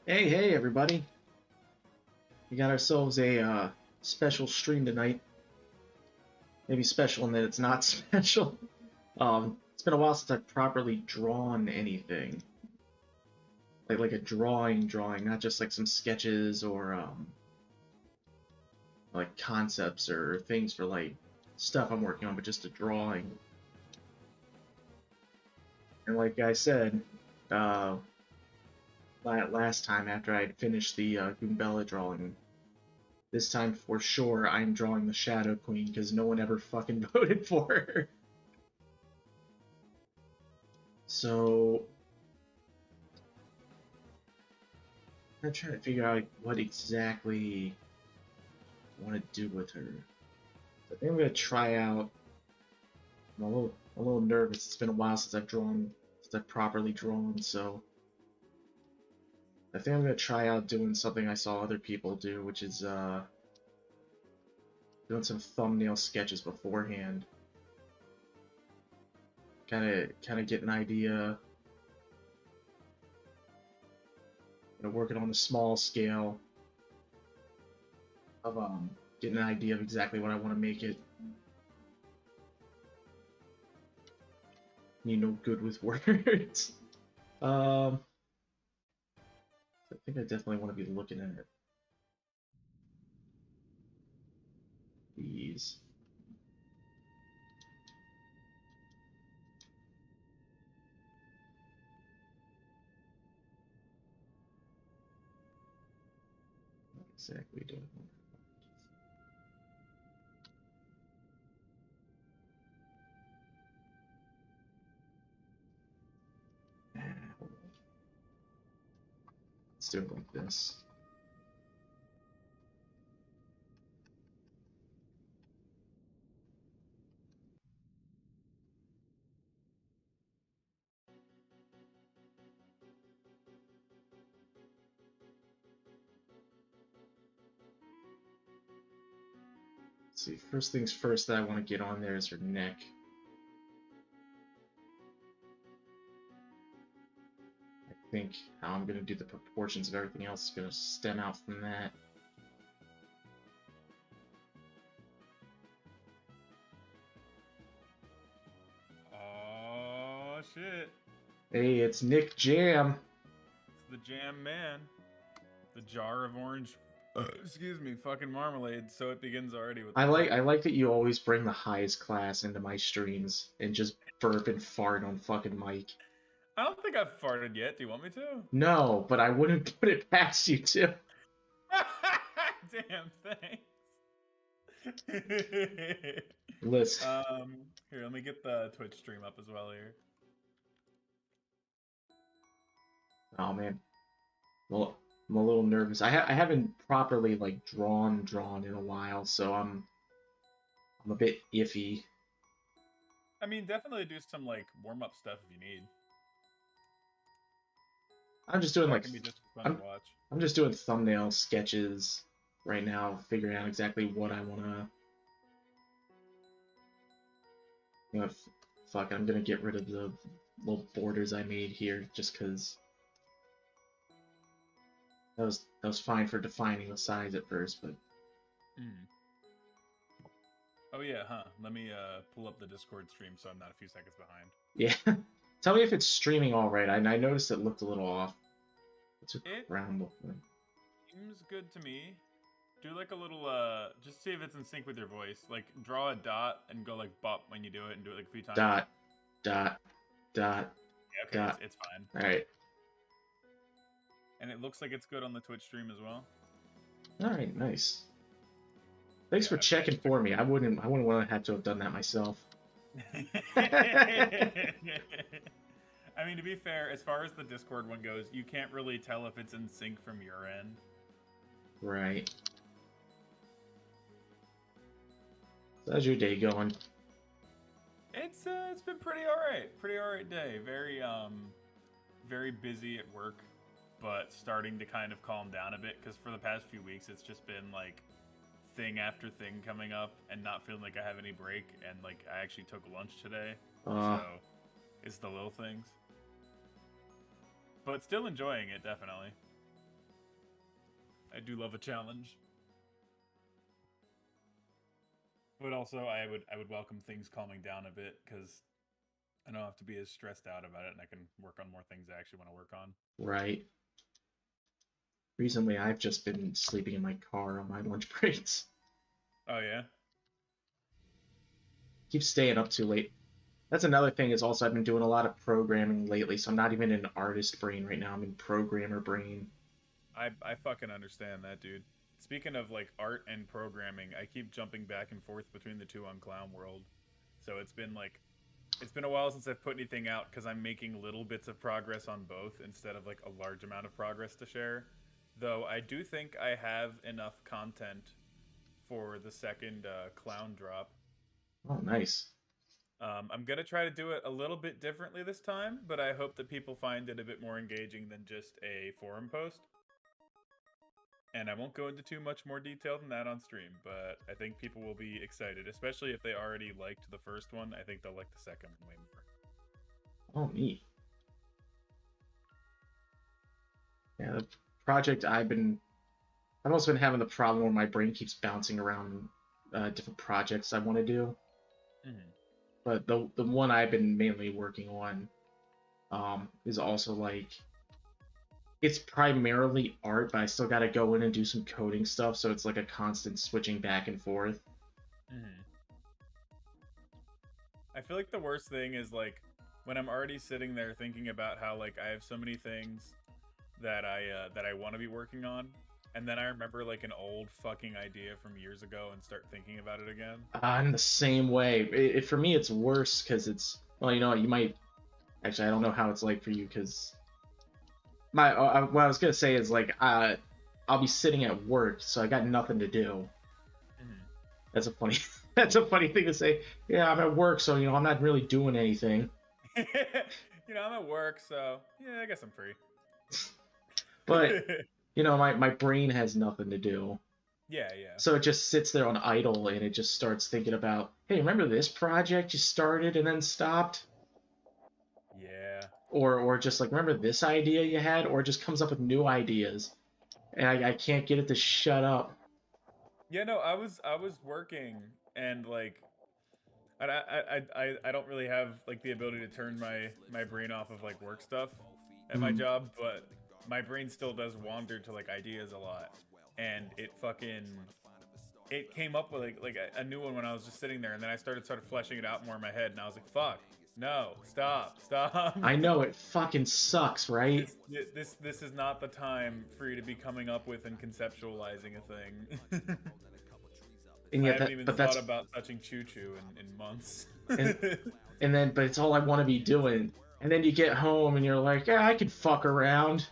Hey, everybody. We got ourselves a special stream tonight. Maybe special in that it's not special. It's been a while since I've properly drawn anything. Like a drawing, not just like some sketches or like concepts or things for like stuff I'm working on, but just a drawing. And like I said, uh, last time after I had finished the Goombella drawing, this time for sure I'm drawing the Shadow Queen because no one ever fucking voted for her. So I'm trying to figure out like, what exactly I want to do with her. So I think I'm gonna try out. I'm a little nervous. It's been a while since I've properly drawn. So I think I'm gonna try out doing something I saw other people do, which is doing some thumbnail sketches beforehand. Kind of get an idea. Working on a small scale of getting an idea of exactly what I want to make it. Good with words. I think I definitely want to be looking at these. Not exactly doing. Hold on. Let's do it like this. Let's see, first things first that I want to get on there is her neck. I think how I'm going to do the proportions of everything else is going to stem out from that. Oh shit! Hey, it's Nick Jam. It's the Jam Man. The jar of orange. Excuse me, fucking marmalade. So it begins already with the I fun. like that you always bring the highest class into my streams and just burp and fart on fucking mic. I don't think I've farted yet. Do you want me to? No, but I wouldn't put it past you to. Damn, thanks. Listen. Here, let me get the Twitch stream up as well here. Oh man. Well, I'm a little nervous. I haven't properly like drawn in a while, so I'm a bit iffy. I mean, definitely do some like warm up stuff if you need. I'm just doing That like can be just fun to I'm watch. I'm just doing thumbnail sketches right now, figuring out exactly what I wanna. You know, fuck, I'm gonna get rid of the little borders I made here just because that was fine for defining the size at first, but Mm. Oh yeah, huh? Let me pull up the Discord stream so I'm not a few seconds behind. yeah. Tell me if it's streaming all right. I noticed it looked a little off. What's a It crown look like? seems good to me. Do like a little just see if it's in sync with your voice. Like draw a dot and go like bop when you do it and do it like a few times. Dot, dot, dot, Yeah, okay, dot. it's fine. All right. And it looks like it's good on the Twitch stream as well. All right, nice. Thanks Yeah, for checking for me. I wouldn't want to have to have done that myself. I mean, to be fair, as far as the Discord one goes, you can't really tell if it's in sync from your end. Right. So how's your day going? It's been pretty alright. Pretty alright day. Very busy at work, but starting to kind of calm down a bit because for the past few weeks it's just been like thing after thing coming up and not feeling like I have any break, and like I actually took lunch today. Uh, So it's the little things. But still enjoying it, definitely. I do love a challenge. But also, I would welcome things calming down a bit because I don't have to be as stressed out about it, and I can work on more things I actually want to work on. Right. Recently, I've just been sleeping in my car on my lunch breaks. Oh yeah. Keep staying up too late. That's another thing is also I've been doing a lot of programming lately, so I'm not even in artist brain right now. I'm in programmer brain. I fucking understand that, dude. Speaking of like art and programming, I keep jumping back and forth between the two on Clown World. So it's been a while since I've put anything out because I'm making little bits of progress on both instead of like a large amount of progress to share. Though I do think I have enough content for the second clown drop. Oh, nice. I'm gonna try to do it a little bit differently this time, but I hope that people find it a bit more engaging than just a forum post. And I won't go into too much more detail than that on stream, but I think people will be excited, especially if they already liked the first one. I think they'll like the second one way more. Oh, neat. Yeah, the project I've also been having the problem where my brain keeps bouncing around different projects I want to do. Mm-hmm. But the one I've been mainly working on is also like it's primarily art, but I still got to go in and do some coding stuff, so it's like a constant switching back and forth. Mm-hmm. I feel like the worst thing is like when I'm already sitting there thinking about how like I have so many things that I want to be working on, and then I remember like an old fucking idea from years ago and start thinking about it again. I'm the same way. For me, it's worse because it's well, you know what, you might actually I don't know how it's like for you because what I was gonna say is like I'll be sitting at work, so I got nothing to do. Mm-hmm. That's a funny that's a funny thing to say. Yeah, I'm at work, so you know I'm not really doing anything. You know, I'm at work, so yeah, I guess I'm free. But you know, my brain has nothing to do. Yeah, yeah. So it just sits there on idle and it just starts thinking about, hey, remember this project you started and then stopped? Yeah. Or just like remember this idea you had, or it just comes up with new ideas. And I can't get it to shut up. Yeah, no, I was working and like I don't really have like the ability to turn my brain off of like work stuff at my Mm. job, but my brain still does wander to like ideas a lot. And it came up with like a new one when I was just sitting there, and then I started fleshing it out more in my head, and I was like, "Fuck, no, stop." I know it fucking sucks, right? This is not the time for you to be coming up with and conceptualizing a thing. And I yet haven't even but thought that's about touching Choo Choo in months. and, but it's all I want to be doing. And then you get home and you're like, yeah, I could fuck around.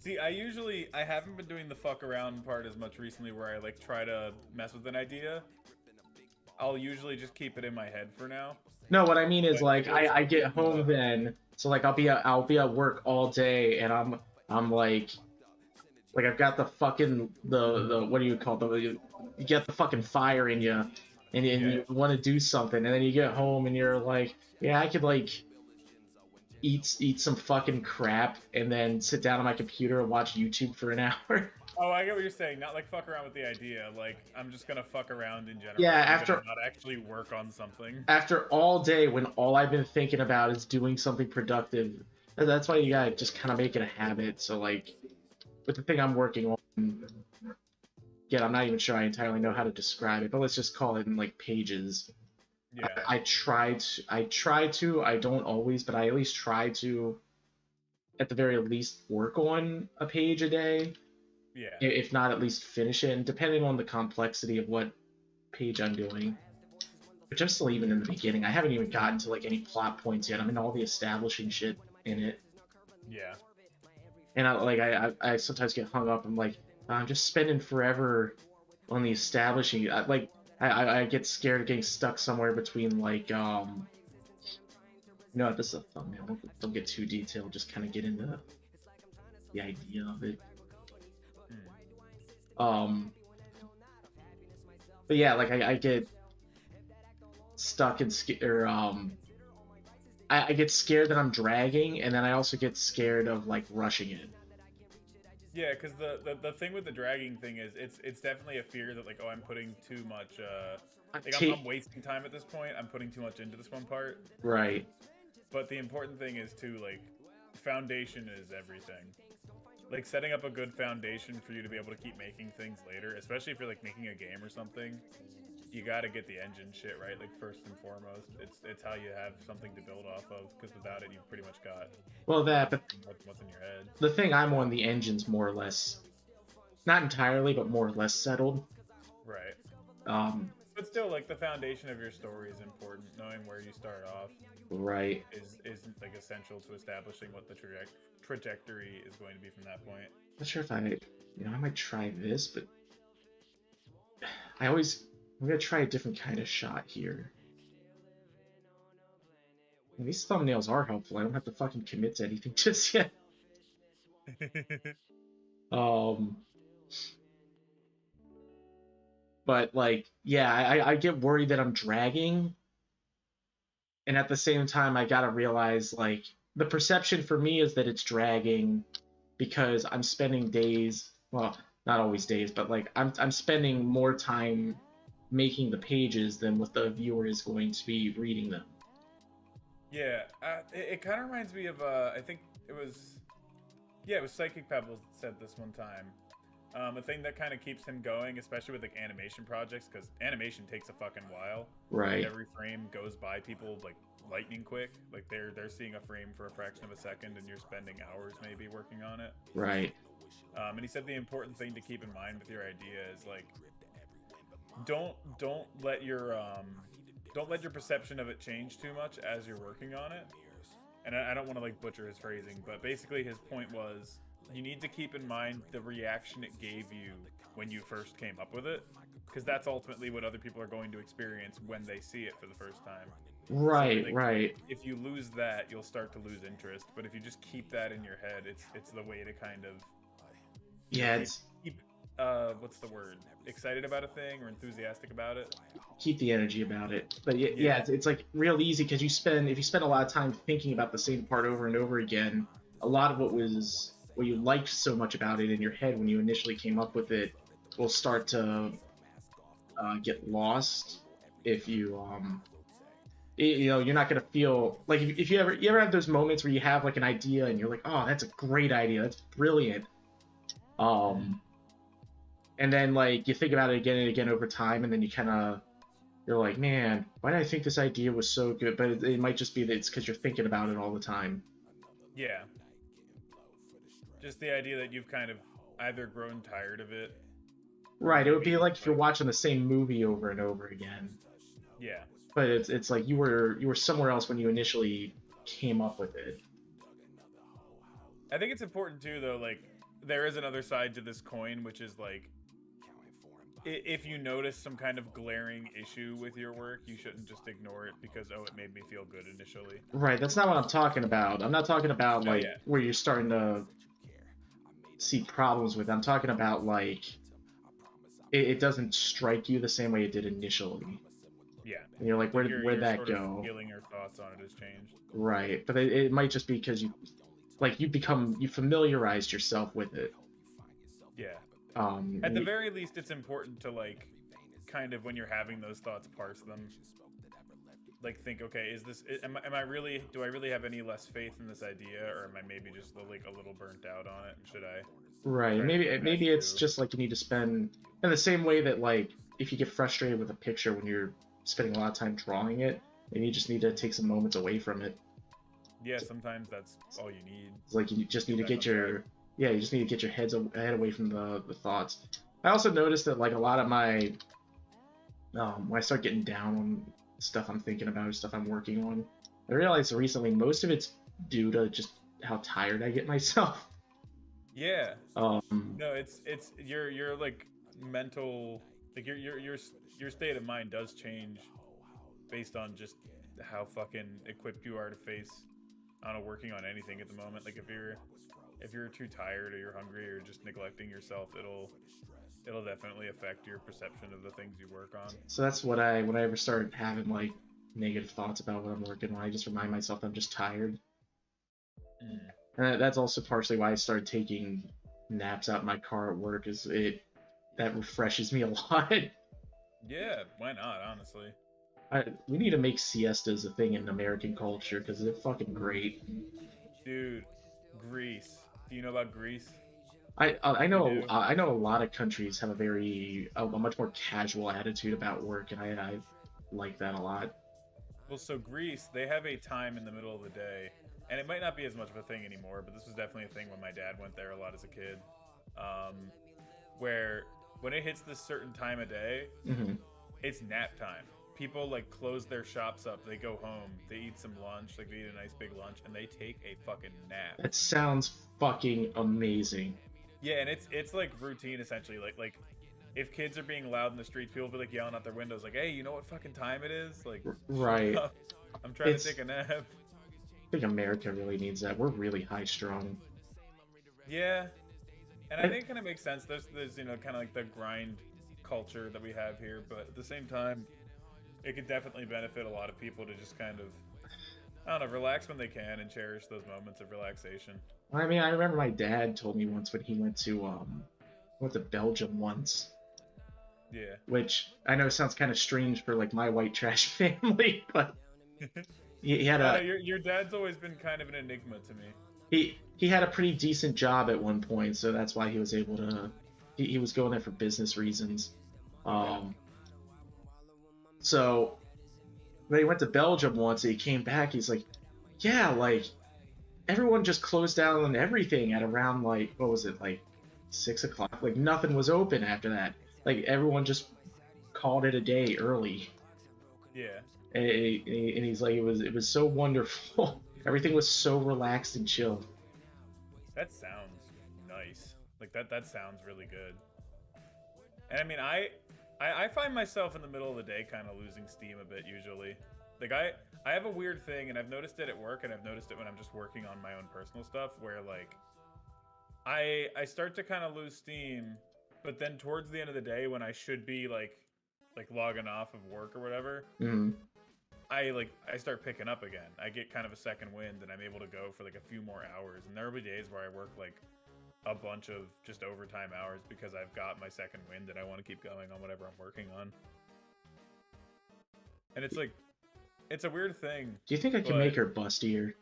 See, I haven't been doing the fuck around part as much recently where I like try to mess with an idea. I'll usually just keep it in my head for now. No, what I mean is But like it will I still get keep me home up. then, so like I'll be at work all day and I'm like I've got the fucking the what do you call it? You get the fucking fire in you, and Yeah. you want to do something, and then you get home and you're like, yeah, I could like eat some fucking crap and then sit down on my computer and watch YouTube for an hour. Oh, I get what you're saying. Not like fuck around with the idea. Like I'm just gonna fuck around in general. Yeah, I'm gonna not actually work on something. after all day when all I've been thinking about is doing something productive. That's why you gotta just kind of make it a habit. So like with the thing I'm working on, again, I'm not even sure I entirely know how to describe it, but let's just call it in like pages. Yeah. I don't always, but I at least try to, at the very least, work on a page a day, Yeah. if not at least finish it, and depending on the complexity of what page I'm doing. Which I'm still even in the beginning. I haven't even gotten to like any plot points yet. I'm in all the establishing shit in it. Yeah. And I sometimes get hung up. I'm like, I'm just spending forever on the establishing. I get scared of getting stuck somewhere between like no, this is a thumbnail. Don't get too detailed. Just kind of get into the idea of it. But yeah, like I get stuck and or I get scared that I'm dragging, and then I also get scared of like rushing it. Yeah, because the thing with the dragging thing is it's definitely a fear that like, oh, I'm putting too much like I'm wasting time at this point. I'm putting too much into this one part. Right. But the important thing is too, like, foundation is everything. Like setting up a good foundation for you to be able to keep making things later, especially if you're like making a game or something. You got to get the engine shit right, like first and foremost. It's how you have something to build off of, because without it, you've pretty much got Well, that, but what's in your head. the thing I'm on, the engine's more or less, not entirely, but more or less settled. Right. Um, But still, like the foundation of your story is important. Knowing where you start off right. is like essential to establishing what the trajectory is going to be from that point. Not sure if I might try this, but I'm gonna try a different kind of shot here. And these thumbnails are helpful. I don't have to fucking commit to anything just yet. Um, but like, yeah, I get worried that I'm dragging, and at the same time, I gotta realize like the perception for me is that it's dragging because I'm spending days, well, not always days, but like I'm spending more time making the pages than what the viewer is going to be reading them. Yeah, it kind of reminds me of I think it was it was Psychic Pebbles that said this one time. A thing that kind of keeps him going, especially with like animation projects, because animation takes a fucking while. Right. Like every frame goes by people like lightning quick. Like they're seeing a frame for a fraction of a second, and you're spending hours maybe working on it. Right. And he said the important thing to keep in mind with your idea is like don't let your perception of it change too much as you're working on it. And I don't want to like butcher his phrasing, but basically his point was you need to keep in mind the reaction it gave you when you first came up with it, because that's ultimately what other people are going to experience when they see it for the first time. Right, so, like, right. If you lose that, you'll start to lose interest. But if you just keep that in your head, it's the way to kind of keep what's the word? Excited about a thing or enthusiastic about it. Keep the energy about it. But yeah, it's like real easy because if you spend a lot of time thinking about the same part over and over again, a lot of what you liked so much about it in your head when you initially came up with it will start to get lost if you you're not gonna feel like if you ever have those moments where you have like an idea and you're like, oh, that's a great idea, that's brilliant. And then like you think about it again and again over time, and then you're like, man, why did I think this idea was so good? But it might just be that it's because you're thinking about it all the time. Yeah. Just the idea that you've kind of either grown tired of it. Right. It would be like if you're watching the same movie over and over again. Yeah. But it's like you were somewhere else when you initially came up with it. I think it's important too, though. Like there is another side to this coin, which is like, if you notice some kind of glaring issue with your work, you shouldn't just ignore it because, oh, it made me feel good initially. Right, that's not what I'm talking about. I'm not talking about where you're starting to see problems with it. I'm talking about like it doesn't strike you the same way it did initially. Yeah. And you're like, where'd that sort go? Feeling or thoughts on it has changed. Right, but it might just be because you familiarized yourself with it. Yeah. At the very least, it's important to like, kind of when you're having those thoughts, parse them. Like think, okay, am I really? Do I really have any less faith in this idea, or am I maybe just like a little burnt out on it? And should I? Right. Maybe it's just like you need to spend in the same way that like if you get frustrated with a picture when you're spending a lot of time drawing it, maybe you just need to take some moments away from it. Yeah, sometimes that's all you need. It's like you just need to get your head away from the thoughts. I also noticed that like a lot of my when I start getting down on stuff I'm thinking about or stuff I'm working on, I realized recently most of it's due to just how tired I get myself. Yeah. No, it's your like mental, like your state of mind does change based on just how fucking equipped you are to face, I don't know, working on anything at the moment. Like if you're too tired or you're hungry or just neglecting yourself, it'll definitely affect your perception of the things you work on. So that's what when I ever start having like negative thoughts about what I'm working on, I just remind myself I'm just tired. And that's also partially why I started taking naps out in my car at work is it that refreshes me a lot. Yeah, why not? Honestly, We need to make siestas a thing in American culture because they're fucking great. dude, Greece. Do you know about Greece? I You know do. I know a lot of countries have a much more casual attitude about work, and I like that a lot. Well, so Greece, they have a time in the middle of the day, and it might not be as much of a thing anymore, but this was definitely a thing when my dad went there a lot as a kid, um, where when it hits this certain time of day, Hmm. it's nap time. People like close their shops up, they go home, they eat some lunch, like they eat a nice big lunch, and they take a fucking nap. That sounds fucking amazing. Yeah, and it's like routine essentially. Like if kids are being loud in the streets, people will be like yelling out their windows, like, "Hey, you know what fucking time it is? Like, shut Right. up! I'm trying to It's take a nap." I think America really needs that. We're really high strung. Yeah, and I And think it kind of makes sense. There's kind of like the grind culture that we have here, but at the same time, it could definitely benefit a lot of people to just kind of I don't know, relax when they can and cherish those moments of relaxation. I mean, I remember my dad told me once when he went to Belgium once, Yeah. which I know sounds kind of strange for like my white trash family, but he had I don't know. a Your dad's always been kind of an enigma to me. he had a pretty decent job at one point, so that's why he was able to. He was going there for business reasons. Okay. Um, so when he went to Belgium once, he came back. He's like, yeah, like everyone just closed down on everything at around like what was it like 6 o'clock? Like nothing was open after that. Like everyone just called it a day early, Yeah. and he's like, it was so wonderful. Everything was so relaxed and chill. That sounds nice. Like that sounds really good. And I mean, I find myself in the middle of the day kind of losing steam a bit usually. Like I have a weird thing, and I've noticed it at work, and I've noticed it when I'm just working on my own personal stuff, where like I start to kind of lose steam, but then towards the end of the day, when I should be like logging off of work or whatever, Mm. I start picking up again. I get kind of a second wind, and I'm able to go for like a few more hours. And there will be days where I work like a bunch of just overtime hours because I've got my second wind and I want to keep going on whatever I'm working on. And it's like it's a weird thing, Do you think I can make but her bustier?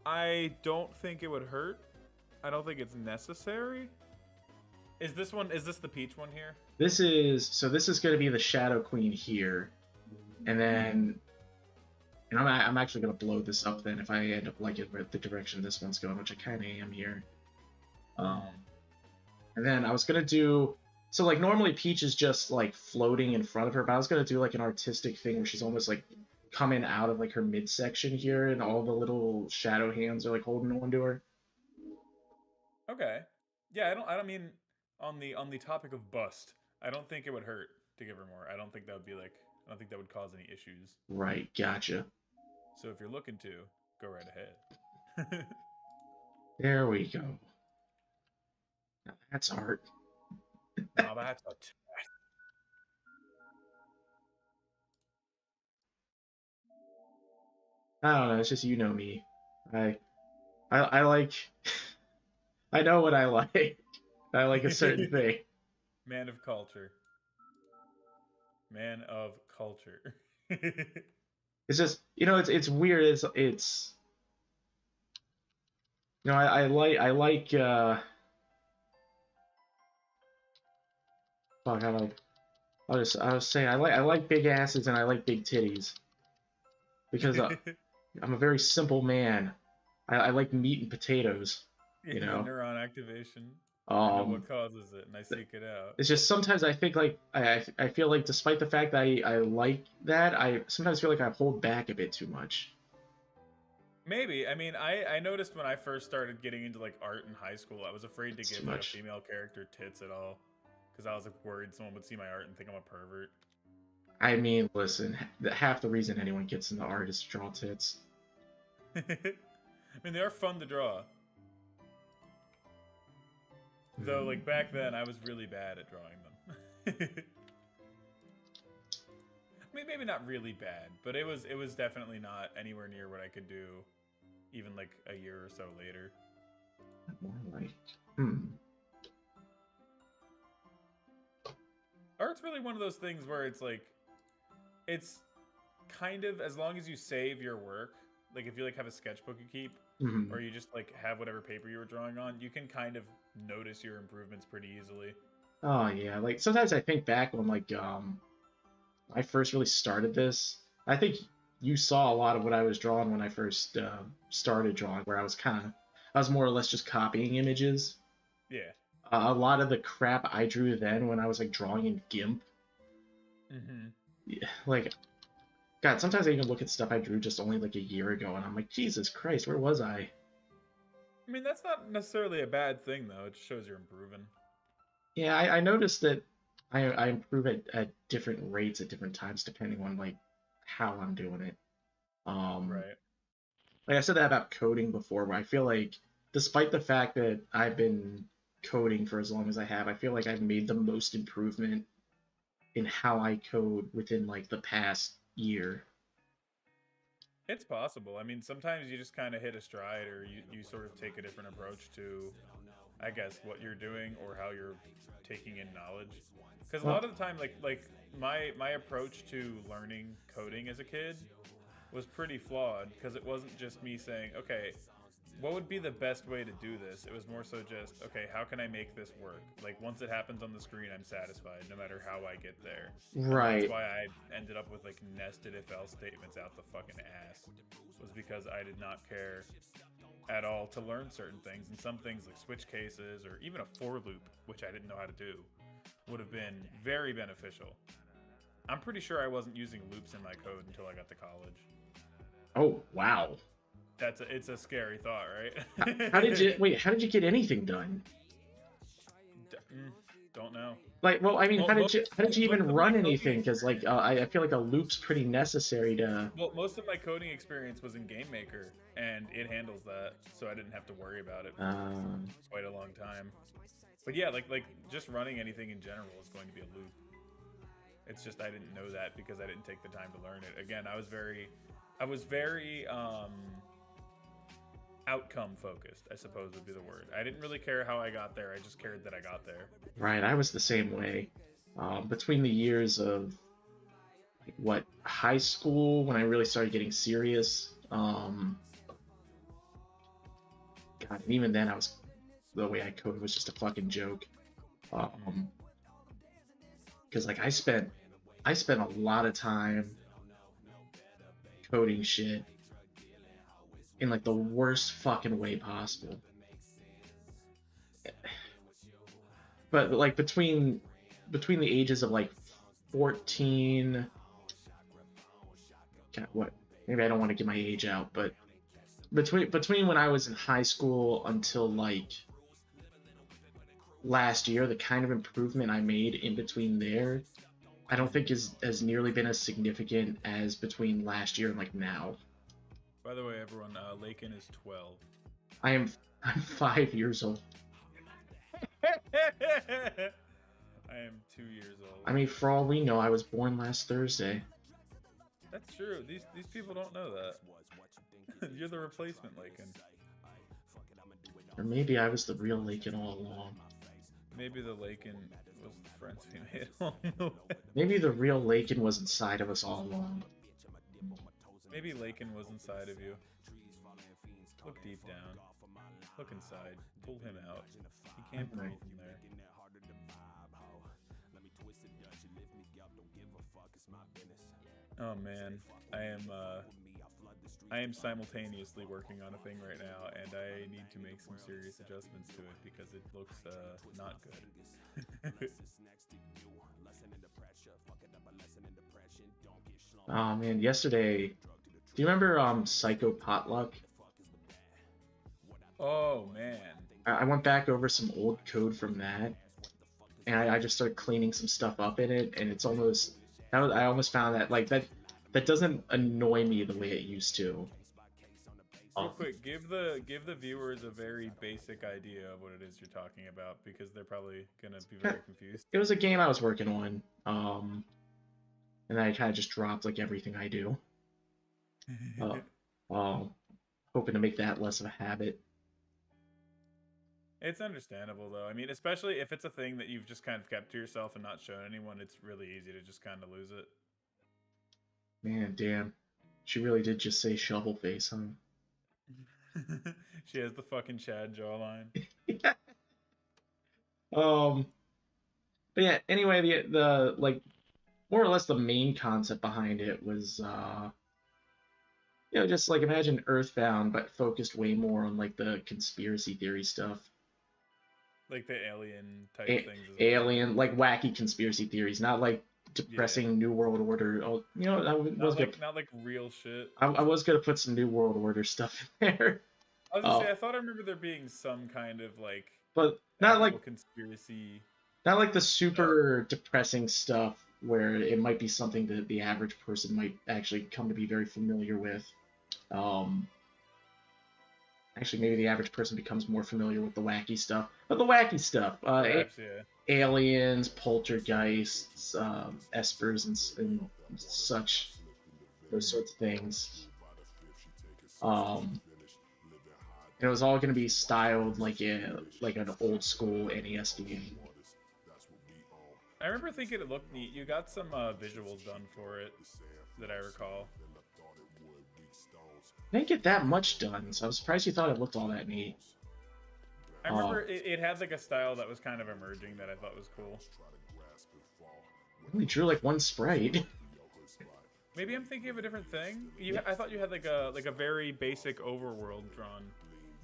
I don't think it would hurt. I don't think it's necessary. Is this the peach one here? This is going to be the Shadow Queen here, and then and I'm actually going to blow this up then if I end up liking the direction this one's going, which I kind of am here. Um, and then I was going to do so like normally Peach is just like floating in front of her, but I was going to do like an artistic thing where she's almost like coming out of like her midsection here, and all the little shadow hands are like holding on to her. Okay. Yeah, I don't mean on the topic of bust, I don't think it would hurt to give her more. I don't think that would be like I don't think that would cause any issues. Right, gotcha. So if you're looking to, go right ahead. There we go. Now that's art. Now that's a I don't know. It's just you know me. I I like. I know what I like. I like a certain thing. man of culture. Man of culture. It's just it's weird. It's I like fuck I was saying I like big asses and I like big titties because I'm a very simple man. I like meat and potatoes. You The know. neuron activation. I know Um. what causes it, and I seek it out. It's just sometimes I think like I feel like despite the fact that I like that I sometimes feel like I hold back a bit too much. Maybe. I mean, I noticed when I first started getting into like art in high school, I was afraid to It's too give like a much. female character tits at all, because I was like worried someone would see my art and think I'm a pervert. I mean, listen, half the reason anyone gets into art is to draw tits. I mean, they are fun to draw. Though, Mm. like back then, I was really bad at drawing them. I mean, maybe not really bad, but it was definitely not anywhere near what I could do, even like a year or so later. More like, hmm. Art's really one of those things where it's like, it's kind of, as long as you save your work, like if you like have a sketchbook you keep, Hmm. or you just like have whatever paper you were drawing on, you can kind of notice your improvements pretty easily. Oh yeah, like sometimes I think back when like I first really started this. I think you saw a lot of what I was drawing when I first started drawing, where I was more or less just copying images. Yeah. A lot of the crap I drew then when I was like drawing in GIMP, Mm-hmm. yeah, like God, sometimes I even look at stuff I drew just only like a year ago, and I'm like, Jesus Christ, where was I? I mean, that's not necessarily a bad thing, though. It just shows you're improving. Yeah, I noticed that I improve at different rates at different times depending on like how I'm doing it. Um, Right. like I said that about coding before, where I feel like despite the fact that I've been coding for as long as I have, I feel like I've made the most improvement in how I code within like the past year. It's possible. I mean, sometimes you just kind of hit a stride, or you sort of take a different approach to, I guess, what you're doing or how you're taking in knowledge. Because a Well, lot of the time, like my approach to learning coding as a kid was pretty flawed because it wasn't just me saying, okay, what would be the best way to do this? It was more so just, okay, how can I make this work? Like once it happens on the screen, I'm satisfied no matter how I get there. And that's right, why I ended up with like nested if else statements out the fucking ass. Was because I did not care at all to learn certain things, and some things like switch cases or even a for loop, which I didn't know how to do, would have been very beneficial. I'm pretty sure I wasn't using loops in my code until I got to college. oh wow. It's a scary thought, How did right? you wait? How did you get anything done? Mm, don't know. Like, well, I mean, Mo- most how did you most even of my run coding anything? Because like, I feel like a loop's pretty necessary to. well, most of my coding experience was in Game Maker, and it handles that, so I didn't have to worry about it for Um, quite a long time. But yeah, like just running anything in general is going to be a loop. It's just I didn't know that because I didn't take the time to learn it. Again, I was very outcome focused, I suppose would be the word. I didn't really care how I got there. I just cared that I got there. right, I was the same way. Between the years of like what high school when I really started getting serious. God, and even then, I was the way I coded was just a fucking joke. Mm. Um, because like I spent a lot of time coding shit in like the worst fucking way possible. But like between the ages of like 14, God, what? Maybe I don't want to give my age out, but between when I was in high school until like last year, the kind of improvement I made in between there, I don't think is has nearly been as significant as between last year and like now. By the way, everyone, Laken is 12. I am I'm 5 years old. I am 2 years old. I mean, for all we know, I was born last Thursday. That's true. These people don't know that. You're the replacement, Laken. Or maybe I was the real Laken all along. Maybe the Laken was the friends we made along the way. Maybe the real Laken was inside of us all along. Maybe Laken was inside of you. Look deep down. Look inside. Pull him out. He can't breathe in there. Oh man, I am simultaneously working on a thing right now, and I need to make some serious adjustments to it because it looks not good. Oh man, yesterday, do you remember Psycho Potluck? Oh man. I went back over some old code from that, and I just started cleaning some stuff up in it, and it's almost I almost found that like that doesn't annoy me the way it used to. Real Um, quick, give the viewers a very basic idea of what it is you're talking about because they're probably gonna be very confused. it was a game I was working on, and I kind of just dropped like everything I do, uh, um, hoping to make that less of a habit. It's understandable though. I mean, especially if it's a thing that you've just kind of kept to yourself and not shown anyone, it's really easy to just kind of lose it. Man, damn. She really did just say shovel face, huh? She has the fucking Chad jawline. um, but yeah. Anyway, the like more or less the main concept behind it was just like imagine Earthbound, but focused way more on like the conspiracy theory stuff. Like the alien type things as well, Alien, right? like wacky conspiracy theories, not like Yeah. depressing New World Order. Oh, I was gonna, Not like real shit. I was gonna put some New World Order stuff in there. I was gonna Uh, say I thought I remember there being some kind of like but actual conspiracy. not like the Uh, super depressing stuff where it might be something that the average person might actually come to be very familiar with. Um, Actually, maybe the average person becomes more familiar with the wacky stuff. But the wacky stuff, Perhaps, yeah. aliens, poltergeists, espers, and such, those sorts of things. Um, and it was all going to be styled like an old school NES game. I remember thinking it looked neat. You got some visuals done for it that I recall. I didn't get that much done, so I was surprised you thought it looked all that neat. I remember it had like a style that was kind of emerging that I thought was cool. I only drew like one sprite. Maybe I'm thinking of a different thing. I thought you had like a very basic overworld drawn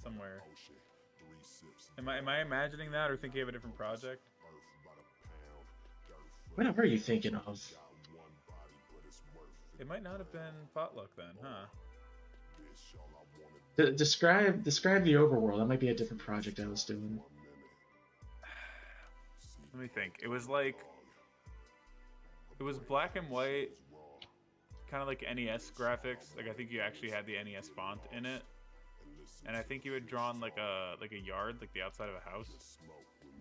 somewhere. Am I imagining that or thinking of a different project? What are you thinking of? It might not have been Potluck then, huh? Describe the overworld. That might be a different project I was doing. Let me think. It was black and white, kind of like NES graphics. Like I think you actually had the NES font in it, and I think you had drawn like a yard, like the outside of a house.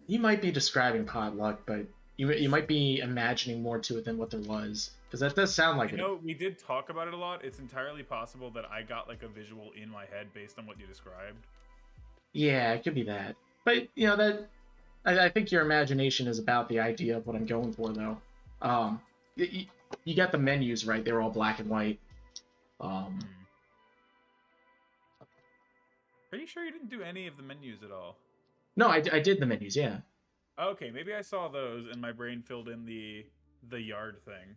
You might be describing Potluck, but you might be imagining more to it than what there was, because that does sound like You it. know, we did talk about it a lot. It's entirely possible that I got like a visual in my head based on what you described. Yeah, it could be that. But that I think your imagination is about the idea of what I'm going for, though. You got the menus right; they're all black and white. Are you sure you didn't do any of the menus at all? No, I did the menus, yeah. Okay, maybe I saw those and my brain filled in the yard thing.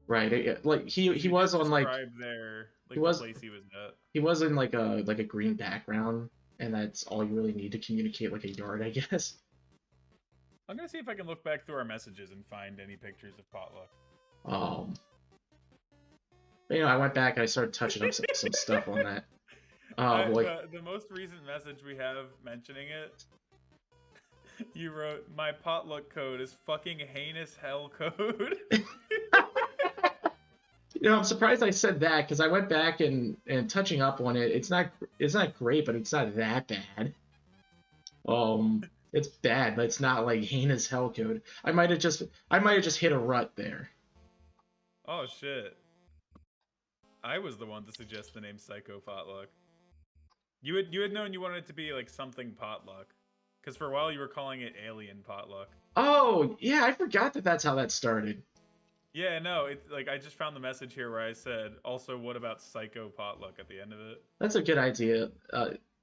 Right, like he You was did on like describe there he like the was place he was at. he was in like a green background, and that's all you really need to communicate like a yard, I guess. I'm gonna see if I can look back through our messages and find any pictures of Potluck. Um, but, I went back and I started touching up some stuff on that. Like The most recent message we have mentioning it, you wrote, "My potluck code is fucking heinous hell code." I'm surprised I said that because I went back and touching up on it. It's not great, but it's not that bad. It's bad, but it's not like heinous hell code. I might have just hit a rut there. Oh shit! I was the one to suggest the name Psycho Potluck. You had known you wanted it to be like something potluck, because for a while you were calling it Alien Potluck. Oh yeah, I forgot that's how that started. Yeah, no, it's like I just found the message here where I said, also, what about Psycho Potluck at the end of it? That's a good idea.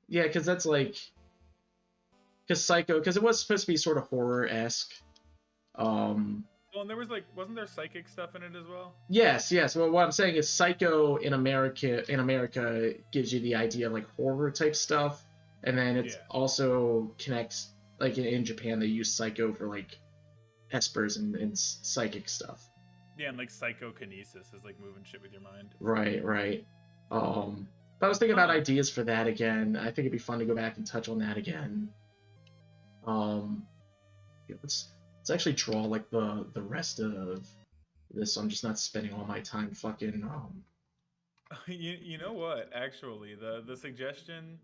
Yeah, because that's like, because it was supposed to be sort of horror-esque. Well, and there was like, wasn't there psychic stuff in it as well? Yes. Well, what I'm saying is, Psycho in America gives you the idea of like horror type stuff, and then it also connects like in Japan they use Psycho for like espers and psychic stuff. Yeah, and like psychokinesis is like moving shit with your mind. Right. But I was thinking about ideas for that again. I think it'd be fun to go back and touch on that again. Let's actually draw like the rest of this, so I'm just not spending all my time fucking. You know what? Actually, the suggestion,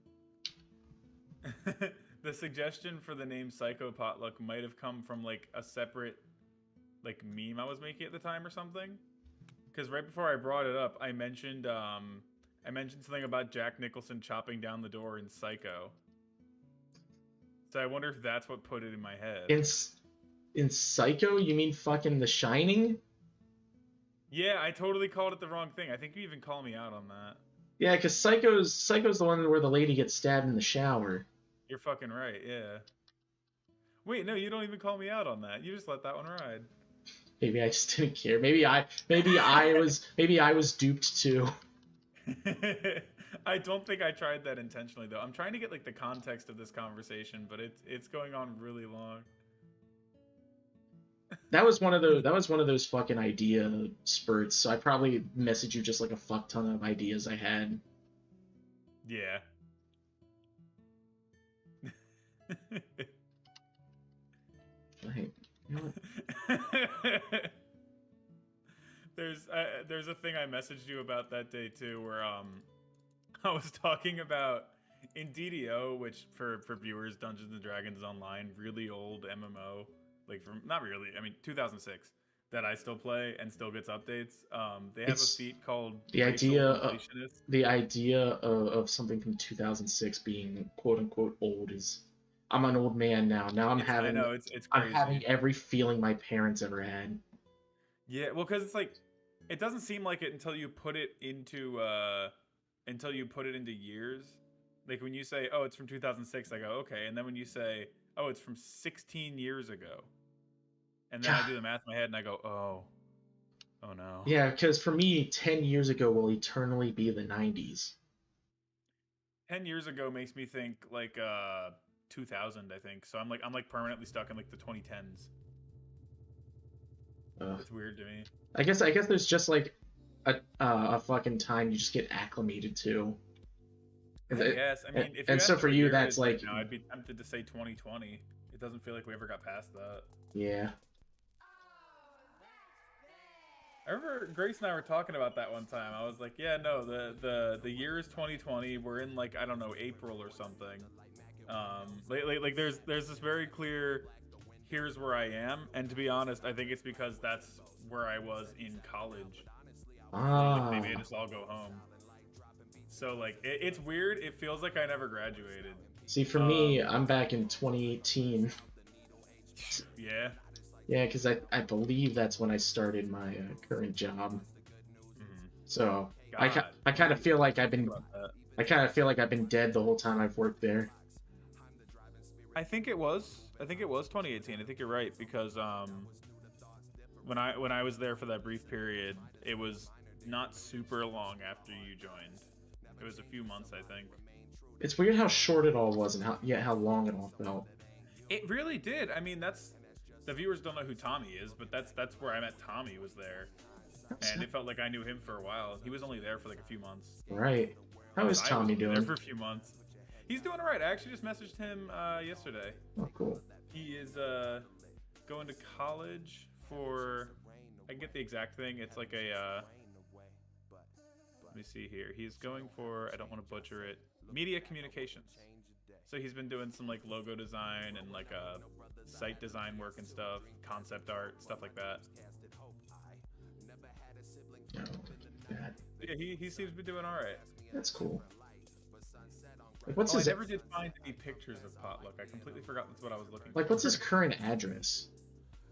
the suggestion for the name Psycho Potluck might have come from like a separate like meme I was making at the time or something. Because right before I brought it up, I mentioned something about Jack Nicholson chopping down the door in Psycho. So I wonder if that's what put it in my head. In Psycho, you mean fucking The Shining? Yeah, I totally called it the wrong thing. I think you even called me out on that. Yeah, because Psycho's the one where the lady gets stabbed in the shower. You're fucking right, yeah. Wait, no, you don't even call me out on that. You just let that one ride. Maybe I just didn't care. Maybe I was duped too. I don't think I tried that intentionally though. I'm trying to get like the context of this conversation, but it's going on really long. That was one of those fucking idea spurts. So I probably messaged you just like a fuck ton of ideas I had. Yeah. Hey, you know what? There's a thing I messaged you about that day too, where I was talking about in DDO, which for viewers, Dungeons and Dragons Online, really old MMO, like from not really, I mean 2006, that I still play and still gets updates. They have a feat called the Racial idea Completionist. the idea of something from 2006 being quote unquote old is. I'm an old man now. Now I know it's crazy. I'm having every feeling my parents ever had. Yeah, well, because it's like it doesn't seem like it until you put it into years. Like when you say, "Oh, it's from 2006," I go, "Okay," and then when you say, "Oh, it's from 16 years ago," and then I do the math in my head and I go, "Oh no." Yeah, because for me, 10 years ago will eternally be the 90s. 10 years ago makes me think like 2000, I think. So I'm like permanently stuck in like the 2010s. It's weird to me. I guess there's just like a fucking time you just get acclimated to. I guess. I mean, if you and so for you, that's like right now, I'd be tempted to say 2020. It doesn't feel like we ever got past that. Yeah. I remember Grace and I were talking about that one time. I was like, yeah, no, the year is 2020. We're in like, I don't know, April or something. Like there's this very clear, here's where I am, and to be honest, I think it's because that's where I was in college. Like, they made us all go home. So like it's weird. It feels like I never graduated. See, for me, I'm back in 2018. Yeah. Yeah, because I believe that's when I started my current job. Mm-hmm. So I kind of feel like I've been dead the whole time I've worked there. I think it was 2018. I think you're right because when I was there for that brief period, it was not super long after you joined. It was a few months, I think. It's weird how short it all was and how long it all felt. It really did. I mean, the viewers don't know who Tommy is, but that's where I met Tommy, was there. And it felt like I knew him for a while. He was only there for like a few months. Right. How is Tommy doing? There for a few months. He's doing all right. I actually just messaged him yesterday. Oh, cool. He is going to college for, I can get the exact thing. It's like a, let me see here. He's going for, I don't want to butcher it, media communications. So he's been doing some like logo design and like site design work and stuff, concept art, stuff like that. Oh, yeah, he seems to be doing all right. That's cool. Like, what's his? I never did find any pictures of Potluck. I completely forgot that's what I was looking for. Like, what's his current address?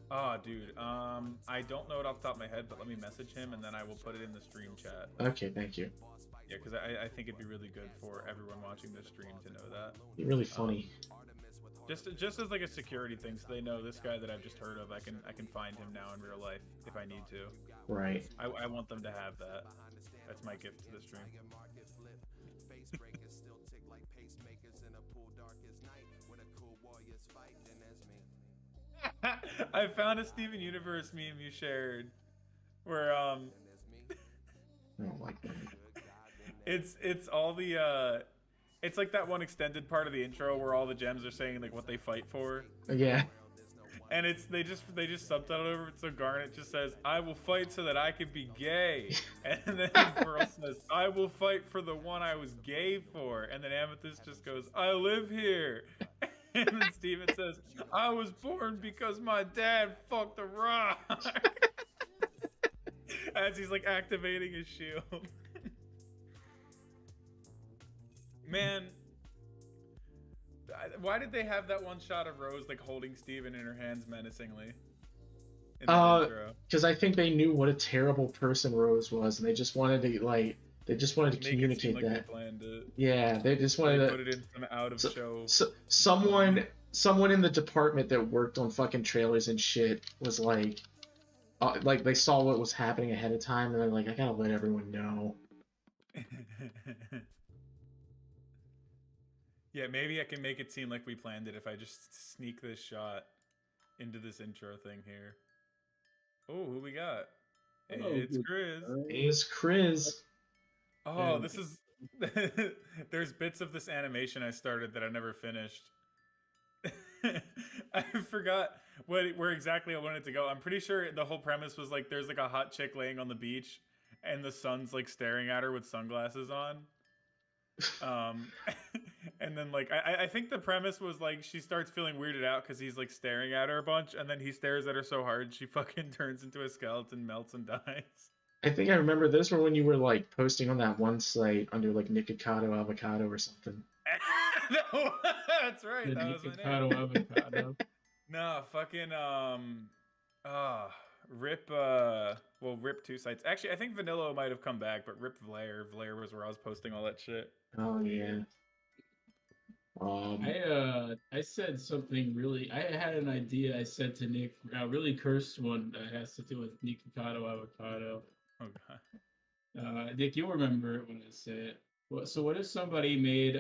Oh, dude. I don't know it off the top of my head, but let me message him and then I will put it in the stream chat. Okay, thank you. Yeah, because I think it'd be really good for everyone watching this stream to know that. You're really funny. Just as like a security thing, so they know this guy that I've just heard of. I can find him now in real life if I need to. Right. I want them to have that. That's my gift to the stream. I found a Steven Universe meme you shared, where I don't like that. It's all the it's like that one extended part of the intro where all the gems are saying like what they fight for. Yeah. And they just subtitle over it, so Garnet just says, "I will fight so that I can be gay," and then Pearl says, "I will fight for the one I was gay for," and then Amethyst just goes, "I live here," and then Steven says, "I was born because my dad fucked a rock," as he's like activating his shield. Man, Why did they have that one shot of Rose like holding Steven in her hands menacingly in that intro? Because I think they knew what a terrible person Rose was, and they just wanted to Make it seem communicate like they that. planned it. Yeah, they just wanted They to. put it in some out of show. Someone in the department that worked on fucking trailers and shit was like they saw what was happening ahead of time, and they're like, I gotta let everyone know. Yeah, maybe I can make it seem like we planned it if I just sneak this shot into this intro thing here. Oh, who we got? Hello, It's good Chris. It's Chris. Oh, Yeah. this is. There's bits of this animation I started that I never finished. I forgot where exactly I wanted to go. I'm pretty sure the whole premise was like there's like a hot chick laying on the beach, and the sun's like staring at her with sunglasses on. And then like I think the premise was like she starts feeling weirded out because he's like staring at her a bunch, and then he stares at her so hard she fucking turns into a skeleton, melts, and dies. I think I remember those were when you were like posting on that one site under like Nikocado Avocado or something. No, that's right. The That was my Nikocado name. Avocado. No, fucking Rip Rip two sites. Actually, I think Vanilla might have come back, but Rip Vlaire was where I was posting all that shit. Oh yeah. I said something really. I had an idea. I said to Nick, a really cursed one that has to do with Nikocado Avocado. Oh god. Nick, you'll remember it when I say it. So what if somebody made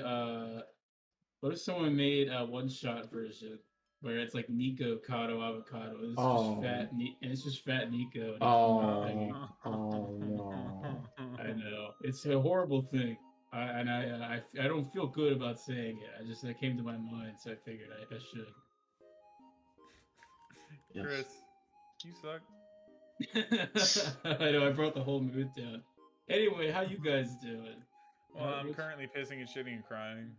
what if someone made a one-shot version where it's like Nico Cado Avocado? And it's just fat, and it's just fat Nico. And No. I know it's a horrible thing. I don't feel good about saying it. That came to my mind, so I figured I should. Yes. Chris, you suck. I know I brought the whole mood down. Anyway, how you guys doing? Well, I'm currently pissing and shitting and crying.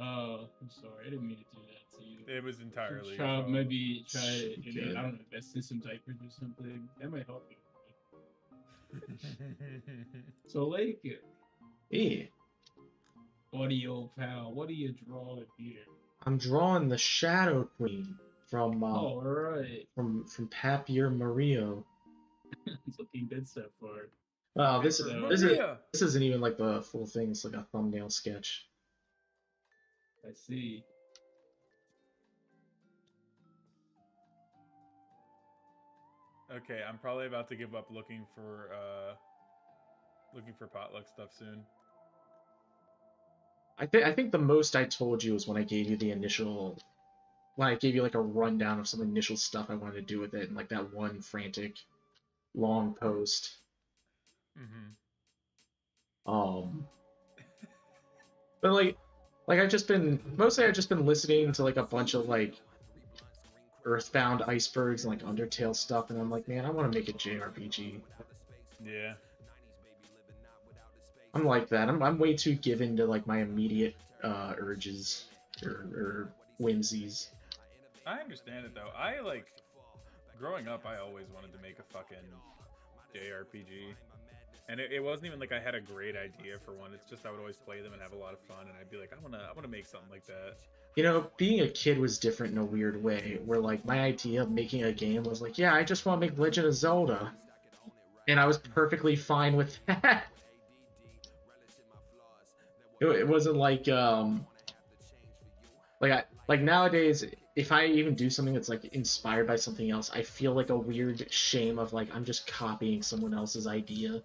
Oh, I'm sorry. I didn't mean to do that to you. It was entirely. Maybe try I don't know, invest in some diapers or something. That might help you. So, Laken. Yeah. Audio pal, what are you drawing here? I'm drawing the Shadow Queen from all right. from Papier Mario. It's looking good so far. Wow, this isn't even like the full thing. It's like a thumbnail sketch. I see. Okay, I'm probably about to give up looking for potluck stuff soon. I think the most I told you was when I gave you like a rundown of some initial stuff I wanted to do with it, and like that one frantic long post. Mm-hmm. But like I've just been listening to like a bunch of like Earthbound icebergs and like Undertale stuff, and I'm like, man, I want to make a JRPG. Yeah. I'm like that. I'm way too given to like my immediate urges or whimsies. I understand it though. I like growing up. I always wanted to make a fucking JRPG, and it wasn't even like I had a great idea for one. It's just I would always play them and have a lot of fun, and I'd be like, I wanna make something like that. You know, being a kid was different in a weird way, where like my idea of making a game was like, yeah, I just want to make Legend of Zelda, and I was perfectly fine with that. It wasn't like nowadays, if I even do something that's like inspired by something else, I feel like a weird shame of like I'm just copying someone else's idea.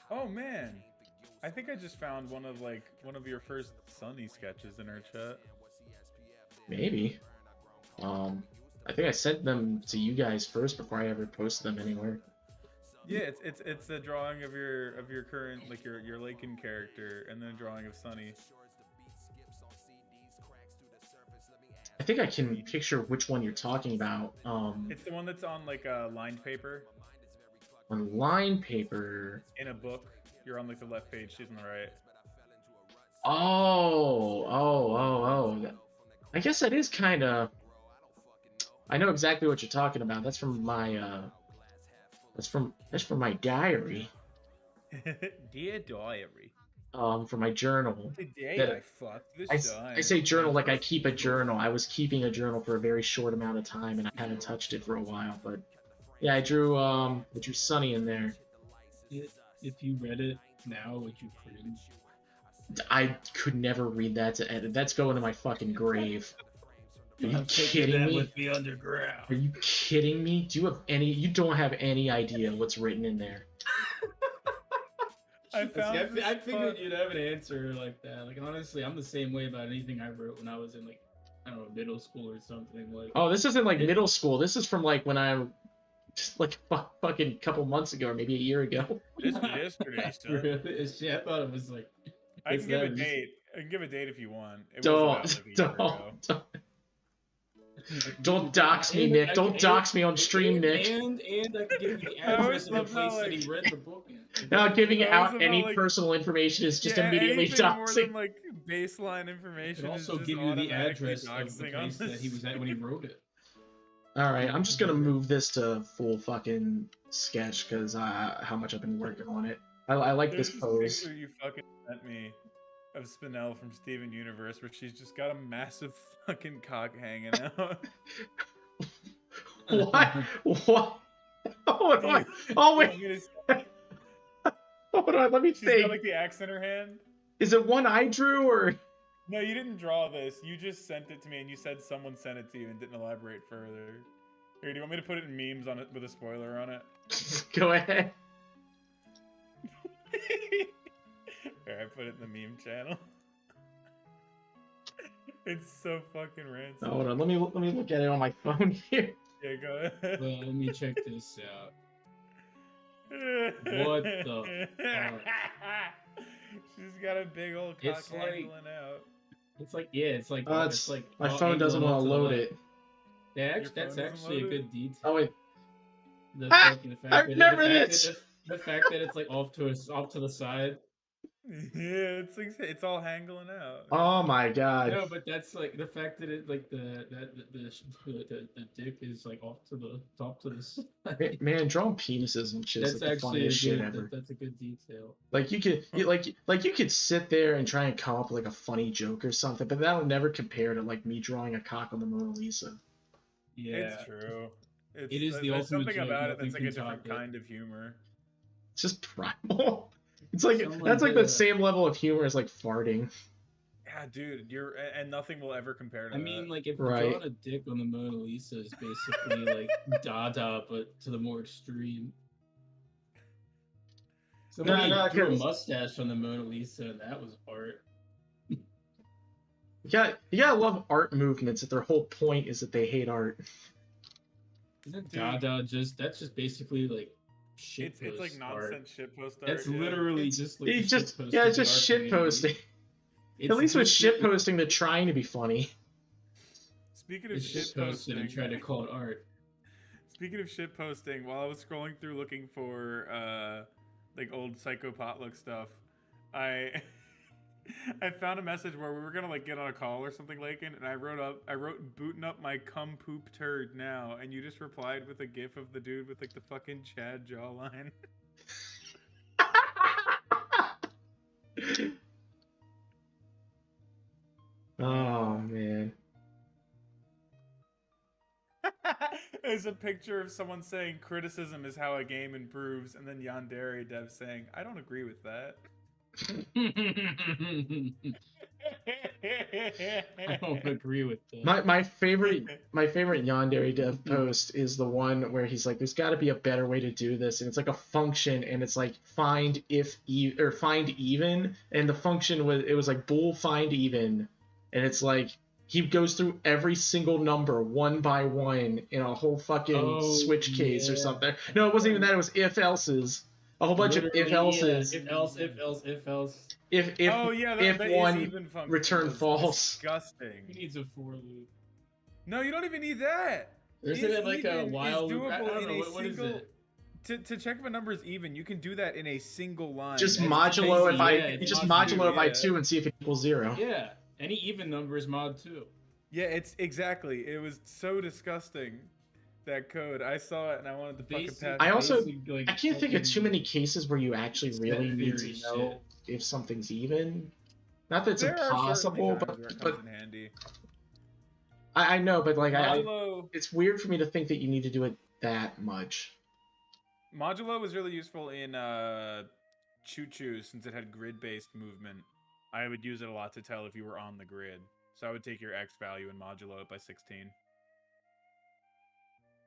Oh man, I think I just found one of your first Sunny sketches in our chat. Maybe. I think I sent them to you guys first before I ever posted them anywhere. Yeah, it's a drawing of your current like your Laken character, and then a drawing of Sunny. I think I can picture which one you're talking about. It's the one that's on like lined paper. On line paper. In a book, you're on like the left page. She's on the right. Oh. I guess that is kind of. I know exactly what you're talking about. That's from my. That's from my diary. Dear diary. for my journal. Today That I fucked the I sign. say journal like I keep a journal. I was keeping a journal for a very short amount of time, and I haven't touched it for a while. But yeah, I drew Sunny in there. If you read it now, would you cringe? I could never read that to edit. That's going to my fucking grave. Are you kidding me? With the underground. Are you kidding me? Do you have any? You don't have any idea what's written in there. I figured you'd have an answer like that. Like honestly, I'm the same way about anything I wrote when I was in like I don't know middle school or something. Like oh, this isn't like middle school. This is from like when I'm just like fucking couple months ago or maybe a year ago. This was yesterday, son. Really? I thought it was like. I can give a date. I can give a date if you want. It was Don't about, like, a year ago. Don't dox me, Nick. Don't dox me on stream, Nick. And I can give you the address of the place that he read the book in. Now giving out any personal information is just immediately doxing. More than, like, baseline information. It also give you the address of the place that he was at when he wrote it. All right, I'm just gonna move this to full fucking sketch because how much I've been working on it. I like this pose. Picture you fucking sent me of Spinell from Steven Universe where she's just got a massive fucking cock hanging out. What? What? Hold on. Oh wait. Hold on. Let me She's think. got like the axe in her hand. Is it one I drew or? No, you didn't draw this. You just sent it to me, and you said someone sent it to you and didn't elaborate further. Here, do you want me to put it in memes on it with a spoiler on it? Go ahead. Here, I put it in the meme channel. It's so fucking ransom. Hold on, let me look at it on my phone here. Yeah, go ahead. Well, let me check this out. What the fuck? She's got a big old cock angling out. It's like it's like my phone doesn't want to load it. That's actually a good detail. Oh wait. I remember this. The fact that it's like off to the side. Yeah, it's like it's all hangling out. Oh my god. No, but that's like the fact that it like the dick is like off to the side. Man, drawing penises and shit is like the funniest shit ever. That's a good detail. Like you could sit there and try and come up with like a funny joke or something, but that'll never compare to like me drawing a cock on the Mona Lisa. Yeah, it's true. It is the there's ultimate something about it that's like a different kind of humor. It's just primal. It's like that's like the same level of humor as like farting. Yeah, dude, and nothing will ever compare to that. I mean, like if drawing a dick on the Mona Lisa is basically like Dada, but to the more extreme. Somebody drew a mustache on the Mona Lisa, and that was art. You gotta love art movements that their whole point is that they hate art. Isn't Dada that's just basically like shit it's like nonsense shitpost art. That's literally just like it's just shitposting. At least with shitposting, they're trying to be funny. Speaking of shitposting, and trying to call it art. Speaking of shitposting, while I was scrolling through looking for like old Psycho Potluck stuff, I found a message where we were gonna like get on a call or something, Laken, and I wrote booting up my cum poop turd now, and you just replied with a gif of the dude with like the fucking Chad jawline. Oh man. There's a picture of someone saying criticism is how a game improves, and then Yandere Dev saying, I don't agree with that. I don't agree with that. My favorite Yandere Dev post is the one where he's like, "There's got to be a better way to do this," and it's like a function, and it's like find even, and the function was like bool find even, and it's like he goes through every single number one by one in a whole fucking switch case or something. No, it wasn't even that. It was if else's. A whole bunch of if else's. If else. If one return false. Disgusting. He needs a for loop. No, you don't even need that. Or isn't it like a while loop? I don't know. What is it? To check if a number is even, you can do that in a single line. Just modulo it by 2 and see if it equals 0. Yeah, any even number is mod 2. Yeah, it's exactly. It was so disgusting. that code. I saw it and I wanted to fucking pass. I also like, I can't think of too many cases where you actually set really need theory to know if something's even. Not that it's There are certainly impossible, times where it but comes in handy. I know, but like Modulo, it's weird for me to think that you need to do it that much. Modulo was really useful in Choo Choo since it had grid-based movement. I would use it a lot to tell if you were on the grid. So I would take your X value and modulo it by 16.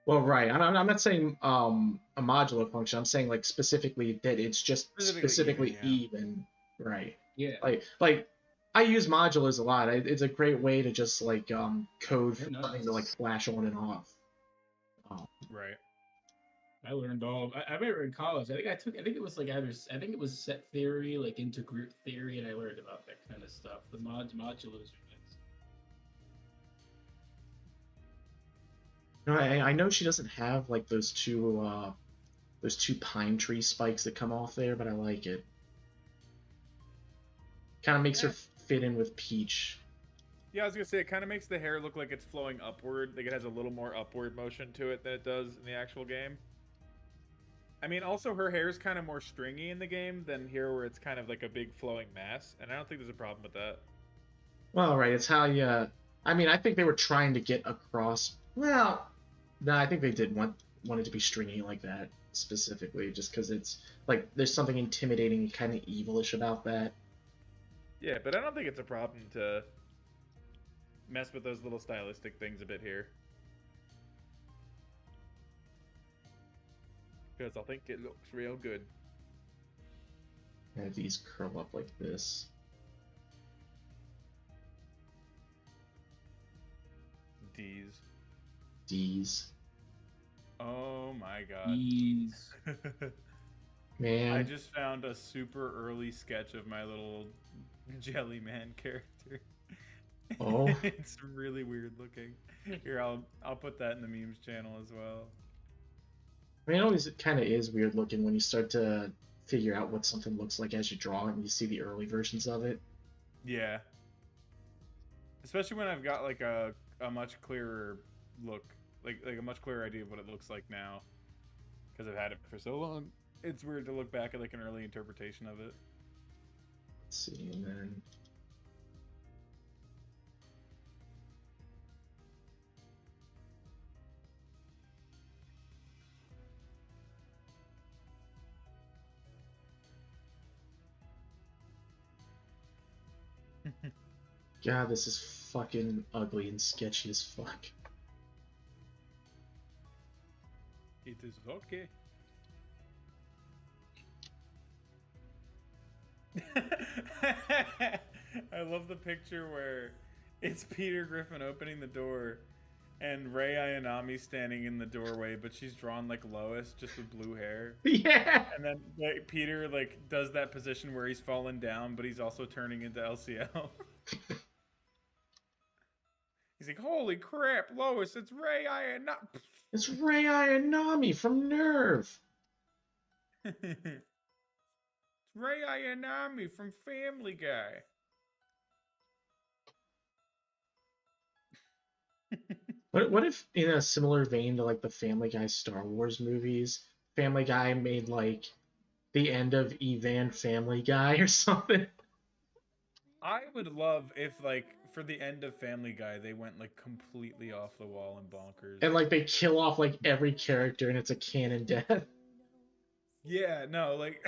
Well, right. I'm not saying a modulo function. I'm saying like specifically that it's just specifically even. Right. Yeah. Like I use modulars a lot. It's a great way to just like code for something to like flash on and off. Right. I learned all. I remember in college. I think it was like I think it was set theory, like intergroup theory, and I learned about that kind of stuff. The modulars. No, I know she doesn't have like those two pine tree spikes that come off there, but I like it. Kind of makes her fit in with Peach. Yeah, I was gonna say it kind of makes the hair look like it's flowing upward. Like it has a little more upward motion to it than it does in the actual game. I mean, also her hair is kind of more stringy in the game than here, where it's kind of like a big flowing mass, and I don't think there's a problem with that. Well, right, it's how you. I mean, I think they were trying to get across. Well, no, I think they did want it to be stringy like that specifically, just because it's like there's something intimidating, kind of evilish about that. Yeah, but I don't think it's a problem to mess with those little stylistic things a bit here. Because I think it looks real good. Have these curl up like this. D's. Oh my god. D's. Man. I just found a super early sketch of my little Jellyman character. Oh. It's really weird looking. Here, I'll put that in the memes channel as well. I mean, it always kind of is weird looking when you start to figure out what something looks like as you draw it and you see the early versions of it. Yeah. Especially when I've got like a much clearer look, like a much clearer idea of what it looks like now, because I've had it for so long. It's weird to look back at like an early interpretation of it. Let's see, and then God, this is fucking ugly and sketchy as fuck. It is okay. I love the picture where it's Peter Griffin opening the door and Rei Ayanami standing in the doorway, but she's drawn like Lois, just with blue hair. Yeah. And then like, Peter like does that position where he's fallen down, but he's also turning into LCL. He's like, "Holy crap, Lois! It's Rei Ayanami." It's Rei Ayanami from Nerve. It's Rei Ayanami from Family Guy. What if, in a similar vein to like the Family Guy Star Wars movies, Family Guy made like the end of Evan Family Guy or something? I would love if like for the end of Family Guy they went like completely off the wall and bonkers. And like they kill off like every character and it's a canon death. Yeah, no, like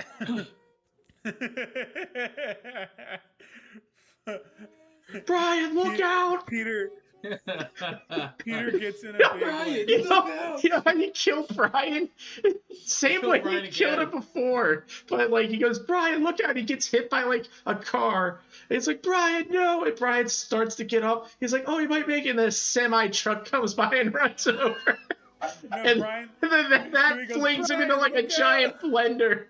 Brian, look out! Peter gets in a big Brian, You look out! know how you kill Brian? Same way he killed him before. But like he goes, Brian, look out! He gets hit by like a car. And it's like, Brian, no! And Brian starts to get up. He's like, oh, he might make it. And then a semi truck comes by and runs over. No, and Brian, then that goes, flings him into like a giant blender.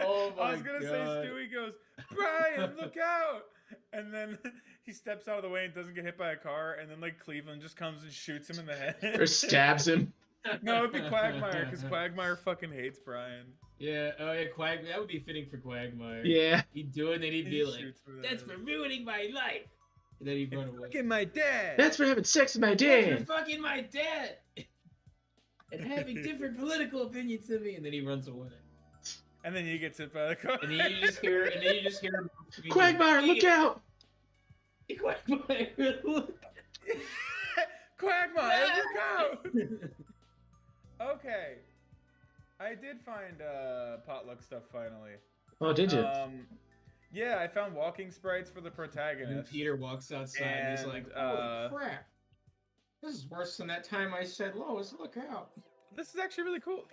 Oh my I was gonna God. say Stewie goes, Brian, look out! And then he steps out of the way and doesn't get hit by a car, and then like Cleveland just comes and shoots him in the head. Or stabs him. No, it'd be Quagmire, because Quagmire fucking hates Brian. Yeah, oh yeah, that would be fitting for Quagmire. Yeah. He'd do it, and then he'd be like, shoots him in the "That's head. for ruining my life." And then he'd run away. Fucking my dad! That's for having sex with my That's dad. for fucking my dad. and having different political opinions than me, and then he runs away. And then you get hit by the car. And then you just hear, Quagmire, look out! Quagmire, look. Quagmire, look out! Okay. I did find potluck stuff finally. Oh, did you? Yeah, I found walking sprites for the protagonist. And Peter walks outside and he's like, "Oh crap! This is worse than that time I said, Lois, look out." This is actually really cool.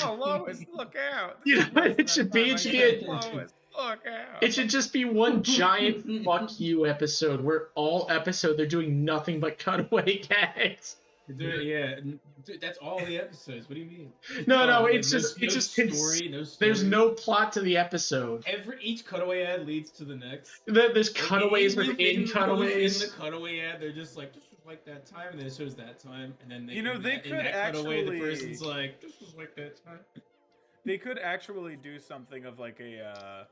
Oh, Lois, look out! You know what it should be? It should be Lois, look out! It should just be one giant fuck you episode where all episode they're doing nothing but cutaway gags. Yeah, dude, that's all the episodes. What do you mean? No, it's just story, no story. There's no plot to the episode. Each cutaway ad leads to the next. There's cutaways within cutaways. In the cutaway ad, they're just like, "This was like that time," and then it shows that time, and then they could cutaway, the person's like, "This was like that time." They could actually do something of like a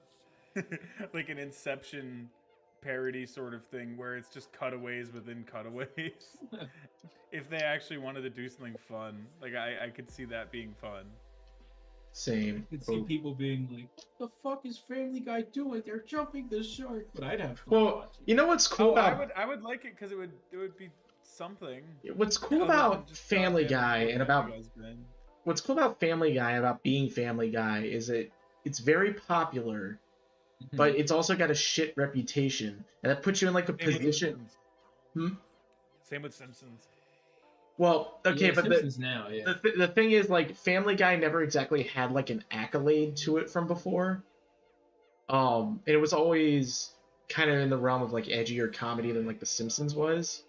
like an Inception parody sort of thing where it's just cutaways within cutaways. If they actually wanted to do something fun, like I could see that being fun. Same. I could see people being like, "What the fuck is Family Guy doing? They're jumping the shark." But I'd have fun watching. You know what's cool about? I would like it because it would be something. What's cool about Family Guy and about what's cool about Family Guy about being Family Guy is it's very popular, but it's also got a shit reputation, and that puts you in like a position. Same with Simpsons. Well, okay, yeah, but Simpsons now, yeah. the thing is, like, Family Guy never exactly had like an accolade to it from before. And it was always kind of in the realm of like edgier comedy than like The Simpsons was.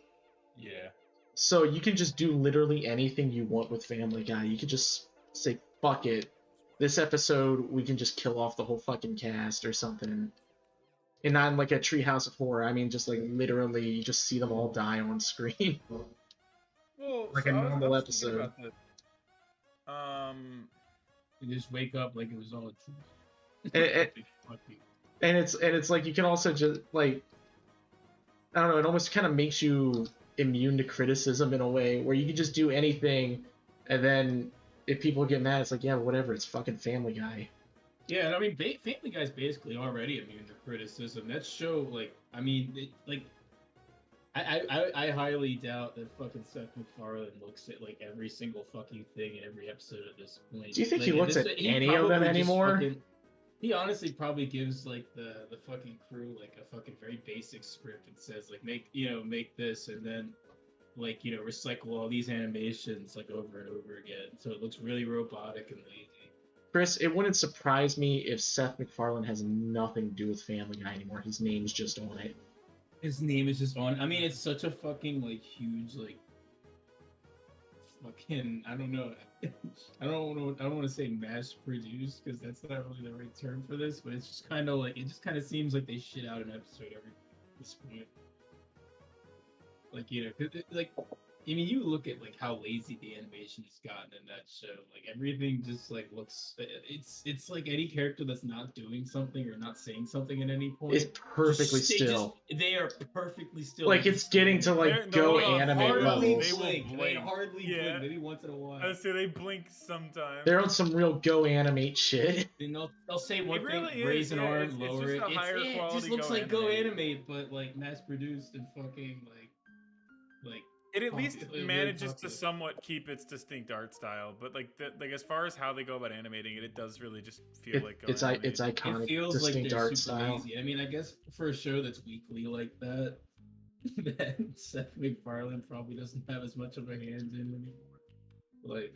Yeah. So you can just do literally anything you want with Family Guy. You could just say, "Fuck it, this episode we can just kill off the whole fucking cast" or something. And not in like a Treehouse of Horror. I mean, just like literally, you just see them all die on screen. Well, like a normal episode. You just wake up like it was all true. And it's like you can also just like, I don't know, it almost kind of makes you immune to criticism in a way where you can just do anything, and then if people get mad, it's like, yeah, whatever, it's fucking Family Guy. Yeah, and I mean, Family Guy's basically already immune to criticism. That show, like, I mean, I highly doubt that fucking Seth MacFarlane looks at like every single fucking thing in every episode at this point. Do you think he looks at any of them anymore? He honestly probably gives like the fucking crew like a fucking very basic script and says like make this and then like recycle all these animations like over and over again, so it looks really robotic and lazy. Chris, it wouldn't surprise me if Seth MacFarlane has nothing to do with Family Guy anymore. His name's just on it. His name is just on. I mean, it's such a fucking like huge like fucking. I don't know. I don't want to say mass produced because that's not really the right term for this. But it's just kind of like it just kind of seems like they shit out an episode every at this point. Like like. I mean, you look at like how lazy the animation has gotten in that show. Like everything just like looks. It's like any character that's not doing something or not saying something at any point is perfectly still. They are perfectly still. Like it's getting to like go animate levels. They hardly blink. Maybe once in a while. I say they blink sometimes. They're on some real go animate shit. And they'll say one thing, really raise an arm, lower it. It just looks like go animate, but like mass produced and fucking like. It at least manages to somewhat keep its distinct art style, but like as far as how they go about animating it, it does really just feel like it's iconic. It feels distinct like art style. Lazy. I mean, I guess for a show that's weekly like that, that Seth MacFarlane probably doesn't have as much of a hand in anymore. Like,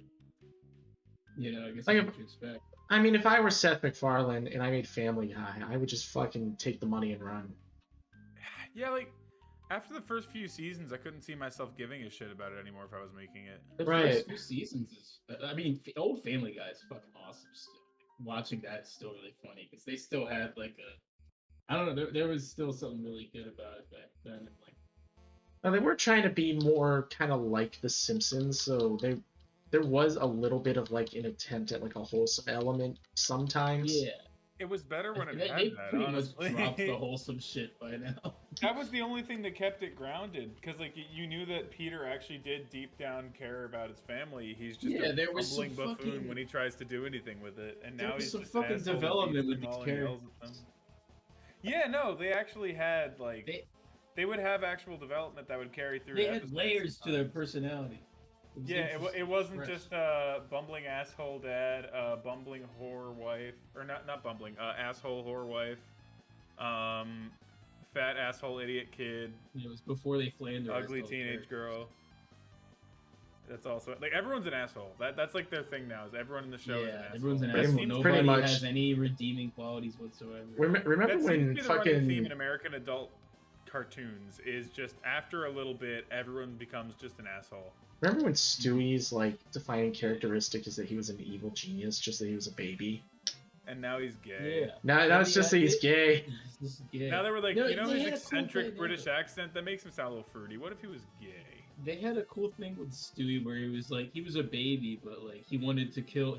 I guess that's what you expect. I mean, if I were Seth MacFarlane and I made Family Guy, I would just fucking take the money and run. Yeah, like. After the first few seasons, I couldn't see myself giving a shit about it anymore if I was making it. The first few seasons is, I mean, old Family Guy is fucking awesome still. Watching that is still really funny because they still had like I don't know, there was still something really good about it back then. And like, now, they were trying to be more kind of like The Simpsons, so there was a little bit of like an attempt at like a wholesome element sometimes. Yeah. It was better when it They had that, pretty much honestly. dropped the wholesome shit by now. That was the only thing that kept it grounded, because like you knew that Peter actually did deep down care about his family. He's just a there was some bumbling buffoon fucking when he tries to do anything with it, and there now was he's some just an fucking asshole that development beats with them these all and yells characters. at them. Yeah, no, they actually had like they would have actual development that would carry through. They had episodes layers to their sometimes. personality. It wasn't Fresh. just bumbling asshole dad, bumbling whore wife, or not bumbling, asshole whore wife, fat asshole idiot kid, It was before they flanderized ugly all the teenage characters. girl. That's also like everyone's an asshole. That's like their thing now. Is everyone in the show is an asshole. Everyone's an Pretty- asshole. pretty Nobody much. has any redeeming qualities whatsoever. Remember That seems to when be the running theme in fucking American adult cartoons is just after a little bit, everyone becomes just an asshole. remember when Stewie's like defining characteristic is that he was an evil genius, just that he was a baby. And now he's gay. Yeah. Now it's just that he's gay. This is gay. Now they were like, No, you know they his had a cool eccentric thing, British accent? That makes him sound a little fruity. What if he was gay? They had a cool thing with Stewie where he was like he was a baby, but like he wanted to kill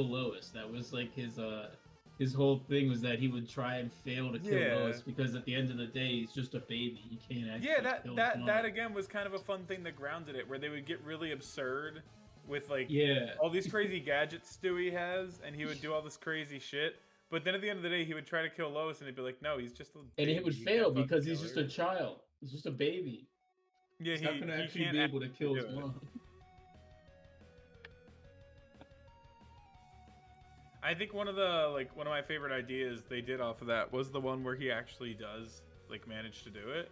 Lois. That was like his whole thing was that he would try and fail to kill Yeah. Lois because at the end of the day he's just a baby. He can't actually Yeah, kill his that mom. again was kind of a fun thing that grounded it, where they would get really absurd with like Yeah. all these crazy gadgets Stewie has, and he would do all this crazy shit. But then at the end of the day, he would try to kill Lois, and he'd be like, "No, he's just a baby. And it would He fail can't because fucking he's kill just her." a child. He's just a baby. Yeah, He's not gonna he actually can't be able to kill his do it. mom. I think one of my favorite ideas they did off of that was the one where he actually does like manage to do it,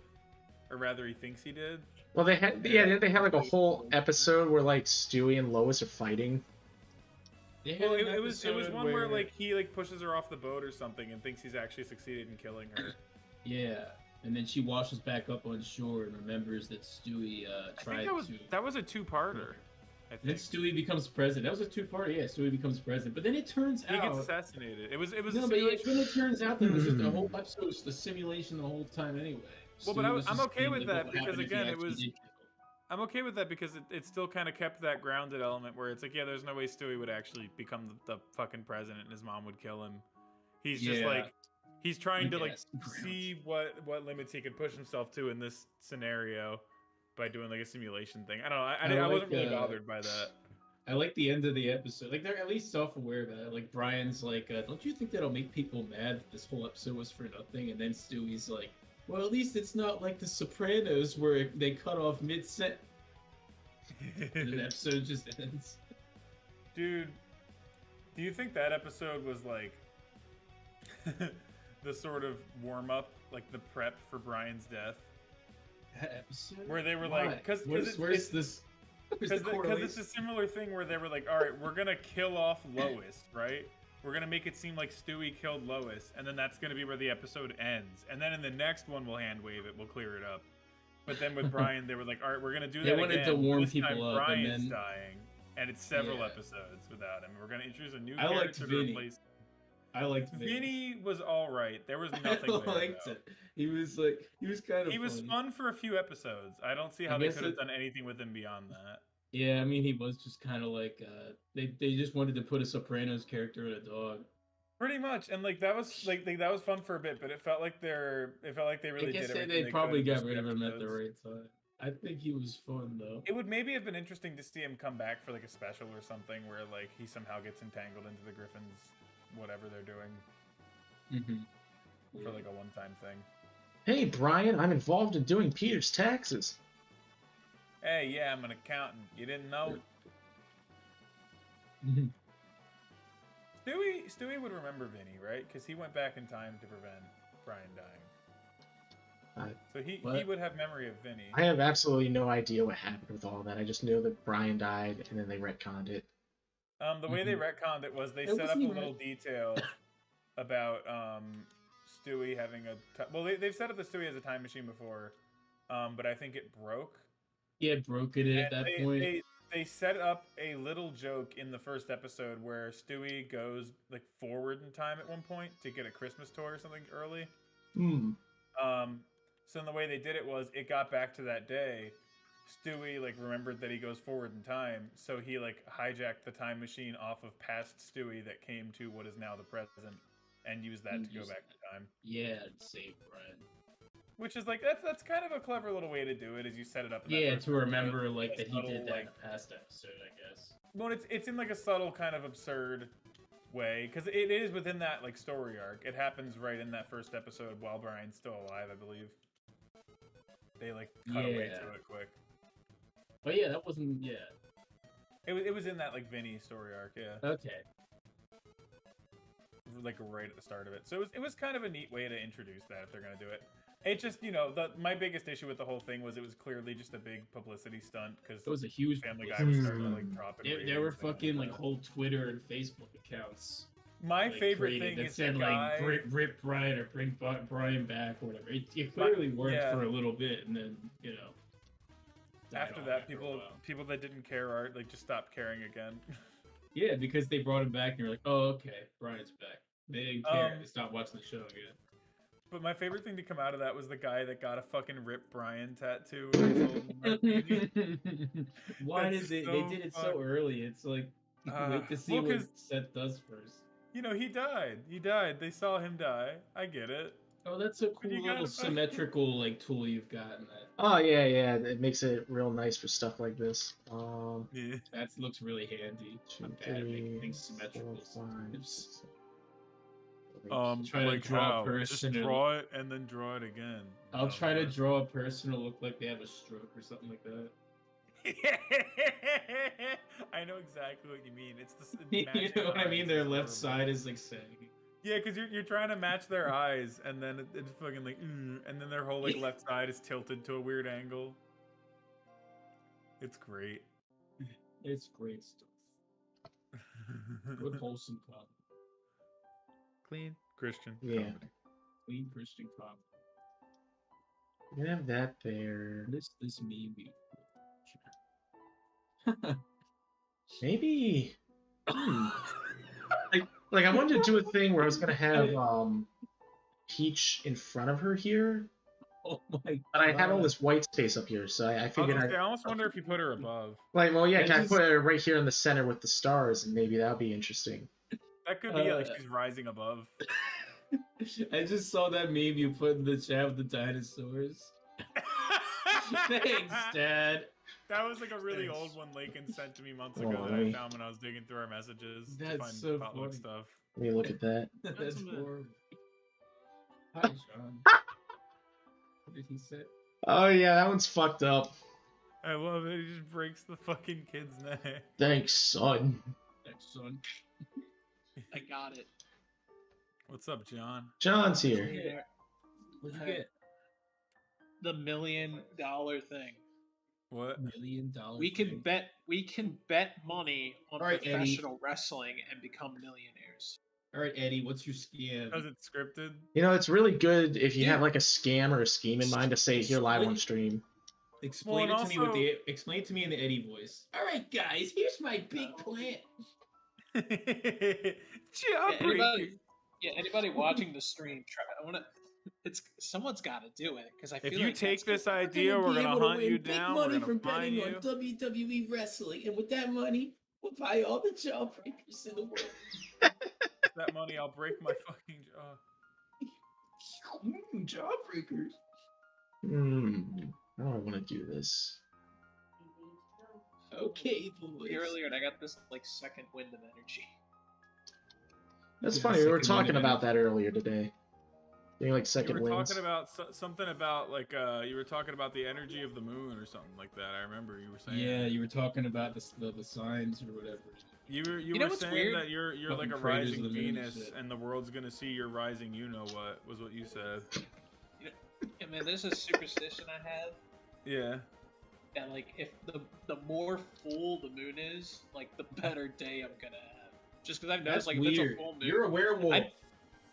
or rather, he thinks he did. Well, they had like a whole episode where like Stewie and Lois are fighting. They had Well, an it was episode one where like he like pushes her off the boat or something and thinks he's actually succeeded in killing her. Yeah, and then she washes back up on shore and remembers that Stewie I tried think to. that was a two-parter. I Then think Stewie becomes president. That was a two-parter. Yeah, Stewie becomes president. But then it turns he gets out. assassinated. It was No, a but simulation. then it turns out that it was just the whole episode was just a simulation the whole time anyway. Well, but Stewie was I'm just okay being with like, that what because, happened if he again, it actually was- did kill him? I'm okay with that because it still kind of kept that grounded element where it's like, yeah, there's no way Stewie would actually become the fucking president and his mom would kill him. He's just Yeah. like, he's trying to like Yes. see what limits he could push himself to in this scenario by doing like a simulation thing. I don't know. I I wasn't like, really bothered by that. I like the end of the episode. Like they're at least self-aware about it. Like Brian's like, "Don't you think that'll make people mad that this whole episode was for nothing?" And then Stewie's like, "Well, at least it's not like The Sopranos where they cut off mid-set." And the episode just ends. Dude, do you think that episode was like the sort of warm up, like the prep for Brian's death? That episode? Where they were Why? like, because Where's this? Where's the it's a correlation? similar thing where they were like, all right, we're gonna kill off Lois, right? We're gonna make it seem like Stewie killed Lois, and then that's gonna be where the episode ends. And then in the next one, we'll hand wave it, we'll clear it up. But then with Brian, they were like, all right, we're gonna do They that wanted again. to warm This people time, up, and Brian's then- dying, and it's several Yeah. episodes without him. We're gonna introduce a new I liked character to Vinny. replace. I liked Vinny was all right. There was I nothing there. liked though. it. He was kind of. He was fun for a few episodes. I don't see I how they guess could have it- done anything with him beyond that. Yeah, I mean, he was just kind of like they just wanted to put a Sopranos character in a dog. Pretty much, and like that was that was fun for a bit, but it felt like they really I guess did everything they could probably in got just rid of him at the episodes. right time. I think he was fun though. It would maybe have been interesting to see him come back for like a special or something where like he somehow gets entangled into the Griffins, whatever they're doing, Mm-hmm. for like a one-time thing. Hey, Brian, I'm involved in doing Peter's taxes. Hey, yeah, I'm an accountant. You didn't know? Stewie would remember Vinny, right? Because he went back in time to prevent Brian dying. So he would have memory of Vinny. I have absolutely no idea what happened with all that. I just know that Brian died, and then they retconned it. The way they retconned it was they It set up wasn't a even- little detail about Stewie having well, they've set up the Stewie as a time machine before, but I think it broke. Yeah, broken it at And that point. They set up a little joke in the first episode where Stewie goes like forward in time at one point to get a Christmas toy or something early. So in the way they did it was it got back to that day. Stewie like remembered that he goes forward in time, so he like hijacked the time machine off of past Stewie that came to what is now the present. and use that to go back in time. Yeah, save Brian. Which is like that's kind of a clever little way to do it, is you set it up. Yeah, to remember like that he did that in the past episode, I guess. Well, it's in like a subtle kind of absurd way, because it is within that like story arc. It happens right in that first episode while Brian's still alive, I believe. They like cut away to it quick. But yeah, that wasn't It was in that like Vinny story arc, yeah. Okay. Like right at the start of it, so it was kind of a neat way to introduce that if they're gonna do it. It just, my biggest issue with the whole thing was it was clearly just a big publicity stunt, because it was a huge Family Guy was starting to like drop it. There were fucking like whole Twitter and Facebook accounts. My favorite thing that is said like rip Brian or bring Brian back or whatever. It clearly worked for a little bit, and then after that, people that didn't care are like just stopped caring again. Yeah, because they brought him back and you're like, oh okay, Brian's back. They didn't care. They stopped watching the show again. But my favorite thing to come out of that was the guy that got a fucking Rip Brian tattoo. Why did they did it so early? It's like, wait to see what Seth does first. He died. He died. They saw him die. I get it. Oh, that's a cool little symmetrical like tool you've got in that. Oh yeah, it makes it real nice for stuff like this. Yeah. That looks really handy. I'm bad at making things symmetrical sometimes. Try to draw a person. Just draw it and then draw it again. I'll try to draw a person to look like they have a stroke or something like that. I know exactly what you mean. It's the you know what I mean? Their left side is like sagging. Yeah, because you're trying to match their eyes, and then it's fucking like, and then their whole like left side is tilted to a weird angle. It's great. It's great stuff. Good wholesome comedy. Clean Christian comedy. Clean Christian comedy. You have that there. This maybe. Maybe. Like I wanted to do a thing where I was gonna have Peach in front of her here. Oh my god. But I had all this white space up here, so I figured I almost wonder if you put her above. Like, well, yeah, can I put her right here in the center with the stars, and maybe that'll be interesting. That could be like she's rising above. I just saw that meme you put in the chat with the dinosaurs. Thanks, Dad. That was like a really old one Laken sent to me months ago that I found when I was digging through our messages to find so potluck funny. stuff. Let me look at that. That's horrible. Hi, Sean. What did he say? Oh yeah, that one's fucked up. I love it. He just breaks the fucking kid's neck. Thanks, son. Thanks, son. I got it. What's up, John? John's here. What'd you get? The $1 million thing. What? $1 million. We can bet money on professional wrestling and become millionaires. All right, Eddie, what's your scam? Is it scripted? It's really good if you have like a scam or a scheme in mind to say it here live on stream. Explain it to me explain it to me in the Eddie voice. All right, guys, here's my big plan. Anybody watching the stream, someone's got to do it because I feel if you take this idea, we're gonna hunt you down. We're gonna find you. On WWE wrestling, and with that money, we'll buy all the jawbreakers in the world. With that money, I'll break my fucking jaw. Jawbreakers. I don't want to do this. Okay, boys. Earlier, and I got this like second wind of energy. That's funny. We were talking about that earlier today. Getting like second winds. You were winds. talking about something about like you were talking about the energy of the moon or something like that. I remember you were saying. Yeah, you were talking about the signs or whatever. You were saying weird? That you're like a rising Venus and the world's gonna see your rising. You know what was what you said. Yeah, man, there's a superstition I have. Yeah. And like, if the more full the moon is, like the better day I'm gonna have. Just because I've noticed, like, weird. if it's a full moon, you're a werewolf.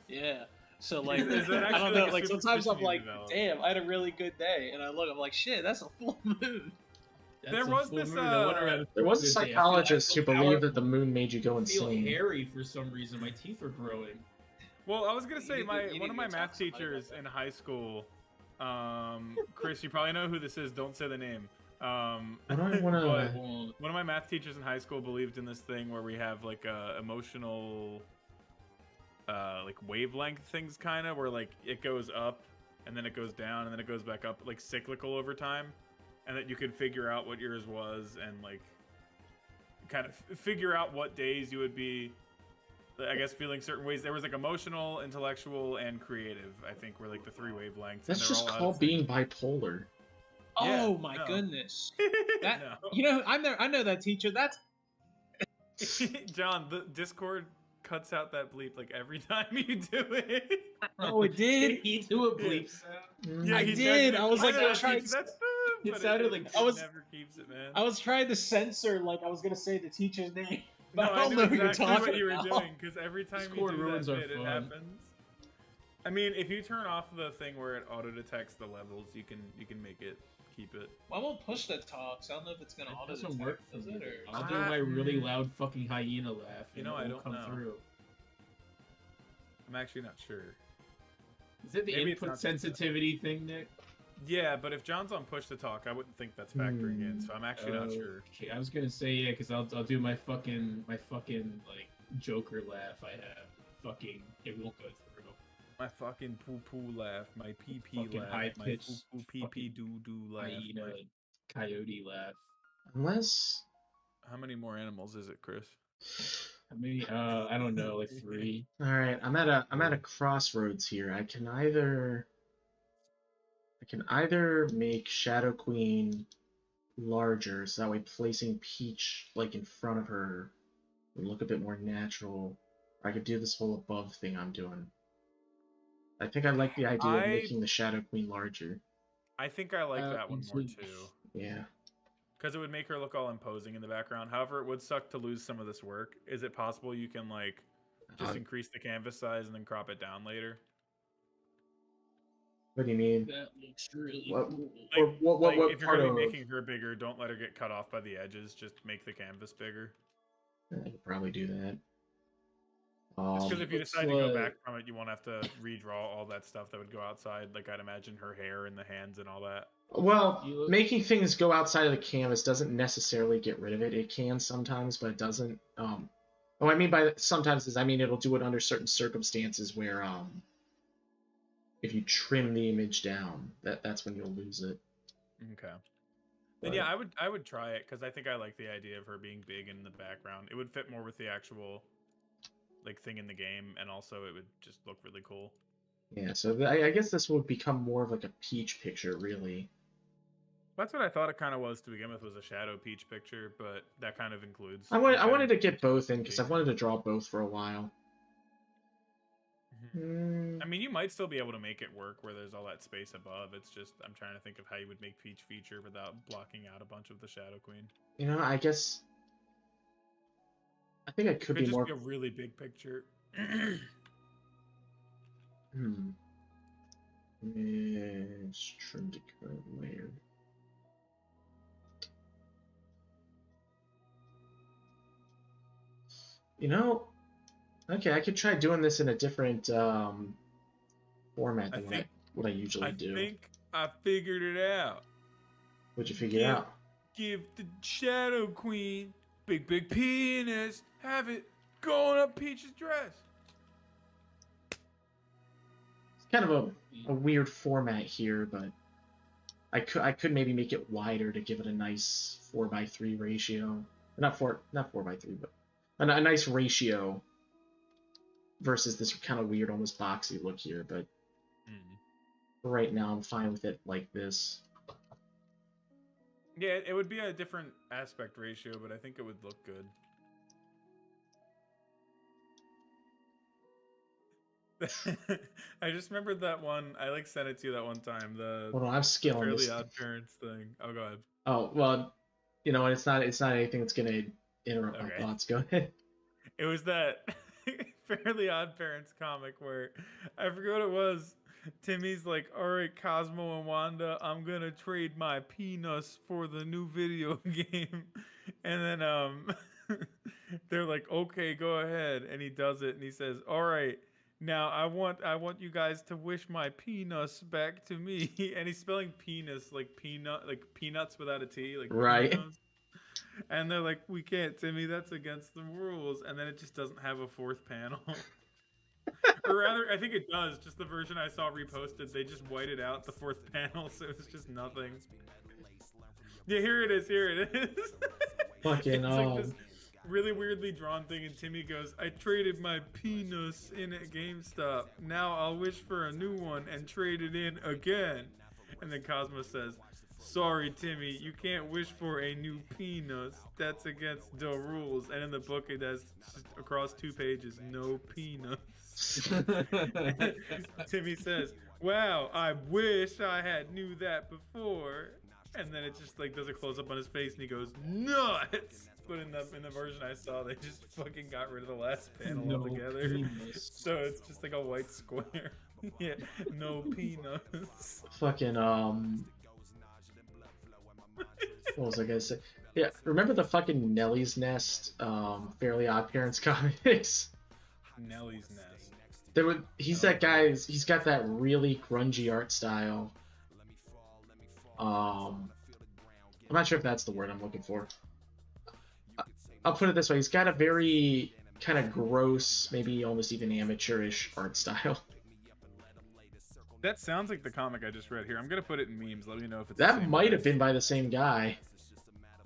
Yeah. So like, I don't know. Like sometimes I'm like, damn, I had a really good day, and I look, I'm like, shit, that's a full moon. There was this. There was a psychologist who believed that the moon made you go insane. I feel hairy for some reason. My teeth are growing. Well, I was gonna say one of my math teachers in high school, Chris, you probably know who this is. Don't say the name. I don't want to. One of my math teachers in high school believed in this thing where we have like emotional like wavelength things, kind of, where like it goes up and then it goes down and then it goes back up, like cyclical over time, and that you could figure out what yours was and like kind of figure out what days you would be, I guess, feeling certain ways. There was like emotional, intellectual, and creative, I think, were like the 3 wavelengths. That's just called being bipolar. Yeah, Oh my goodness! That No. you know, I know that teacher. That's John, the Discord cuts out that bleep like every time you do it. oh, it did. He do a bleep sound. Yeah, I he did. does. I was like, know I tried. that's It but sounded like it I was- never keeps it, man. I was trying to censor, like I was gonna say the teacher's name, No, but I I don't knew know who you're exactly talking what you were about. doing, because every time you Discord do ruins that our bit, it fun. happens. I mean, if you turn off the thing where it auto detects the levels, you can make it keep it. Well, I won't push the talks. I don't know if it's gonna It auto doesn't detect, work for does me. it? Or... I'll do my really loud fucking hyena laugh. You and know, it I won't don't come know. through. I'm actually not sure. Is it the Maybe it's input not just that. sensitivity thing, Nick? Yeah, but if John's on push to talk, I wouldn't think that's factoring in. So I'm actually not sure. Okay, I was gonna say yeah, because I'll do my fucking like Joker laugh I have. Fucking it won't go through. My fucking poo poo laugh, my pee pee Fucking laugh, high my pitched poo poo pee pee doo doo laugh. Hyena my- coyote laugh. Unless How many more animals is it, Chris? How many? I don't know, like 3. all right, I'm at a crossroads here. I can either make Shadow Queen larger, so that way placing Peach like in front of her would look a bit more natural. Or I could do this whole above thing I'm doing. I think I like the idea of making the Shadow Queen larger. I think I like that one more into- too. Yeah. Because it would make her look all imposing in the background. However, it would suck to lose some of this work. Is it possible you can like just increase the canvas size and then crop it down later? What do you mean? That looks really What- cool. Or what if you're part gonna of? be making her bigger, don't let her get cut off by the edges. Just make the canvas bigger. I could probably do that. Because if you looks decide to go like- back from it, you won't have to redraw all that stuff that would go outside. Like I'd imagine her hair and the hands and all that. Well, You look- making things go outside of the canvas doesn't necessarily get rid of it. It can sometimes, but it doesn't. What I mean by sometimes is I mean it'll do it under certain circumstances where if you trim the image down, that's when you'll lose it. Okay. But, Then yeah, I would try it because I think I like the idea of her being big in the background. It would fit more with the actual like thing in the game, and also it would just look really cool. Yeah, so I guess this would become more of like a Peach picture, really. That's what I thought it kind of was to begin with, was a Shadow Peach picture, but that kind of includes. I wanted to get both in because I've wanted to draw both for a while. I mean, you might still be able to make it work where there's all that space above. It's just I'm trying to think of how you would make Peach feature without blocking out a bunch of the Shadow Queen. You know, I guess I think I could be just more. be a really big picture. It's trim to current layer. You know, okay, I could try doing this in a different format than what I usually do. I think I figured it out. What'd you figure Yeah. out? Give the Shadow Queen big penis. Have it going up Peach's dress. It's kind of a weird format here, but I could maybe make it wider to give it a nice 4:3 ratio. Not 4:3, but a nice ratio versus this kind of weird, almost boxy look here. But for right now, I'm fine with it like this. Yeah, it would be a different aspect ratio, but I think it would look good. I just remembered that one. I like sent it to you that one time. The Hold on, I'm scaling Fairly this. Odd Parents thing. Oh, go ahead. Oh well, you know, it's not anything that's gonna interrupt my Okay. thoughts. Go ahead. It was that Fairly Odd Parents comic where I forget what it was. Timmy's like, "All right, Cosmo and Wanda, I'm gonna trade my peanuts for the new video game," and then they're like, "Okay, go ahead," and he does it, and he says, "All right, now I want you guys to wish my peanuts back to me," and he's spelling penis like peanut, like peanuts without a T, like Right. peanuts. And they're like, "We can't, Timmy. That's against the rules." And then it just doesn't have a fourth panel. Or rather, I think it does. Just the version I saw reposted, they just whited out the 4th panel, so it was just nothing. Yeah, here it is. Here it is. Fucking It's like this really weirdly drawn thing, and Timmy goes, "I traded my penis in at GameStop. Now I'll wish for a new one and trade it in again." And then Cosmo says, "Sorry, Timmy, you can't wish for a new penis. That's against the rules." And in the book, it has just across 2 pages, "No penis." Timmy says, "Wow, I wish I had knew that before." And then it just like does a close up on his face, and he goes, "Nuts!" But in the version I saw, they just fucking got rid of the last panel altogether. Penis. So it's just like a white square. Yeah, no penis. Fucking what was I gonna say? Yeah, remember the fucking Nellie's Nest, Fairly Odd Parents comics? Nellie's Nest. He's that guy. He's got that really grungy art style. I'm not sure if that's the word I'm looking for. I'll put it this way: he's got a very kind of gross, maybe almost even amateurish art style. That sounds like the comic I just read here. I'm gonna put it in memes. Let me know if it's That might have been by the same guy.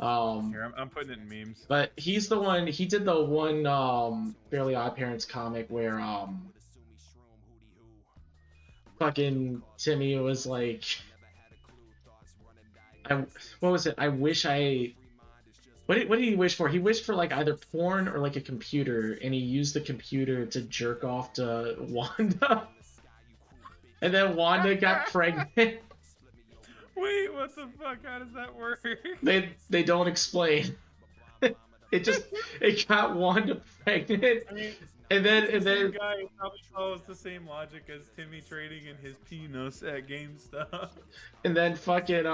Here, I'm putting it in memes. But he's the one. He did the one Fairly Odd Parents comic where fucking Timmy was like, what was it? I wish I. What did he wish for? He wished for like either porn or like a computer, and he used the computer to jerk off to Wanda. And then Wanda got pregnant. Wait, what the fuck? How does that work? They don't explain. it got Wanda pregnant. I mean, and then the guy probably follows the same logic as Timmy trading in his penis at GameStop. And then fucking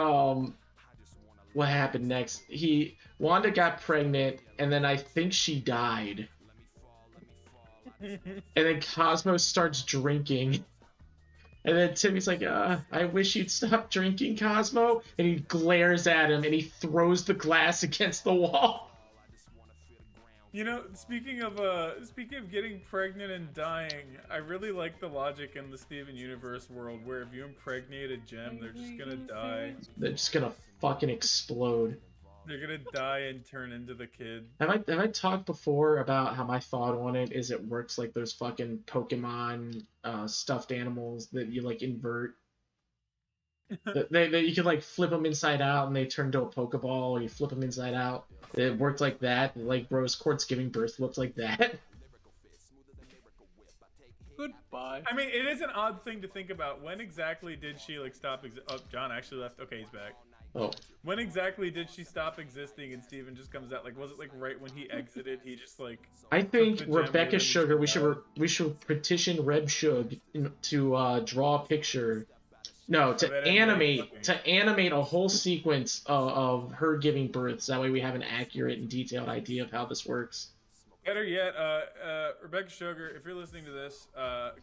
what happened next? Wanda got pregnant, and then I think she died. And then Cosmo starts drinking. And then Timmy's like, I wish you'd stop drinking, Cosmo. And he glares at him, and he throws the glass against the wall. You know, speaking of getting pregnant and dying, I really like the logic in the Steven Universe world where if you impregnate a gem, they're just gonna die. They're just gonna fucking explode. They're gonna die and turn into the kid. Have I talked before about how my thought on it is it works like those fucking Pokemon stuffed animals that you like invert? You can like flip them inside out and they turn into a Pokeball, or you flip them inside out. It worked like that. Like Rose Quartz giving birth looked like that. Goodbye. I mean, it is an odd thing to think about. When exactly did she like stop? Oh, John actually left. Okay, he's back. Oh. When exactly did she stop existing and Steven just comes out? Like, was it like right when he exited? He just like. I think Rebecca Sugar. We should petition Reb Shug to draw a picture. No, to animate a whole sequence of her giving birth. So that way we have an accurate and detailed idea of how this works. Better yet, Rebecca Sugar, if you're listening to this,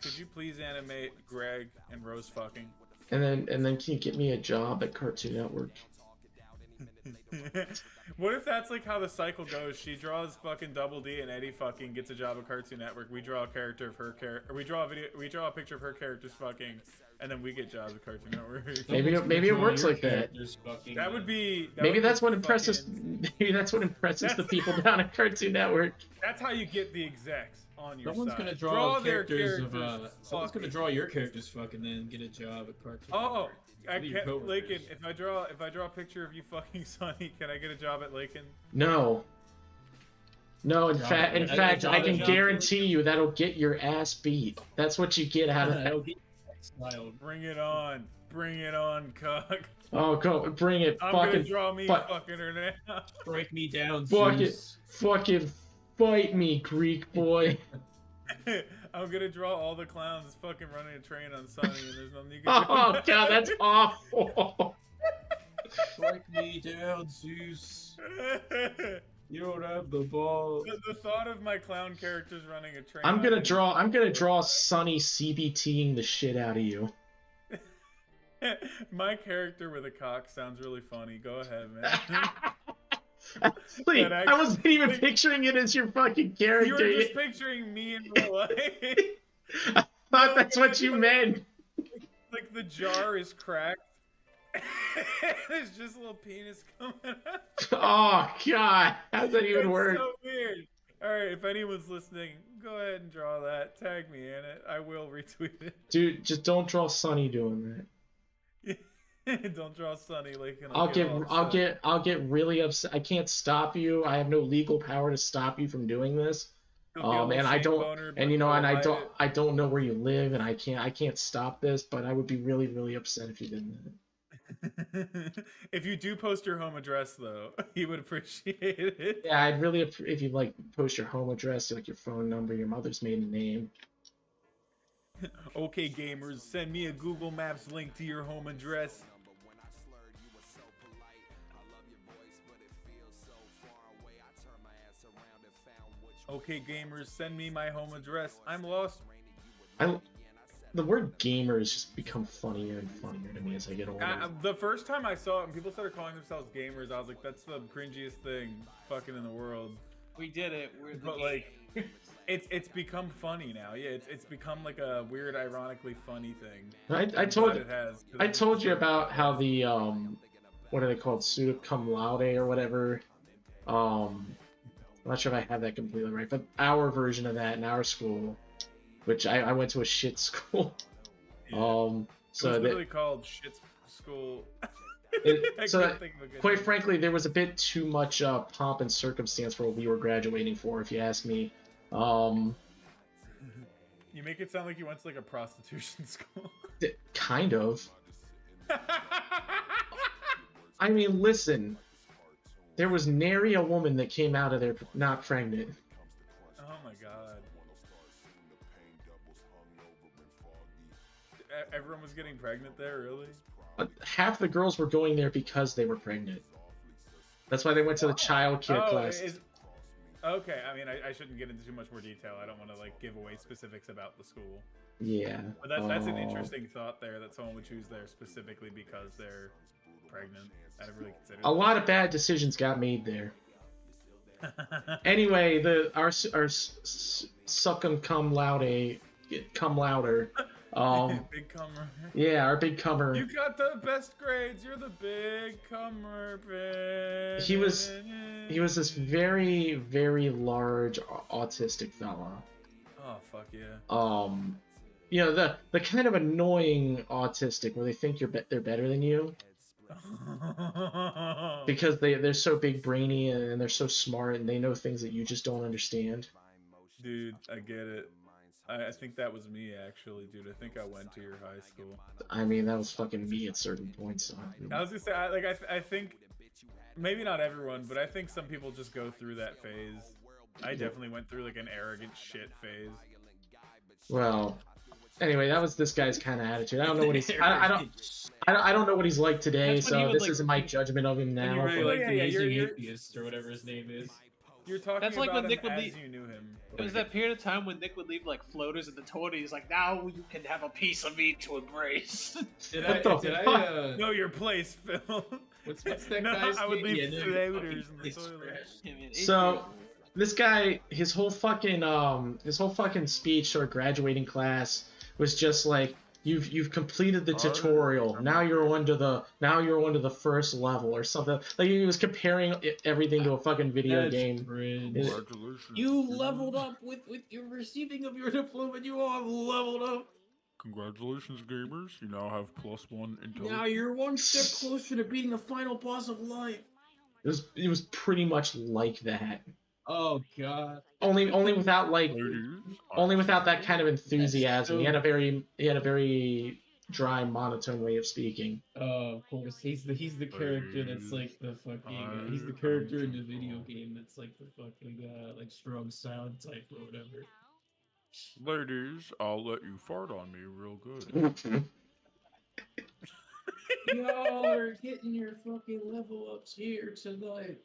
could you please animate Greg and Rose fucking? And then can you get me a job at Cartoon Network? What if that's like how the cycle goes? She draws fucking Double D and Eddie fucking gets a job at Cartoon Network. We draw a character of her character. We draw a picture of her characters fucking, and then we get jobs at Cartoon Network. Maybe it works like that. That would be. Maybe that's what impresses the people down at Cartoon Network. That's how you get the execs on your Someone's side. Gonna draw their characters of. Someone's gonna draw your characters fucking, then get a job at Cartoon. Oh. I Network. can't, Laken, if I draw a picture of you fucking Sonny, can I get a job at Laken? No. In fact, I can guarantee you that'll get your ass beat. That's what you get out of that. Bring it on, cock. Oh, go bring it. I'm gonna draw me fucking her now. Break me down, fucking fight me, Greek boy. I'm gonna draw all the clowns fucking running a train on Sonny, and there's nothing you can do. Oh god, that's awful. Break me down, Zeus. You don't have the ball. The thought of my clown characters running a train. I'm gonna draw Sonny CBTing the shit out of you. My character with a cock sounds really funny. Go ahead, man. Actually, I wasn't even picturing it as your fucking character. You were just picturing me in real life. thought that's what you meant. Like the jar is cracked. There's just a little penis coming out. Oh God, how's that even It's work? so weird. All right, if anyone's listening, go ahead and draw that. Tag me in it. I will retweet it. Dude, just don't draw Sunny doing that. Don't draw Sunny Laken. I'll get really upset. I can't stop you. I have no legal power to stop you from doing this. And I don't, and you know, and I don't know where you live, and I can't stop this. But I would be really, really upset if you did that. If you do post your home address, though, he would appreciate it. Yeah, I'd really if you like post your home address, like your phone number, your mother's maiden name. Okay, gamers, send me a Google Maps link to your home address. Okay, gamers, send me my home address. I'm lost. The word gamer has just become funnier and funnier to me as I get older. The first time I saw it and people started calling themselves gamers, I was like, that's the cringiest thing fucking in the world. We did it. But like, it's become funny now. Yeah, it's become like a weird, ironically funny thing. I told you about how the what are they called, pseudo cum laude or whatever. I'm not sure if I have that completely right, but our version of that in our school, which I went to a shit school. Yeah. So it was literally called shit school. Quite frankly, there was a bit too much pomp and circumstance for what we were graduating for, if you ask me. You make it sound like you went to like a prostitution school. Kind of. I mean, listen. There was nary a woman that came out of there not pregnant. Oh my god. Everyone was getting pregnant there, really? Half the girls were going there because they were pregnant. That's why they went to the child care class. Okay, I mean, I shouldn't get into too much more detail. I don't want to like give away specifics about the school. Yeah. But that's an interesting thought there, that someone would choose there specifically because they're pregnant. I never really considered a lot of bad decisions got made there. Anyway, our succum cum laude, cum louder. Big cummer. Yeah, our big cummer. You got the best grades. You're the big cummer. He was this very, very large autistic fella. Oh fuck yeah. You know, the kind of annoying autistic where they think they're better than you. Because they're so big brainy and they're so smart and they know things that you just don't understand. Dude, I get it. I think that was me actually, dude. I think I went to your high school. I mean, that was fucking me at certain points. So. I was gonna say, I think maybe not everyone, but I think some people just go through that phase. I definitely went through like an arrogant shit phase. Well, anyway, that was this guy's kind of attitude. I don't know what he's. I don't know what he's like today, so this isn't my judgment of him now. You really like the atheist or whatever his name is. You're talking That's like about when Nick him would as leave. you knew him. It was that period of time when Nick would leave like floaters in the 20s, like now you can have a piece of me to embrace. Did I know your place, Phil? What's that guy's I would name? leave floaters in the toilet. So this guy, his whole fucking speech or graduating class was just like, You've completed the tutorial. Now you're on to the first level or something. Like he was comparing everything to a fucking video game. Congratulations. You leveled up with your receiving of your diploma. You all have leveled up. Congratulations, gamers. You now have +1 intelligence. Now you're one step closer to beating the final boss of life. It was pretty much like that. Oh god. Only without that kind of enthusiasm. He had a very dry, monotone way of speaking. Oh, of course. He's the character that's like the fucking. He's the character in the video game that's like the fucking like strong sound type or whatever. Ladies, I'll let you fart on me real good. Y'all are hitting your fucking level ups here tonight.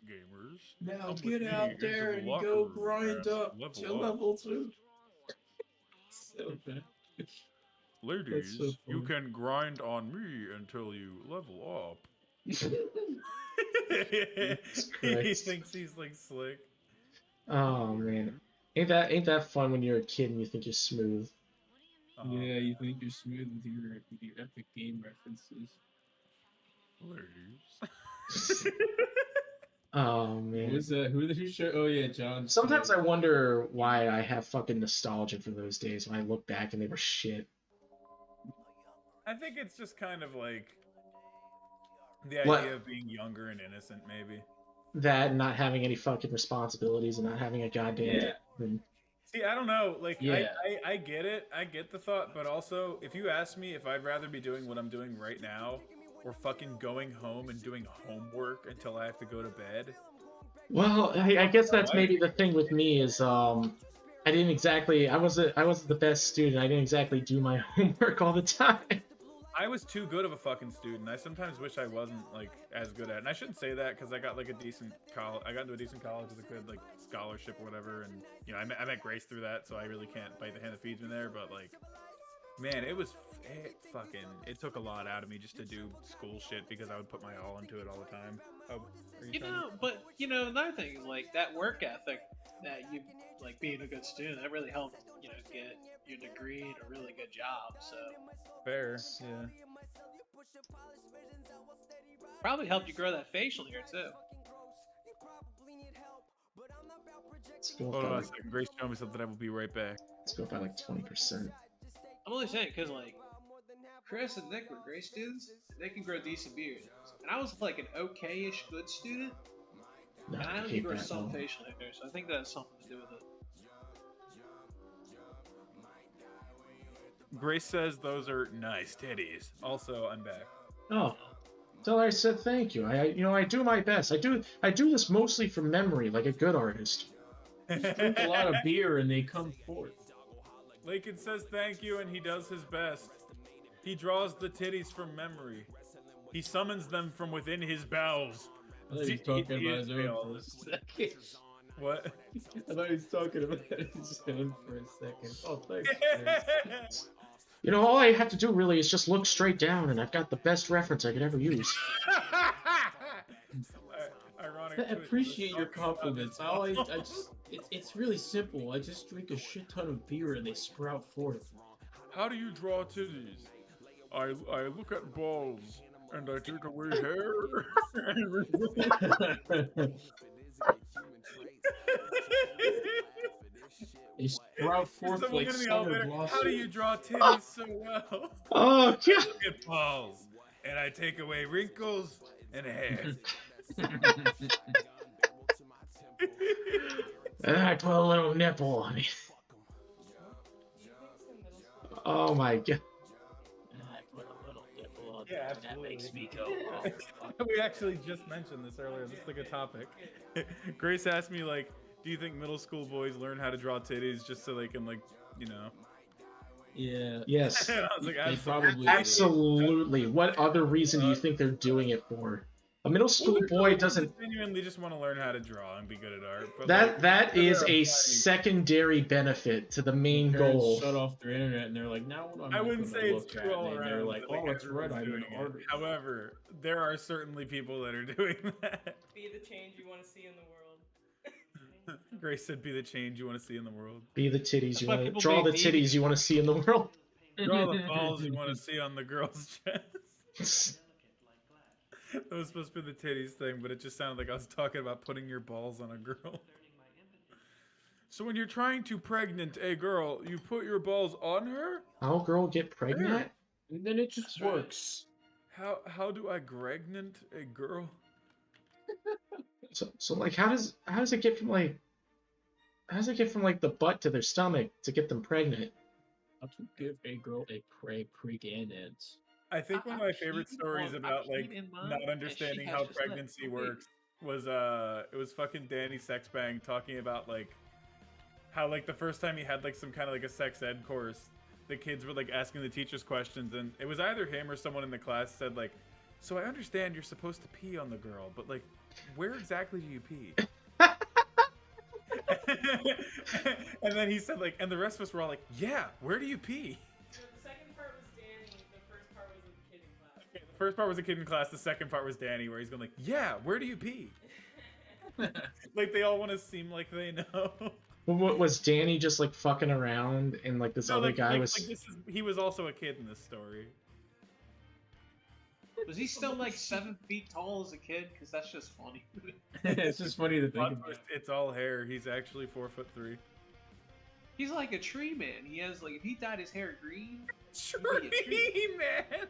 Gamers. Now get out there and go grind up to level 2. So bad. Ladies, you can grind on me until you level up. He thinks he's like slick. Oh man, ain't that fun when you're a kid and you think you're smooth? Yeah, you think you're smooth with your epic game references. Ladies. Oh What man. was that? Who show? Oh yeah, John. Sometimes I Smith. wonder why I have fucking nostalgia for those days when I look back and they were shit. I think it's just kind of like the What idea of being younger and innocent, maybe. that and not having any fucking responsibilities and not having a goddamn Yeah. job. See, I don't know. Like, Yeah. I get it. I get the thought, but also, if you ask me if I'd rather be doing what I'm doing right now or fucking going home and doing homework until I have to go to bed. Well, I guess that's What? maybe the thing with me is I wasn't the best student. I didn't exactly do my homework all the time. I was too good of a fucking student. I sometimes wish I wasn't like as good at it. And I shouldn't say that because I got like a decent college. I got into a decent college with a good like scholarship or whatever, and you know I met Grace through that, so I really can't bite the hand that feeds me there. But like, man, it took a lot out of me just to do school shit because I would put my all into it all the time. Oh, are you trying to- But another thing is like that work ethic that you like being a good student that really helped get your degree and a really good job. So Fair, yeah. probably helped you grow that facial hair too. Let's go up Hold by on a like, second. Grace, show me something. I will be right back. let's go up by like 20%. I'm only saying because like Chris and Nick were great students. They can grow decent beards, and I was like an okay-ish good student, No, and I I only hate grow that some one. facial hair, so I think that has something to do with it. Grace says those are nice titties. Also, I'm back. Oh, tell her I said thank you. I do my best. I do this mostly from memory, like a good artist. Drink a lot of beer and they come forth. Laken says thank you and he does his best. He draws the titties from memory. He summons them from within his bowels. I thought he was talking about his own for a second. What? I thought he was talking about his own for a second. Oh, thanks. Chris. All I have to do really is just look straight down, and I've got the best reference I could ever use. Ironic. I appreciate your compliments. It's really simple. I just drink a shit ton of beer and they sprout forth. How do you draw titties? I look at balls and I take away hair. They sprout forth Someone like get in the summer elevator. How do blossom. you draw titties so well? Oh, I God. look at balls and I take away wrinkles and hair. And I put a little nipple on it. Oh, my God. I put a little nipple on Yeah, there, and that absolutely. makes me go, oh, fuck. We actually just mentioned this earlier. This is like a topic. Grace asked me, like, do you think middle school boys learn how to draw titties just so they can, like, Yeah. Yes. And I was like, They probably Absolutely. What other reason do you think they're doing it for? A middle school boy doesn't. genuinely just want to learn how to draw and be good at art. But That is they're a applying- secondary benefit to the main Parents goal. shut off their internet and they're like, now what am I I wouldn't gonna say it's look true at? all And around. they're like, but, oh, that's right, everyone's I'm an doing it. artist. However, there are certainly people that are doing that. Be the change you want to see in the world. Grace said, "Be the change you want to see in the world. Be the titties That's you why want to people draw the be titties deviant. you want to see in the world. Draw the balls you want to see on the girl's chest." That was supposed to be the titties thing, but it just sounded like I was talking about putting your balls on a girl. So when you're trying to pregnant a girl, you put your balls on her? How a girl get pregnant? And then it just That's right. works. How do I pregnant a girl? So like how does it get from like the butt to their stomach to get them pregnant? How to give a girl a pregnant. I think one of my favorite keep stories on- about I like keep in mind not that she understanding has how just let pregnancy go. works was it was fucking Danny Sexbang talking about like how like the first time he had like some kind of like a sex ed course, the kids were like asking the teachers questions, and it was either him or someone in the class said like, so I understand you're supposed to pee on the girl, but like where exactly do you pee? And then he said like, and the rest of us were all like, yeah, where do you pee? So the second part was Danny. The first part was a kid in class. Okay, the first part was a kid in class. The second part was Danny, where he's going like, "Yeah, where do you pee?" Like they all want to seem like they know. What was Danny just like fucking around, and like this No, other like, guy like, was? like he was also a kid in this story. Was he still like 7 feet tall as a kid? Because that's just funny. It's just funny to think about. It's all hair. He's actually 4'3". He's like a tree man. He has like if he dyed his hair green. Tree man.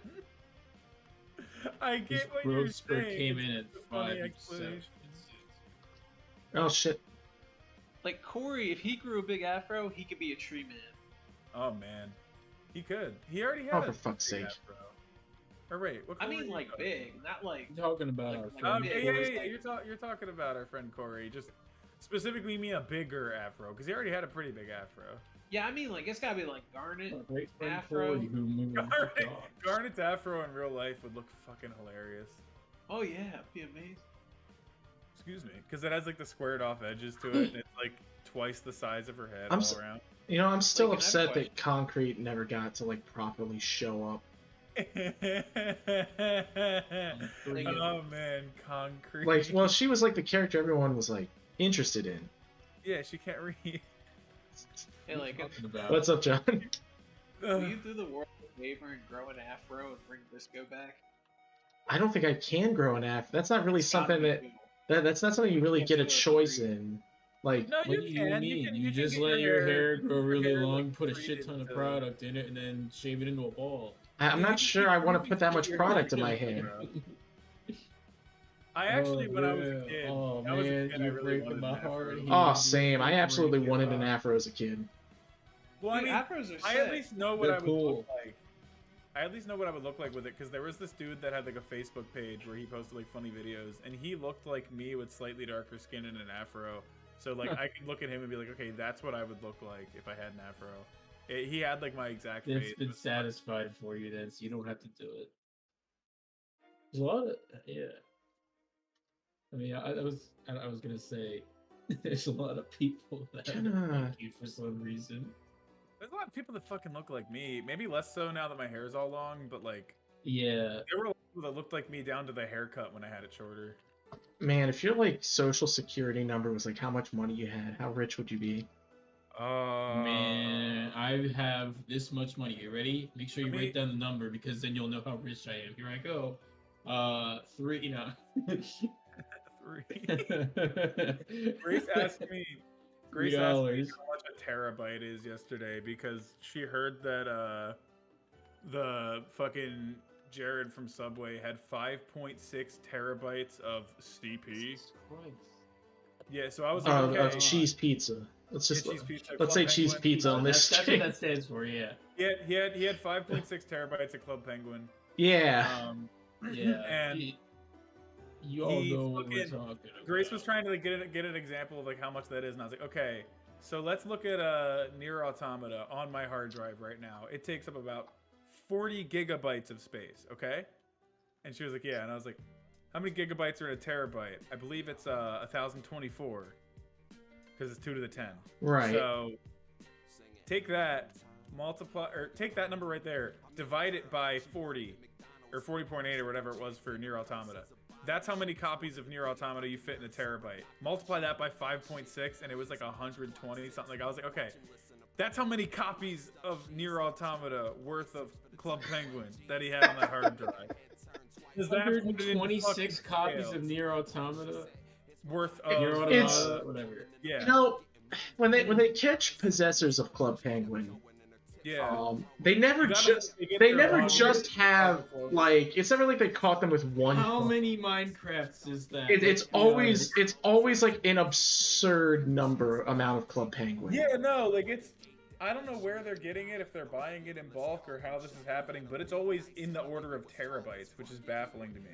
I His get what you're growth spurt saying. came in It's at a funny 5'7". explanation. Oh shit! Like Corey, if he grew a big afro, he could be a tree man. Oh man, he could. He already had. Oh, a for fuck's big sake! afro. Or wait, what I color mean, are you like talking big, not like. I'm talking about our Like, friend. Yeah, Corey. yeah. You're talking about our friend Corey. Just specifically me a bigger afro because he already had a pretty big afro. Yeah, I mean, like it's gotta be like garnet. Our great friend Afro. Corey, who moved on to dogs. Garnet's afro in real life would look fucking hilarious. Oh yeah, it'd be amazing. Excuse me, because it has like the squared off edges to it. And it's like twice the size of her head I'm all s- around. You know, I'm still Like, upset another that Concrete never got to like properly show up. Oh man, concrete. Like, well, she was like the character everyone was like interested in. Yeah, she can't read. Hey, like, Talking about. What's up, John? will you do the world a favor and grow an afro and bring Disco back? I don't think I can grow an afro. That's not really It's gotta something be that, cool. that's not something you really can't get a do it for choice free. in. Like, No, What you do you can. mean? You You can just get let your hair grow really hair, long, like, put a treated shit ton of to- product in it, and then shave it into a ball. I'm You not can sure keep- I you want can to put that keep much your product in my hair, hair. bro. I actually, when I was a yeah. kid, Oh I was a man, kid, I you're really breaking wanted my an afro. heart. Oh, same. I You're absolutely breaking wanted my an heart. afro as a kid. Well, I Dude, mean, afros are I sick. at least know what They're I would cool. look like. I at least know what I would look like with it because there was this dude that had like a Facebook page where he posted like funny videos, and he looked like me with slightly darker skin and an afro. So like I could look at him and be like, okay, that's what I would look like if I had an afro. He had like my exact face. It's been satisfied for you then, so you don't have to do it. There's a lot of yeah. I mean, I was gonna say, there's a lot of people that Kinda- like you for some reason. There's a lot of people that fucking look like me. Maybe less so now that my hair is all long, but like Yeah, there were a lot of people that looked like me down to the haircut when I had it shorter. Man, if your like social security number was like how much money you had, how rich would you be? man, I have this much money. You ready? Make sure you Let me- write down the number because then you'll know how rich I am. Here I go. 3. You know. 3. Grace asked me. Grace asked me $3. how much a terabyte is yesterday because she heard that the fucking Jared from Subway had 5.6 terabytes of CP. Jesus Christ. Yeah, so I was like, okay. Of cheese pizza. Let's just cheese pizza, let's Club say cheese Penguin. pizza on this That's what stream. that stands for. Yeah. He had 5.6 terabytes of Club Penguin. Yeah. Yeah. And you all he know what we're fucking- talking about. Grace was trying to like, get an example of like how much that is, and I was like, okay, so let's look at Nier Automata on my hard drive right now. It takes up about 40 gigabytes of space, okay? And she was like, yeah, and I was like, how many gigabytes are in a terabyte? I believe it's 1024 because it's 2 to the 10. Right. So take that, take that number right there, divide it by 40 or 40.8 or whatever it was for Nier Automata. That's how many copies of Nier Automata you fit in a terabyte. Multiply that by 5.6 and it was like 120 something. Like I was like, okay, that's how many copies of Nier Automata worth of Club Penguin that he had on that hard drive. Does that put it into 126 fucking copies scale? of Nier Automata. Worth Nier of It's- Automata, whatever. yeah, You know, when they catch possessors of Club Penguin, yeah. they never You gotta- just they get they their never own- just have like it's never like they caught them with one. How club. many Minecrafts is that? It's Let's be always honest. like an absurd amount of Club Penguin. Yeah, no, like it's. I don't know where they're getting it, if they're buying it in bulk or how this is happening, but it's always in the order of terabytes, which is baffling to me.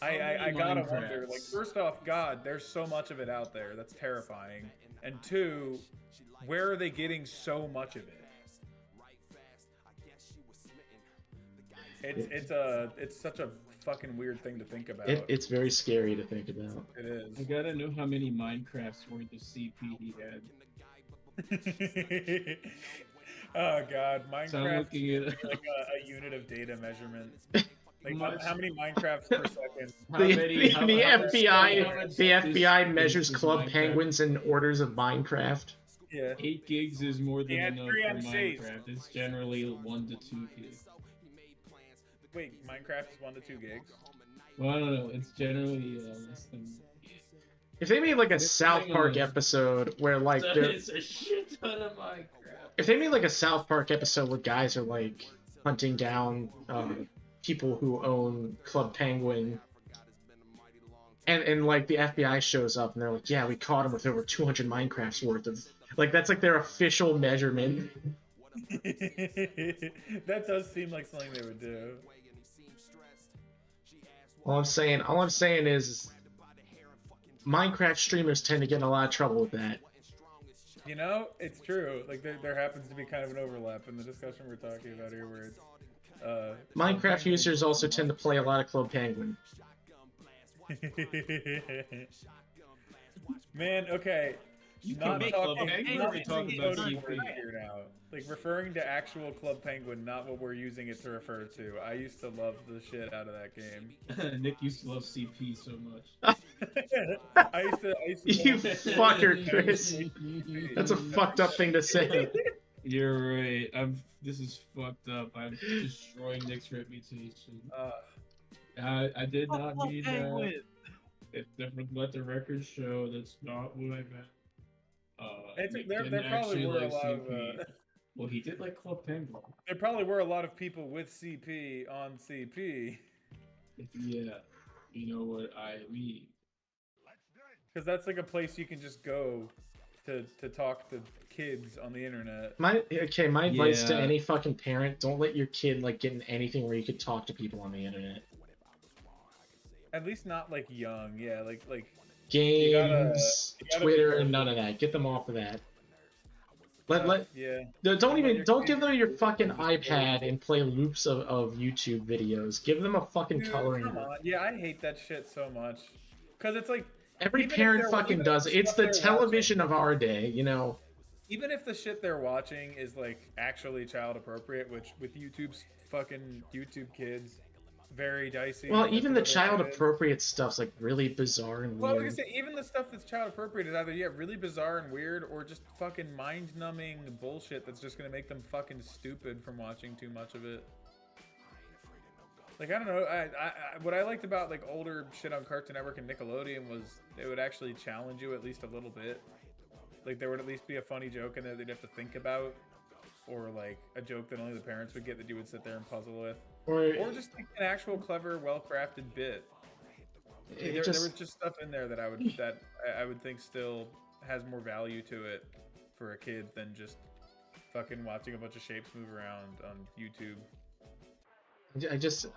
I gotta wonder, like, first off, God, there's so much of it out there. That's terrifying. And two, where are they getting so much of it? It's such a fucking weird thing to think about. It's very scary to think about. It is. I gotta know how many Minecrafts worth of CP he had. Oh god, So I'm Minecraft looking at is like a unit of data measurement. Like much- how many Minecrafts per second? how The, many- how- the how much- FBI how much the FBI is measures club Minecraft? penguins in orders of Minecraft. Yeah. 8 gigs is more than Yeah, enough 3 for MCs. Minecraft. It's generally 1 to 2 gigs. Wait, Minecraft is 1 to 2 gigs. Well, I don't know. It's generally less than. If they made like a It's South something Park on- episode where like So they're it's a shit ton of Minecraft. if they made like a South Park episode where guys are like hunting down people who own Club Penguin, and like the FBI shows up and they're like, yeah, we caught him with over 200 Minecrafts worth of, like, that's like their official measurement. That does seem like something they would do. All I'm saying is Minecraft streamers tend to get in a lot of trouble with that. You know, it's true. Like there happens to be kind of an overlap in the discussion we're talking about here, where it's Minecraft users also tend to play a lot of Club Penguin. Man, okay. You Not can make talking, Club Penguin not or talking using about the CP? word here now. Like referring to actual Club Penguin, not what we're using it to refer to. I used to love the shit out of that game. Nick used to love CP so much. I used to You love- fucker, Chris. That's a fucked up thing to say. You're right. This is fucked up. I'm destroying Nick's reputation. I did not mean that. Let the record show that's not what I meant. Nick there didn't probably actually were a like lot of CP. Well, he did like Club Penguin. there probably were a lot of people with CP on CP, Yeah, you know what I mean. because that's like a place you can just go to talk to kids on the internet. My advice to Yeah. any fucking parent: don't let your kid like get in anything where you could talk to people on the internet. At least not like young, yeah, like Games, you gotta be Twitter, careful. none of that. Get them off of that. yeah. Don't give them your fucking iPad and play loops of YouTube videos. Give them a fucking Dude, coloring come book. on. Yeah, I hate that shit so much. Because it's like, Every even if parent they're- fucking even if does it. It's stuff the they're television of our day, you know. even if the shit they're watching is like actually child appropriate, which with YouTube's fucking YouTube kids, very dicey. Well, because even the of child it is. appropriate stuff's like really bizarre and Well, like I weird. say, even the stuff that's child appropriate is either really bizarre and weird, or just fucking mind numbing bullshit that's just gonna make them fucking stupid from watching too much of it. Like I don't know, what I liked about like older shit on Cartoon Network and Nickelodeon was they would actually challenge you at least a little bit. Like there would at least be a funny joke in there they'd have to think about, or like a joke that only the parents would get that you would sit there and puzzle with. Or just like an actual clever, well-crafted bit. Like, there was just stuff in there that I would think still has more value to it for a kid than just fucking watching a bunch of shapes move around on YouTube.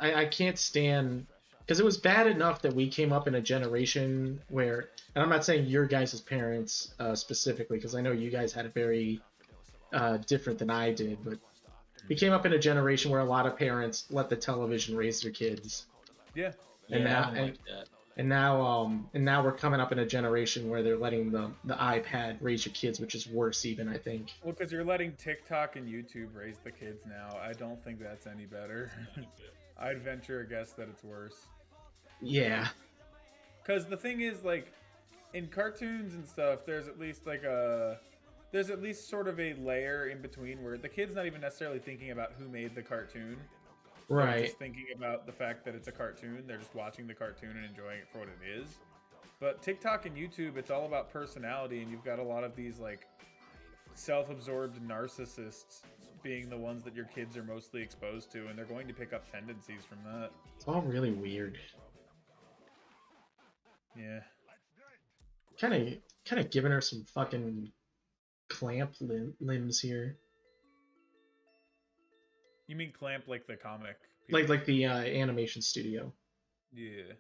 I can't stand, because it was bad enough that we came up in a generation where, and I'm not saying your guys' parents specifically, because I know you guys had it very different than I did, but we came up in a generation where a lot of parents let the television raise their kids. Yeah. And Yeah, I now, don't like that. and now we're coming up in a generation where they're letting the iPad raise your kids, which is worse even, I think. Well, because you're letting TikTok and YouTube raise the kids now. I don't think that's any better. I'd venture a guess that it's worse. Yeah. Because the thing is, like, in cartoons and stuff, there's at least sort of a layer in between where the kid's not even necessarily thinking about who made the cartoon. They're Right. just thinking about the fact that it's a cartoon. They're just watching the cartoon and enjoying it for what it is. But TikTok and YouTube, it's all about personality, and you've got a lot of these, like, self-absorbed narcissists being the ones that your kids are mostly exposed to, and they're going to pick up tendencies from that. It's all really weird. Yeah. Kind of giving her some fucking clamp limbs here. You mean Clamp like the comic? Like the animation studio. Yeah.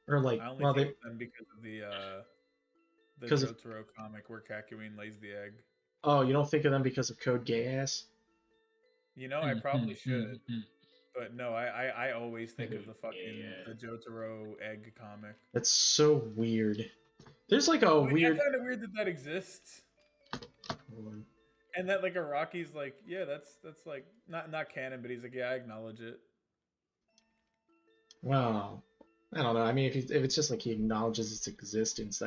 Or like, I only well, think they, of them because of the 'Cause of- Jotaro comic where Kakyoin lays the egg. oh, you don't think of them because of Code Gay Ass? You know, I probably should, but no, I always think of the fucking the Jotaro egg comic. That's so weird. There's like a Well, weird. Yeah, kind of weird that that exists, Hold on. and that like Araki's like, yeah, that's like not canon, but he's like, yeah, I acknowledge it. Well, I don't know. I mean, if it's just like he acknowledges its existence,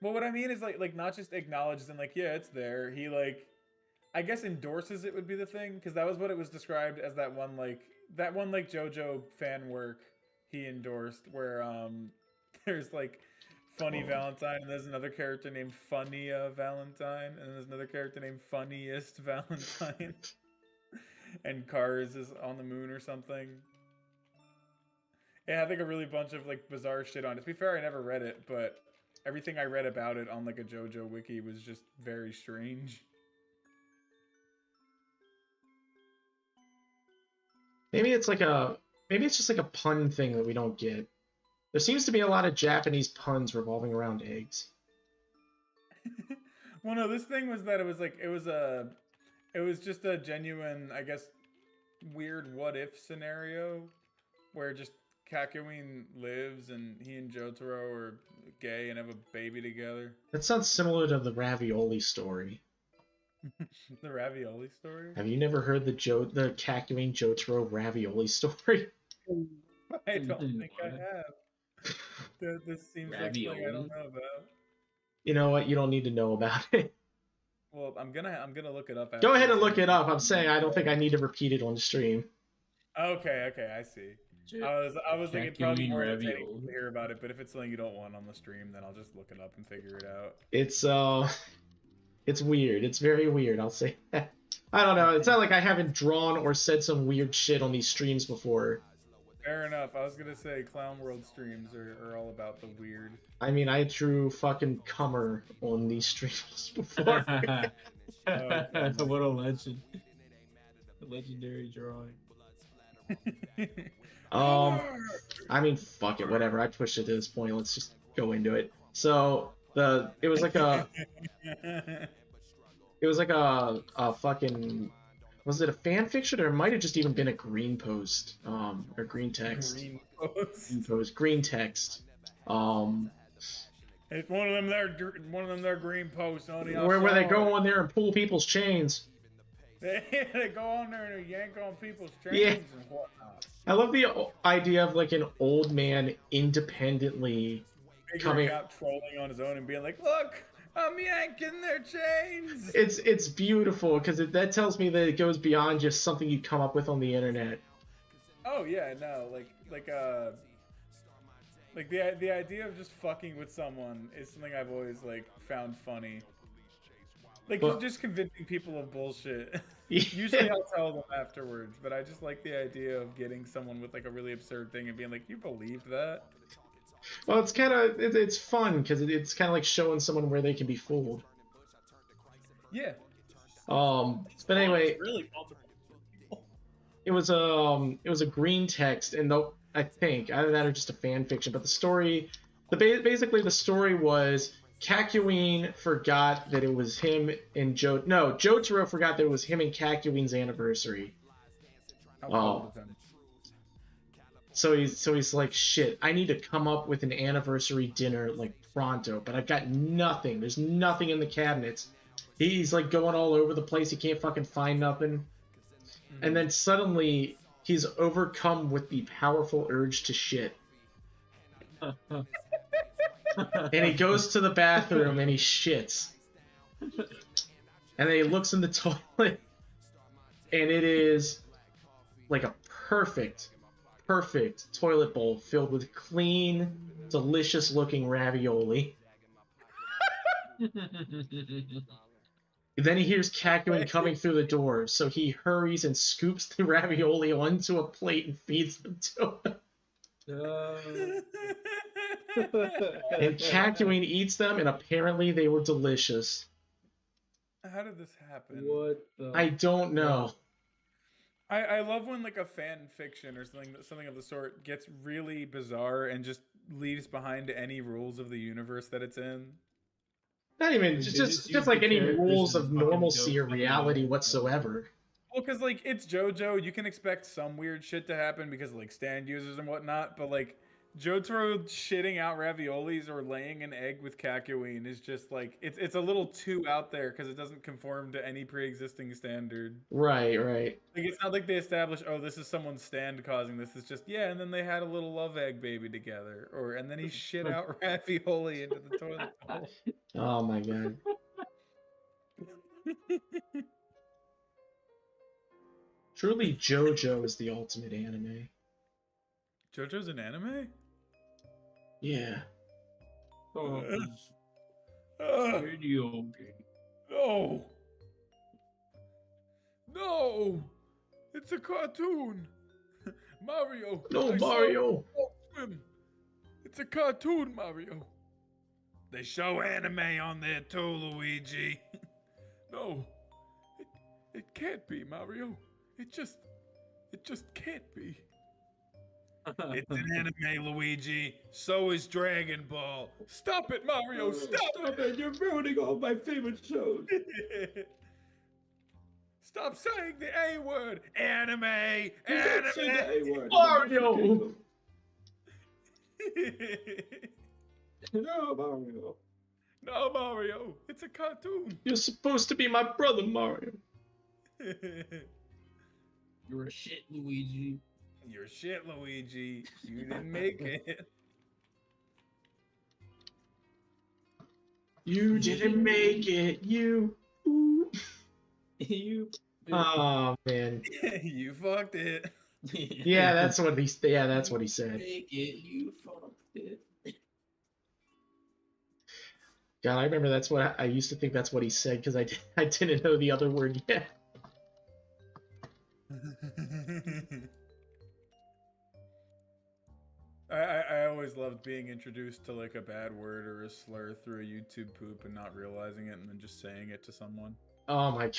Well, what I mean is like not just acknowledges and like yeah, it's there. He like I guess endorses it would be the thing because that was what it was described as that one like JoJo fan work he endorsed where there's like Funny Valentine and there's another character named Funny Valentine and there's another character named Funniest Valentine and Cars is on the moon or something. It had like a really bunch of like bizarre shit on it. To be fair, I never read it, but everything I read about it on like a JoJo wiki was just very strange. maybe it's just like a pun thing that we don't get. There seems to be a lot of Japanese puns revolving around eggs. Well, no, this thing was that it was just a genuine, I guess, weird what if scenario where just Kakyoin lives and he and Jotaro are gay and have a baby together. That sounds similar to the ravioli story. The ravioli story? Have you never heard the Kakyoin Jotaro ravioli story? I don't think I have. This seems like something I don't know about. You know what? You don't need to know about it. Well, I'm gonna look it up. Go ahead and look it up. I'm saying I don't think I need to repeat it on the stream. Okay, I see. I was thinking probably more entertaining to hear about it, but if it's something you don't want on the stream, then I'll just look it up and figure it out. It's weird. It's very weird. I'll say that. I don't know. It's not like I haven't drawn or said some weird shit on these streams before. Fair enough. I was gonna say Clown World streams are all about the weird. I mean, I drew fucking Cummer on these streams before. What a legend. A legendary drawing. I mean, fuck it, whatever. I pushed it to this point. Let's just go into it. So it was like a fucking, was it a fan fiction or it might have just even been a green post or green text. Green text. It's one of them there green posts on the where they go on there and pull people's chains. They go on there and yank on people's chains and whatnot. I love the idea of like an old man independently coming out trolling on his own and being like, "Look, I'm yanking their chains." It's beautiful because that tells me that it goes beyond just something you come up with on the internet. Oh yeah, no, like the idea of just fucking with someone is something I've always like found funny. Like just convincing people of bullshit. Usually I'll tell them afterwards, but I just like the idea of getting someone with like a really absurd thing and being like, "You believed that?" Well, it's kind of it's fun because it's kind of like showing someone where they can be fooled. Yeah. But anyway, really it was a green text, and I think either that or just a fan fiction. But the story, basically the story was Kakyoin forgot that it was him and Jotaro forgot that it was him and Kakyoin's anniversary. So he's like, shit, I need to come up with an anniversary dinner like pronto, but I've got nothing. There's nothing in the cabinets. He's like going all over the place. He can't fucking find nothing. Mm-hmm. And then suddenly he's overcome with the powerful urge to shit. And he goes to the bathroom and he shits. And then he looks in the toilet and it is like a perfect toilet bowl filled with clean, delicious looking ravioli. Then he hears Kakyoin coming through the door, so he hurries and scoops the ravioli onto a plate and feeds them to him. And Kakyoin eats them, and apparently they were delicious. How did this happen? I don't know. I love when like a fan fiction or something of the sort gets really bizarre and just leaves behind any rules of the universe that it's in. Not even just like any rules of normalcy or reality whatsoever. Well, because like it's JoJo, you can expect some weird shit to happen because like stand users and whatnot, but like Jotaro shitting out raviolis or laying an egg with Kakyoin is just like it's a little too out there because it doesn't conform to any pre-existing standard. Right, right. Like it's not like they establish, oh, this is someone's stand causing this. It's just and then they had a little love egg baby together, and then he shit out ravioli into the toilet bowl. Oh my god. Truly, JoJo is the ultimate anime. JoJo's an anime? Yeah. Oh, No! No! It's a cartoon! Mario! No, I saw Mario! it swim. It's a cartoon, Mario! They show anime on there too, Luigi! No! It can't be, Mario! It just can't be. It's an anime, Luigi. So is Dragon Ball. Stop it, Mario! Stop it! You're ruining all my favorite shows. Stop saying the A word! Anime! Don't say the A word. Mario! No, Mario. No, Mario! It's a cartoon! You're supposed to be my brother, Mario. You're a shit, Luigi. You're shit, Luigi. You didn't make it. You didn't make it, you. Ooh. You. Oh man. You fucked it. Yeah, that's what he. Yeah, that's what he said. Make it. You fucked it. God, I remember that's what I used to think. That's what he said because I didn't know the other word yet. I always loved being introduced to like a bad word or a slur through a YouTube poop and not realizing it and then just saying it to someone. Oh my god.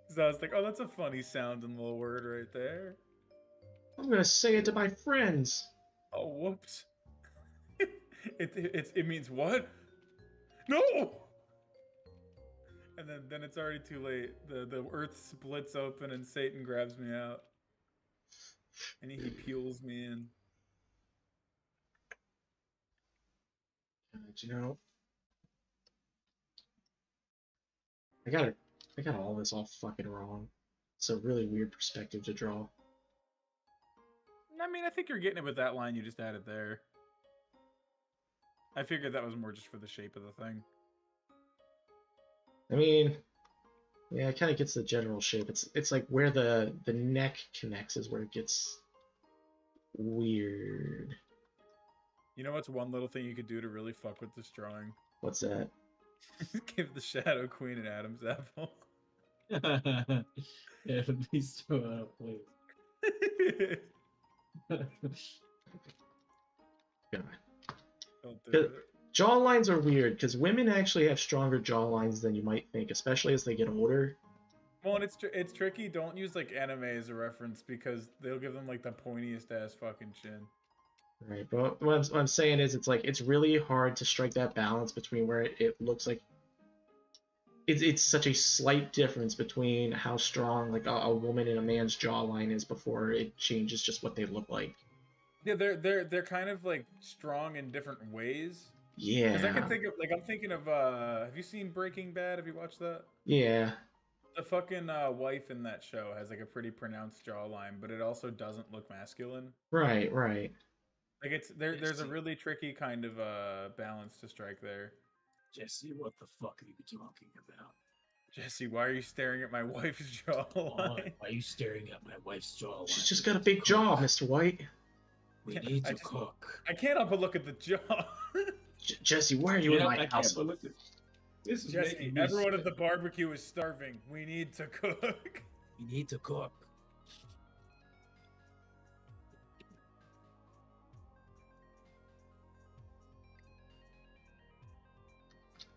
So I was like, oh, that's a funny sounding little word right there. I'm gonna say it to my friends. Oh, whoops. It means what? No! And then it's already too late. The earth splits open and Satan grabs me out. And he peels me in. God, you know, I got all this all fucking wrong. It's a really weird perspective to draw. I mean, I think you're getting it with that line you just added there. I figured that was more just for the shape of the thing. I mean, yeah, it kind of gets the general shape. It's like where the neck connects is where it gets weird. You know what's one little thing you could do to really fuck with this drawing? What's that? Give the Shadow Queen an Adam's apple. Yeah, please throw it out, please. God. Don't do it. Jaw lines are weird because women actually have stronger jaw lines than you might think, especially as they get older. Well, and it's tricky. Don't use like anime as a reference because they'll give them like the pointiest ass fucking chin. Right, but what I'm saying is it's really hard to strike that balance between where it looks like it's such a slight difference between how strong like a woman and a man's jawline is before it changes just what they look like. Yeah, they're kind of like strong in different ways. Yeah. Because I can think of like I'm thinking of have you seen Breaking Bad? Have you watched that? Yeah. The fucking wife in that show has like a pretty pronounced jawline, but it also doesn't look masculine. Right, right. Like there's a really tricky kind of balance to strike there. Jesse, what the fuck are you talking about? Jesse, why are you staring at my wife's jawline? Why are you staring at my wife's jawline? She's just got a big jaw, Mr. White. We need to cook. I can't help but look at the jaw. Jesse, why are you in my house? This is Jesse, everyone at the barbecue is starving. We need to cook. We need to cook.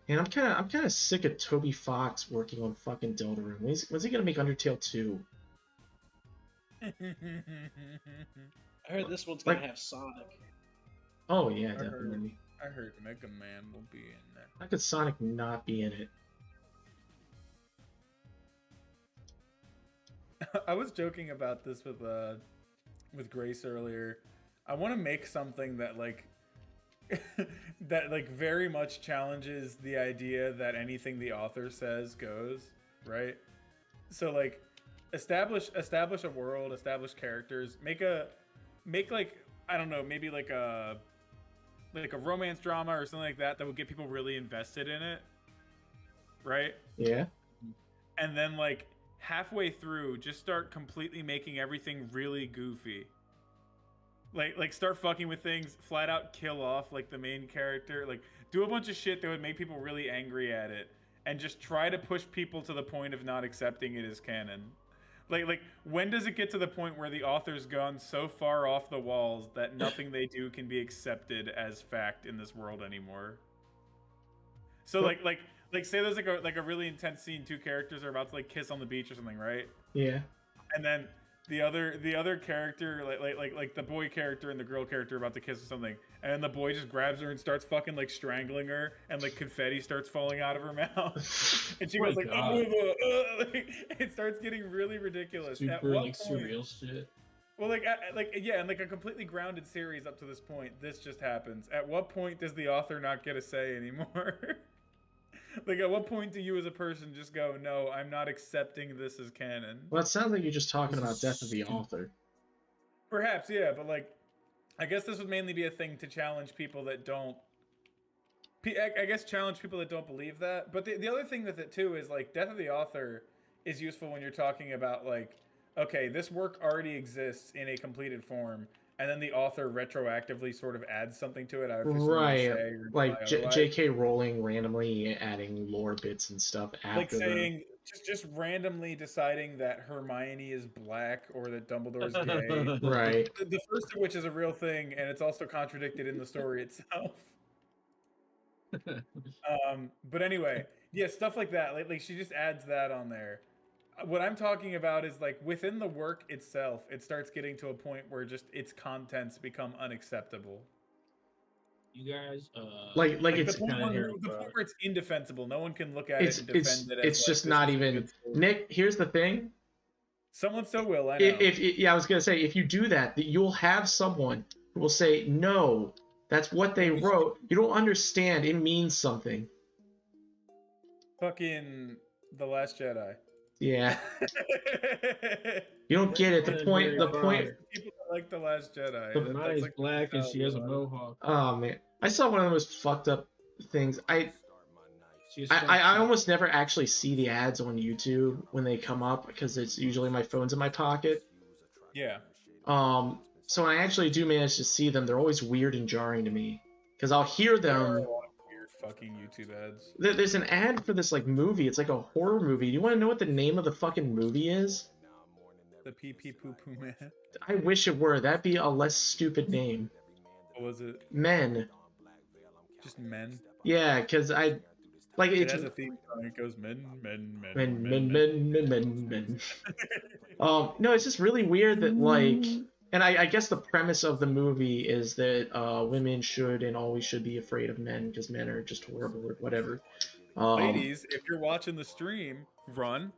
And I'm kind of sick of Toby Fox working on fucking Deltarune. When's he gonna make Undertale 2? I heard this one's gonna have Sonic. Oh yeah, definitely. I heard Mega Man will be in there. How could Sonic not be in it? I was joking about this with Grace earlier. I want to make something that like that like very much challenges the idea that anything the author says goes, right? So like establish a world, establish characters, make like I don't know, maybe like a romance drama or something like that would get people really invested in it, right? Yeah. And then like halfway through just start completely making everything really goofy. Like start fucking with things, flat out kill off like the main character, like do a bunch of shit that would make people really angry at it, and just try to push people to the point of not accepting it as canon. Like when does it get to the point where the author's gone so far off the walls that nothing they do can be accepted as fact in this world anymore? So like say there's like a really intense scene, two characters are about to like kiss on the beach or something, right? Yeah. And then the other character, like the boy character and the girl character are about to kiss or something, and the boy just grabs her and starts fucking like strangling her, and like confetti starts falling out of her mouth, and she goes like, like, it starts getting really ridiculous. Super At what like point, surreal shit. well, like yeah, and like a completely grounded series up to this point, this just happens. At what point does the author not get a say anymore? Like, at what point do you as a person just go, no, I'm not accepting this as canon? Well, it sounds like you're just talking about death of the author. Perhaps, yeah, but like, I guess this would mainly be a thing to challenge people that don't. I guess challenge people that don't believe that. But the other thing with it too is like, death of the author is useful when you're talking about like, okay, this work already exists in a completed form, and then the author retroactively sort of adds something to it. Right, like J.K. Rowling randomly adding lore bits and stuff after like saying just randomly deciding that Hermione is black or that Dumbledore's gay. Right. The first of which is a real thing, and it's also contradicted in the story itself. But anyway, yeah, stuff like that. Like she just adds that on there. What I'm talking about is like within the work itself, it starts getting to a point where just its contents become unacceptable. You guys, like the it's point where it's indefensible. No one can look at it and defend it. It's just not even. Nick, here's the thing. Someone so will. I know. If I was gonna say, if you do that, you'll have someone who will say, no, that's what they wrote. You don't understand. It means something. Fucking The Last Jedi. Yeah. You don't get it. The point. People that like The Last Jedi. Hermione's like black and she has a mohawk. Oh man, I saw one of the most fucked up things. I almost never actually see the ads on YouTube when they come up because it's usually my phone's in my pocket. Yeah. So when I actually do manage to see them, they're always weird and jarring to me because I'll hear them. Fucking YouTube ads. There's an ad for this like movie. It's like a horror movie. Do you want to know what the name of the fucking movie is? The Pee Pee Poo Poo Man. I wish it were. That'd be a less stupid name. What was it? Men. Just men. Yeah, because I like it has a theme song. It goes men. No, it's just really weird that like. And I guess the premise of the movie is that women should and always should be afraid of men because men are just horrible or whatever. Ladies, if you're watching the stream, run.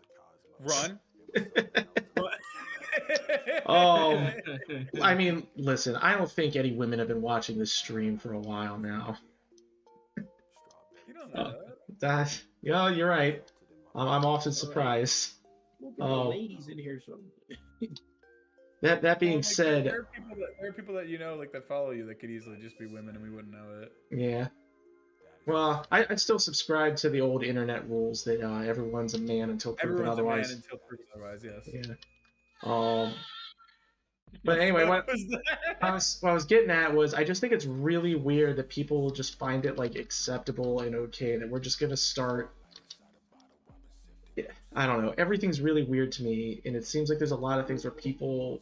I mean, listen, I don't think any women have been watching this stream for a while now. You don't know that. Yeah, you're right. I'm often surprised. Ladies in here, so. That being said, there are people that you know, like that follow you, that could easily just be women, and we wouldn't know it. Yeah. Well, I still subscribe to the old internet rules that everyone's a man until proven otherwise. Everyone's a man until proven otherwise. Yes. Yeah. But anyway, what I was getting at was I just think it's really weird that people just find it like acceptable and okay that we're just gonna start. I don't know. Everything's really weird to me, and it seems like there's a lot of things where people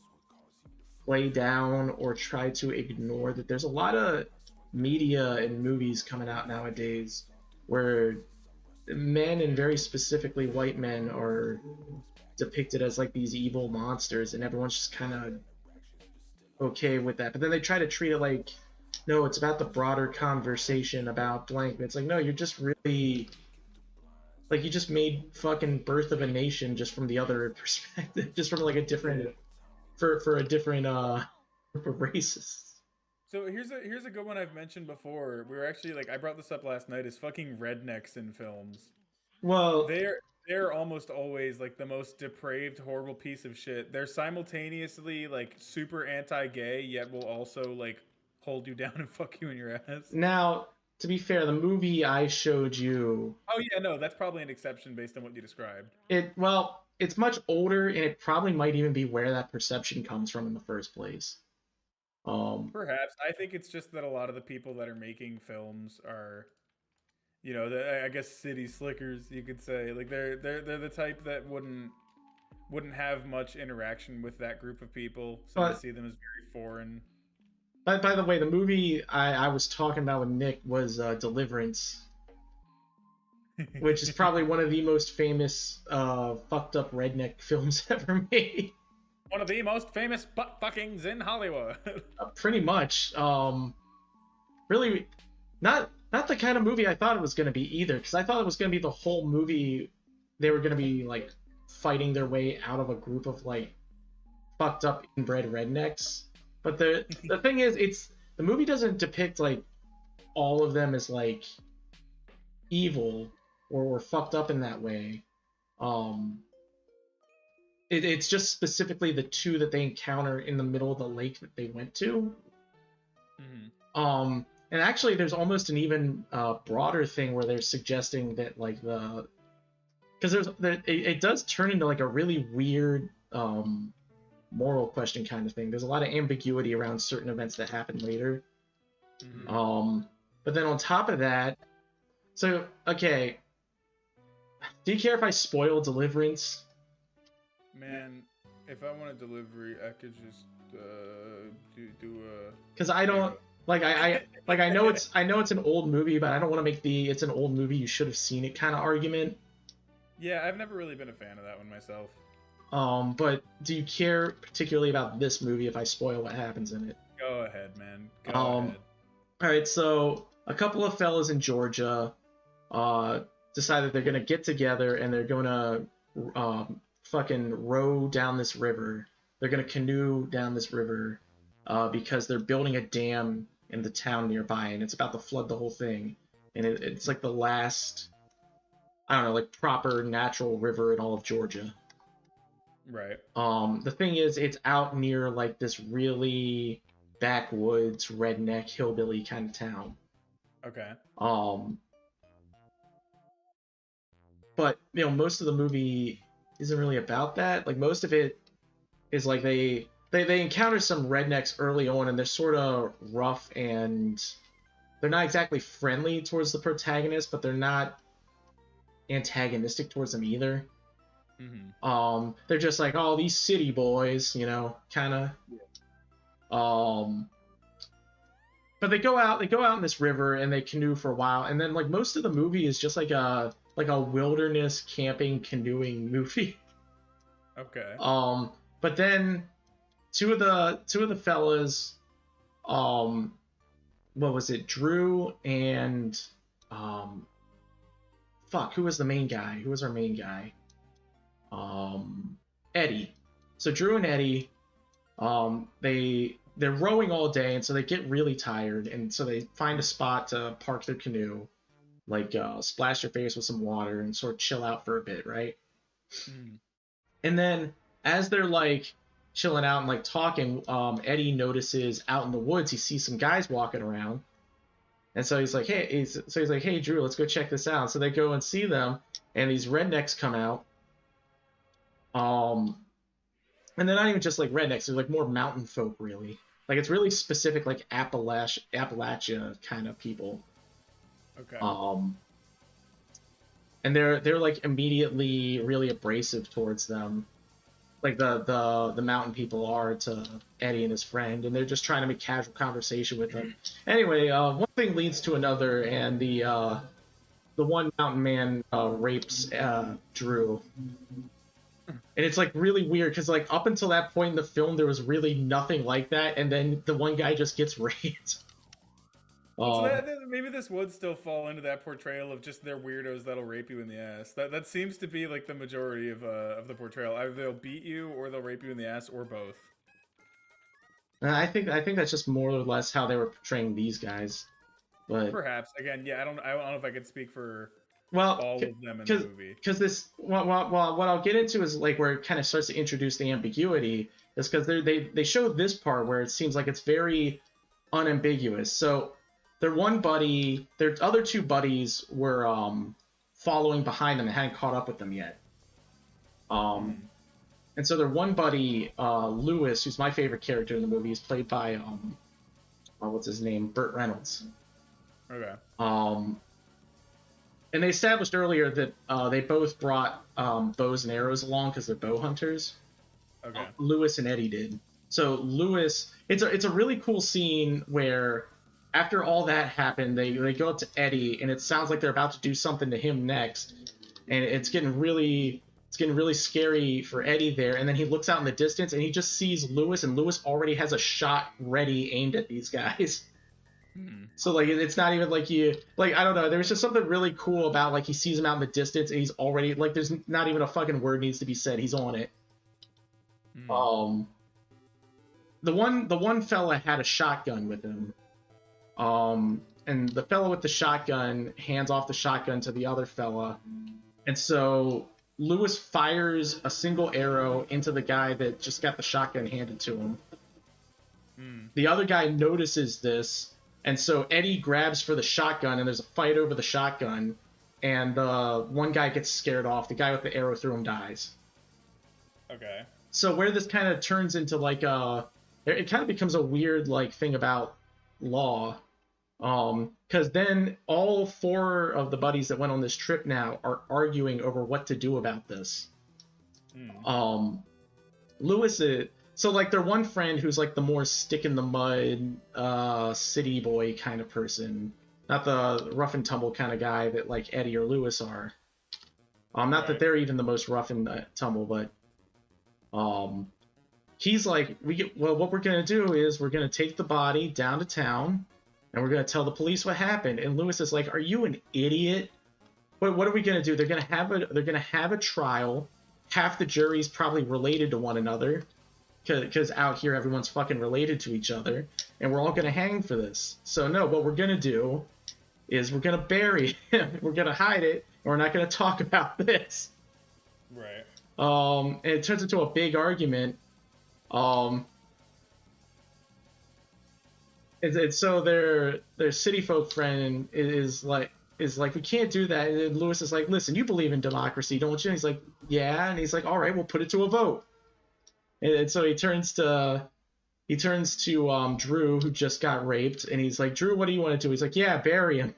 play down or try to ignore that there's a lot of media and movies coming out nowadays where men, and very specifically white men, are depicted as like these evil monsters, and everyone's just kind of okay with that. But then they try to treat it like, no, it's about the broader conversation about blank. It's like, no, you're just really Like you just made fucking Birth of a Nation just from the other perspective, just from like a different for a different group of races. So here's a good one I've mentioned before. We were actually like I brought this up last night. Is fucking rednecks in films. Well, They're almost always like the most depraved, horrible piece of shit. They're simultaneously like super anti-gay, yet will also like hold you down and fuck you in your ass. now to be fair, the movie I showed you, Oh yeah, no, that's probably an exception based on what you described. it's much older and it probably might even be where that perception comes from in the first place. Perhaps. I think it's just that a lot of the people that are making films are, I guess city slickers, you could say. Like they're the type that wouldn't have much interaction with that group of people, so they But see them as very foreign. by the way, the movie I was talking about with Nick was Deliverance, which is probably one of the most famous fucked up redneck films ever made. One of the most famous butt fuckings in Hollywood. Pretty much. Really, not the kind of movie I thought it was going to be either, because I thought it was going to be the whole movie. They were going to be like fighting their way out of a group of like fucked up inbred rednecks. But the thing is, the movie doesn't depict like all of them as like evil or fucked up in that way. It's just specifically the two that they encounter in the middle of the lake that they went to. Mm-hmm. And actually, there's almost an even broader thing where they're suggesting that like because it does turn into like a really weird moral question kind of thing. There's a lot of ambiguity around certain events that happen later. Mm-hmm. But then on top of that, so okay, do you care if I spoil Deliverance? Man, if I want a delivery, I could just do a. Because I don't like I know it's an old movie, but I don't want to make it's an old movie, you should have seen it kind of argument. Yeah, I've never really been a fan of that one myself. But do you care particularly about this movie if I spoil what happens in it? Go ahead, man. Go ahead. All right, so a couple of fellas in Georgia decide that they're gonna get together and they're gonna fucking row down this river. They're gonna canoe down this river because they're building a dam in the town nearby, and it's about to flood the whole thing. And it's like the last, I don't know, like proper natural river in all of Georgia. Right. The thing is, it's out near like this really backwoods, redneck, hillbilly kind of town. Okay. But most of the movie isn't really about that. Like most of it is like they encounter some rednecks early on, and they're sort of rough, and they're not exactly friendly towards the protagonist, but they're not antagonistic towards them either. Mm-hmm. They're just like, oh, these city boys, kind of. But they go out in this river and they canoe for a while, and then like most of the movie is just like a wilderness camping canoeing movie. Okay. But then two of the fellas, what was it, Drew and who was the main guy? Who was our main guy? Eddie. So Drew and Eddie, they're rowing all day, and so they get really tired, and so they find a spot to park their canoe, like splash their face with some water and sort of chill out for a bit, right? Mm. And then as they're like chilling out and like talking, Eddie notices out in the woods he sees some guys walking around, and so he's like, hey Drew, let's go check this out. So they go and see them, and these rednecks come out. And they're not even just like rednecks; they're like more mountain folk, really. Like it's really specific, like Appalachia kind of people. Okay. And they're like immediately really abrasive towards them, like the mountain people are to Eddie and his friend, and they're just trying to make casual conversation with them. Anyway, one thing leads to another, and the one mountain man rapes Drew. And it's like really weird because like up until that point in the film there was really nothing like that, and then the one guy just gets raped. So Um, maybe this would still fall into that portrayal of just they're weirdos that'll rape you in the ass. That seems to be like the majority of the portrayal. Either they'll beat you or they'll rape you in the ass or both. and I think that's just more or less how they were portraying these guys. But Perhaps again, yeah, I don't know if I could speak for well, all of them in the movie. because this what I'll get into is like where it kind of starts to introduce the ambiguity is because they show this part where it seems like it's very unambiguous. So their one buddy, their other two buddies were following behind them and hadn't caught up with them yet. And so their one buddy, Lewis, who's my favorite character in the movie, is played by what's his name, Burt Reynolds. Okay. And they established earlier that they both brought bows and arrows along because they're bow hunters. Okay. Lewis and Eddie did. So Lewis, it's a really cool scene where after all that happened, they go up to Eddie and it sounds like they're about to do something to him next, and it's getting really scary for Eddie there. And then he looks out in the distance and he just sees Lewis, and Lewis already has a shot ready aimed at these guys. So like it's not even like I don't know, there was just something really cool about like he sees him out in the distance and he's already like there's not even a fucking word needs to be said, he's on it. The one fella had a shotgun with him, and the fella with the shotgun hands off the shotgun to the other fella, and so Lewis fires a single arrow into the guy that just got the shotgun handed to him. The other guy notices this, and so Eddie grabs for the shotgun, and there's a fight over the shotgun, and the one guy gets scared off. The guy with the arrow through him dies. Okay. So where this kind of turns into like it kind of becomes a weird like thing about law, because then all four of the buddies that went on this trip now are arguing over what to do about this. Lewis is, so like their one friend who's like the more stick in the mud city boy kind of person, not the rough and tumble kind of guy that like Eddie or Lewis are. Not that they're even the most rough and tumble, but he's like, what we're gonna do is we're gonna take the body down to town and we're gonna tell the police what happened. And Lewis is like, are you an idiot? What are we gonna do? They're gonna have a trial. Half the jury's probably related to one another, because out here everyone's fucking related to each other, and we're all gonna hang for this. So no, what we're gonna do is we're gonna bury him. We're gonna hide it, and we're not gonna talk about this. Right. And it turns into a big argument. And so their city folk friend is like, we can't do that. And Lewis is like, listen, you believe in democracy, don't you? And he's like, yeah. And he's like, all right, we'll put it to a vote. And so he turns to Drew, who just got raped, and he's like, Drew, what do you want to do? He's like, yeah, bury him.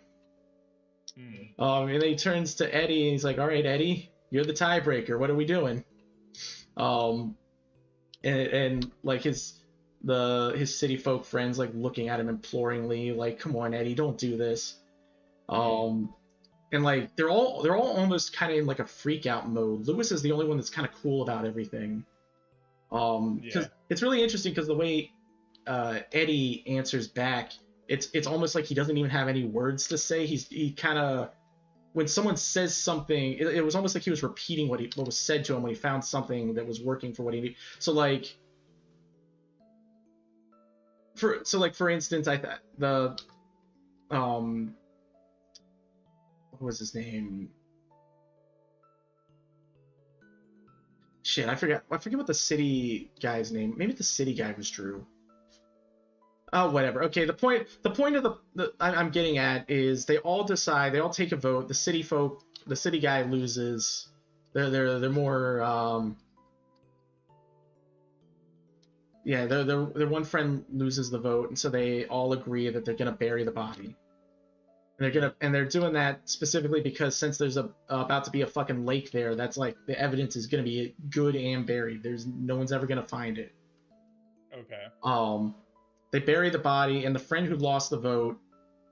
And then he turns to Eddie, and he's like, all right, Eddie, you're the tiebreaker. What are we doing? And like his city folk friends like looking at him imploringly, like, come on, Eddie, don't do this. And like they're all almost kind of in like a freak out mode. Lewis is the only one that's kind of cool about everything. Because it's really interesting because the way Eddie answers back, it's almost like he doesn't even have any words to say. He kind of, when someone says something, it was almost like he was repeating what was said to him when he found something that was working for what he needed. So like, for instance, I thought what was his name? Shit, I forget what the city guy's name. Maybe the city guy was Drew. Oh, whatever. Okay, the point of the I'm getting at is they all take a vote. The city guy loses. They're more their one friend loses the vote, and so they all agree that they're gonna bury the body. And they're doing that specifically because since there's about to be a fucking lake there, that's like the evidence is gonna be good and buried. No one's ever gonna find it. Okay. They bury the body, and the friend who lost the vote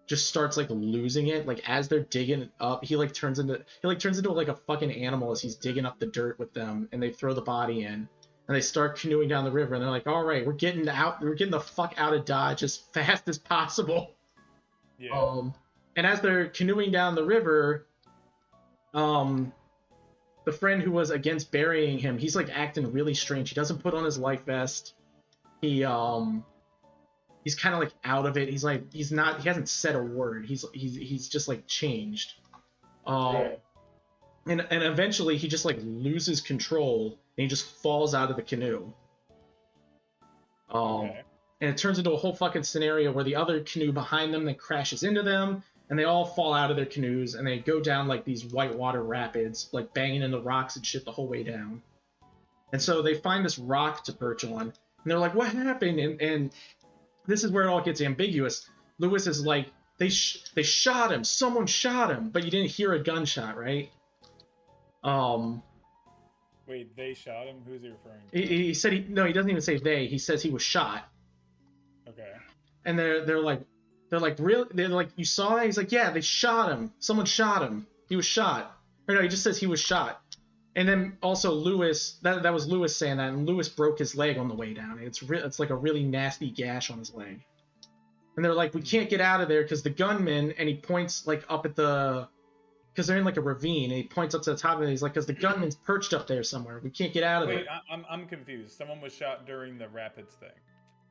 just starts like losing it. Like as they're digging it up, he turns into like a fucking animal as he's digging up the dirt with them, and they throw the body in, and they start canoeing down the river, and they're like, all right, we're getting the fuck out of Dodge as fast as possible. Yeah. And as they're canoeing down the river, the friend who was against burying him, he's like acting really strange. He doesn't put on his life vest. He's kind of like out of it. He's like he hasn't said a word. He's just like changed. Right. And eventually he just like loses control and he just falls out of the canoe. Okay. And it turns into a whole fucking scenario where the other canoe behind them then crashes into them, and they all fall out of their canoes and they go down like these whitewater rapids, like banging into rocks and shit the whole way down. And so they find this rock to perch on, and they're like, "What happened?" And this is where it all gets ambiguous. Lewis is like, "They shot him. Someone shot him," but you didn't hear a gunshot, right? Wait, they shot him? Who's he referring to? He said he doesn't even say they. He says he was shot. Okay. And they're like really, they're like, "You saw that?" He's like, "Yeah, they shot him. Someone shot him. He was shot." Or no, he just says he was shot. And then also Lewis, that was Lewis saying that, and Lewis broke his leg on the way down. It's like a really nasty gash on his leg. And they're like, "We can't get out of there because the gunman," and he points like up at because they're in like a ravine, and he points up to the top of it. He's like, "Because the gunman's perched up there somewhere. We can't get out of there." Wait, I'm confused. Someone was shot during the rapids thing.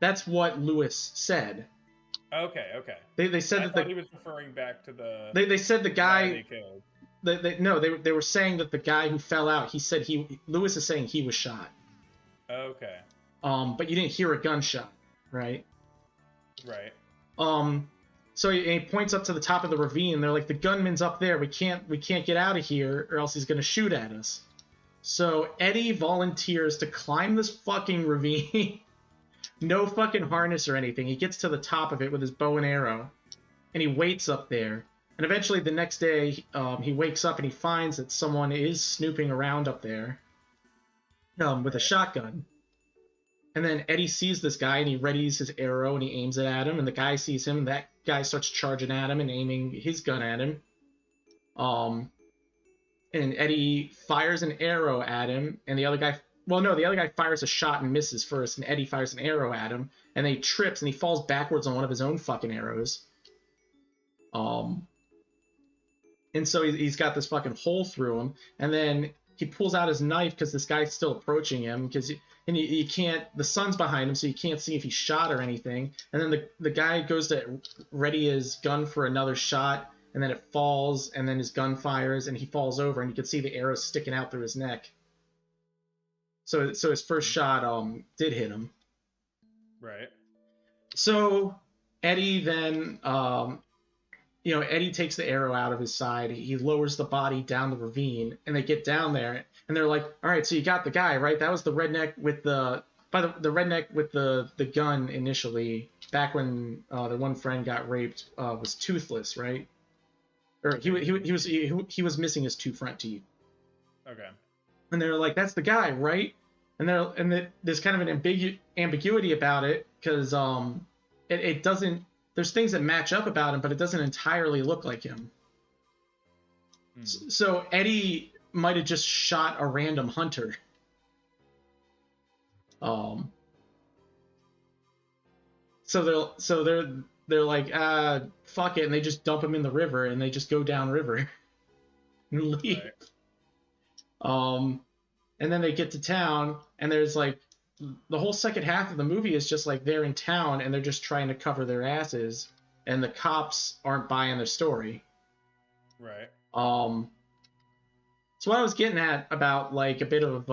That's what Lewis said. Okay. They said I that thought he was referring back to the. they said the guy. They killed. They were saying that the guy who fell out. He said Lewis is saying he was shot. Okay. But you didn't hear a gunshot, right? Right. So he points up to the top of the ravine. They're like, "The gunman's up there. We can't get out of here, or else he's gonna shoot at us." So Eddie volunteers to climb this fucking ravine. No fucking harness or anything. He gets to the top of it with his bow and arrow, and he waits up there. And eventually, the next day, he wakes up and he finds that someone is snooping around up there, with a shotgun. And then Eddie sees this guy and he readies his arrow and he aims it at him. And the guy sees him. And that guy starts charging at him and aiming his gun at him. And Eddie fires an arrow at him, and the other guy fires a shot and misses first, and Eddie fires an arrow at him, and then he trips and he falls backwards on one of his own fucking arrows. And so he's got this fucking hole through him, and then he pulls out his knife because this guy's still approaching him, and you can't, the sun's behind him, so you can't see if he's shot or anything. And then the guy goes to ready his gun for another shot, and then it falls, and then his gun fires, and he falls over, and you can see the arrow sticking out through his neck. So his first shot did hit him. Right. So Eddie then Eddie takes the arrow out of his side. He lowers the body down the ravine, and they get down there, and they're like, "All right, so you got the guy, right? That was the redneck with the redneck with the gun initially, back when the one friend got raped, was toothless, right? Or he was missing his two front teeth." Okay. And they're like, "That's the guy, right?" And there's kind of an ambiguity about it, because it doesn't. There's things that match up about him, but it doesn't entirely look like him. So Eddie might have just shot a random hunter. So they're like, fuck it, and they just dump him in the river, and they just go down river and leave. Right. And then they get to town, and there's like, the whole second half of the movie is just like they're in town and they're just trying to cover their asses, and the cops aren't buying their story. Right. So what I was getting at about like a bit of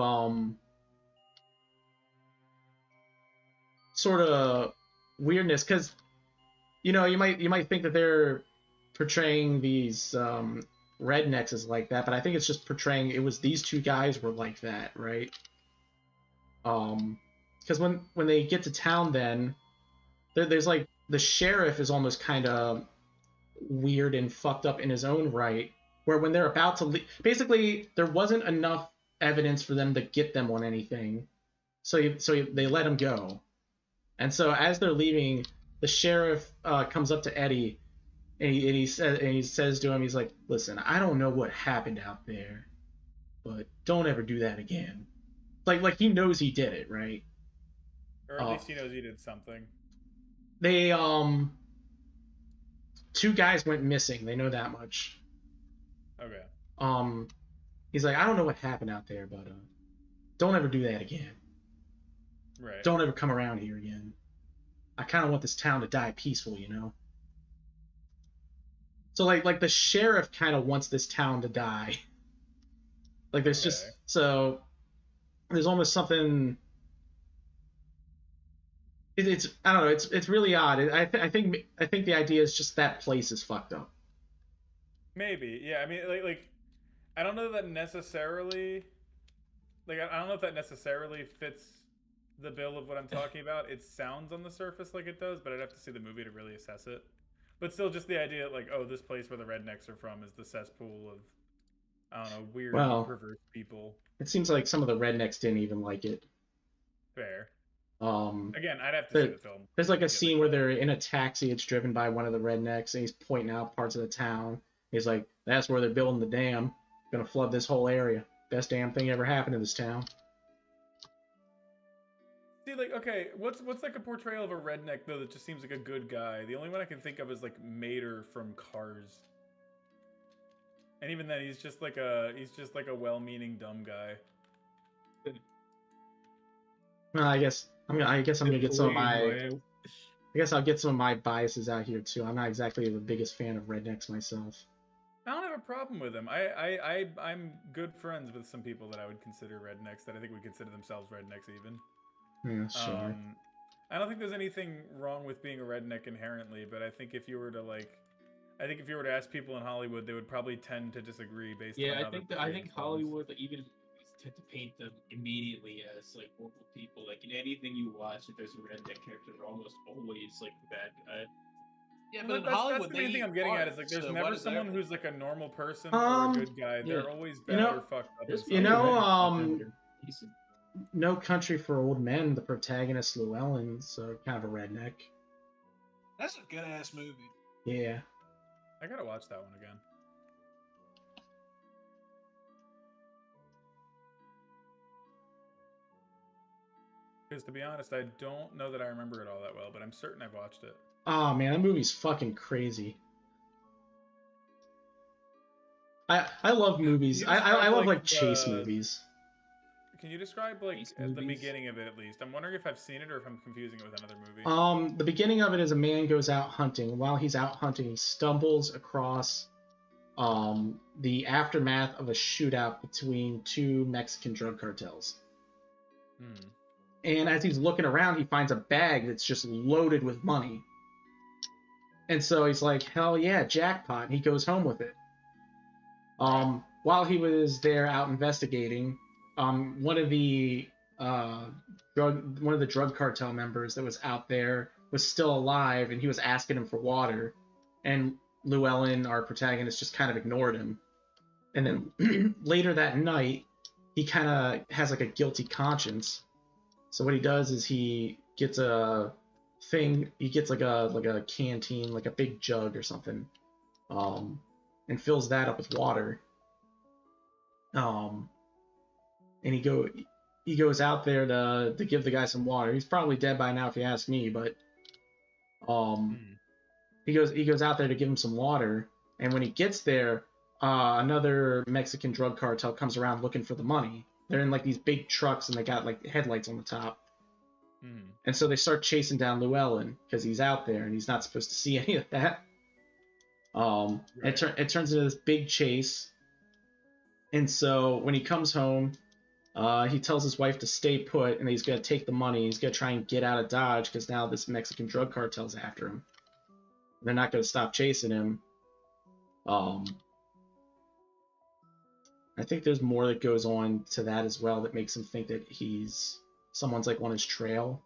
sort of weirdness, because you might think that they're portraying these rednecks as like that, but I think it's just portraying it was these two guys were like that, right? Because when they get to town, then there's like the sheriff is almost kind of weird and fucked up in his own right, where when they're about to leave, basically there wasn't enough evidence for them to get them on anything, so they let him go. And so as they're leaving, the sheriff comes up to Eddie, and he says to him, he's like, "Listen, I don't know what happened out there, but don't ever do that again." Like he knows he did it, right? Or at least he knows he did something. They 2 guys went missing. They know that much. Okay. He's like, I don't know what happened out there, but don't ever do that again. Right. Don't ever come around here again. I kind of want this town to die peaceful, you know? So, like the sheriff kind of wants this town to die. Like, there's just... Okay. So, there's almost something... It's I don't know, it's really odd. I think the idea is just that place is fucked up. Maybe. Yeah, I mean, like I don't know that necessarily... Like, I don't know if that necessarily fits the bill of what I'm talking about. It sounds on the surface like it does, but I'd have to see the movie to really assess it. But still, just the idea, like, oh, this place where the rednecks are from is the cesspool of, I don't know, weird, perverse people. It seems like some of the rednecks didn't even like it. Fair. Again, I'd have to see the film. There's like a scene where they're in a taxi. It's driven by one of the rednecks, and he's pointing out parts of the town. He's like, "That's where they're building the dam. Gonna flood this whole area. Best damn thing ever happened in this town." See, like, okay, what's like a portrayal of a redneck though that just seems like a good guy? The only one I can think of is like Mater from Cars. And even then, he's just like a well-meaning dumb guy. Well, I guess I'm gonna get some of my. I guess I'll get some of my biases out here too. I'm not exactly the biggest fan of rednecks myself. I don't have a problem with them. I'm good friends with some people that I would consider rednecks, that I think would consider themselves rednecks even. Yeah, sure. I don't think there's anything wrong with being a redneck inherently, but I think if you were to ask people in Hollywood, they would probably tend to disagree based on how I think Hollywood, even tend to paint them immediately as like horrible people. Like in anything you watch, if there's a redneck character, they're almost always like the bad guy. Yeah, but that's the main thing I'm getting at is like there's never someone who's like a normal person or a good guy. They're always bad or fucked up. No Country for Old Men, the protagonist Llewellyn's kind of a redneck. That's a good ass movie. Yeah. I gotta watch that one again. Because to be honest, I don't know that I remember it all that well, but I'm certain I've watched it. Oh man, that movie's fucking crazy. I love movies. I love like chase movies. Can you describe like the beginning of it at least? I'm wondering if I've seen it or if I'm confusing it with another movie. The beginning of it is a man goes out hunting. While he's out hunting, he stumbles across the aftermath of a shootout between 2 Mexican drug cartels. And as he's looking around, he finds a bag that's just loaded with money. And so he's like, hell yeah, jackpot. And he goes home with it. While he was there out investigating, one of the drug cartel members that was out there was still alive, and he was asking him for water. And Llewellyn, our protagonist, just kind of ignored him. And then later that night, he kind of has like a guilty conscience. So what he does is he gets a thing. He gets like a canteen, like a big jug or something, and fills that up with water. And he goes out there to give the guy some water. He's probably dead by now if you ask me, but he goes out there to give him some water. And when he gets there, another Mexican drug cartel comes around looking for the money. They're in like these big trucks and they got like headlights on the top. And so they start chasing down Llewellyn because he's out there and he's not supposed to see any of that. It turns into this big chase. And so when he comes home, he tells his wife to stay put and he's going to take the money. He's going to try and get out of Dodge because now this Mexican drug cartel's after him. They're not going to stop chasing him. I think there's more that goes on to that as well that makes him think that someone's like on his trail.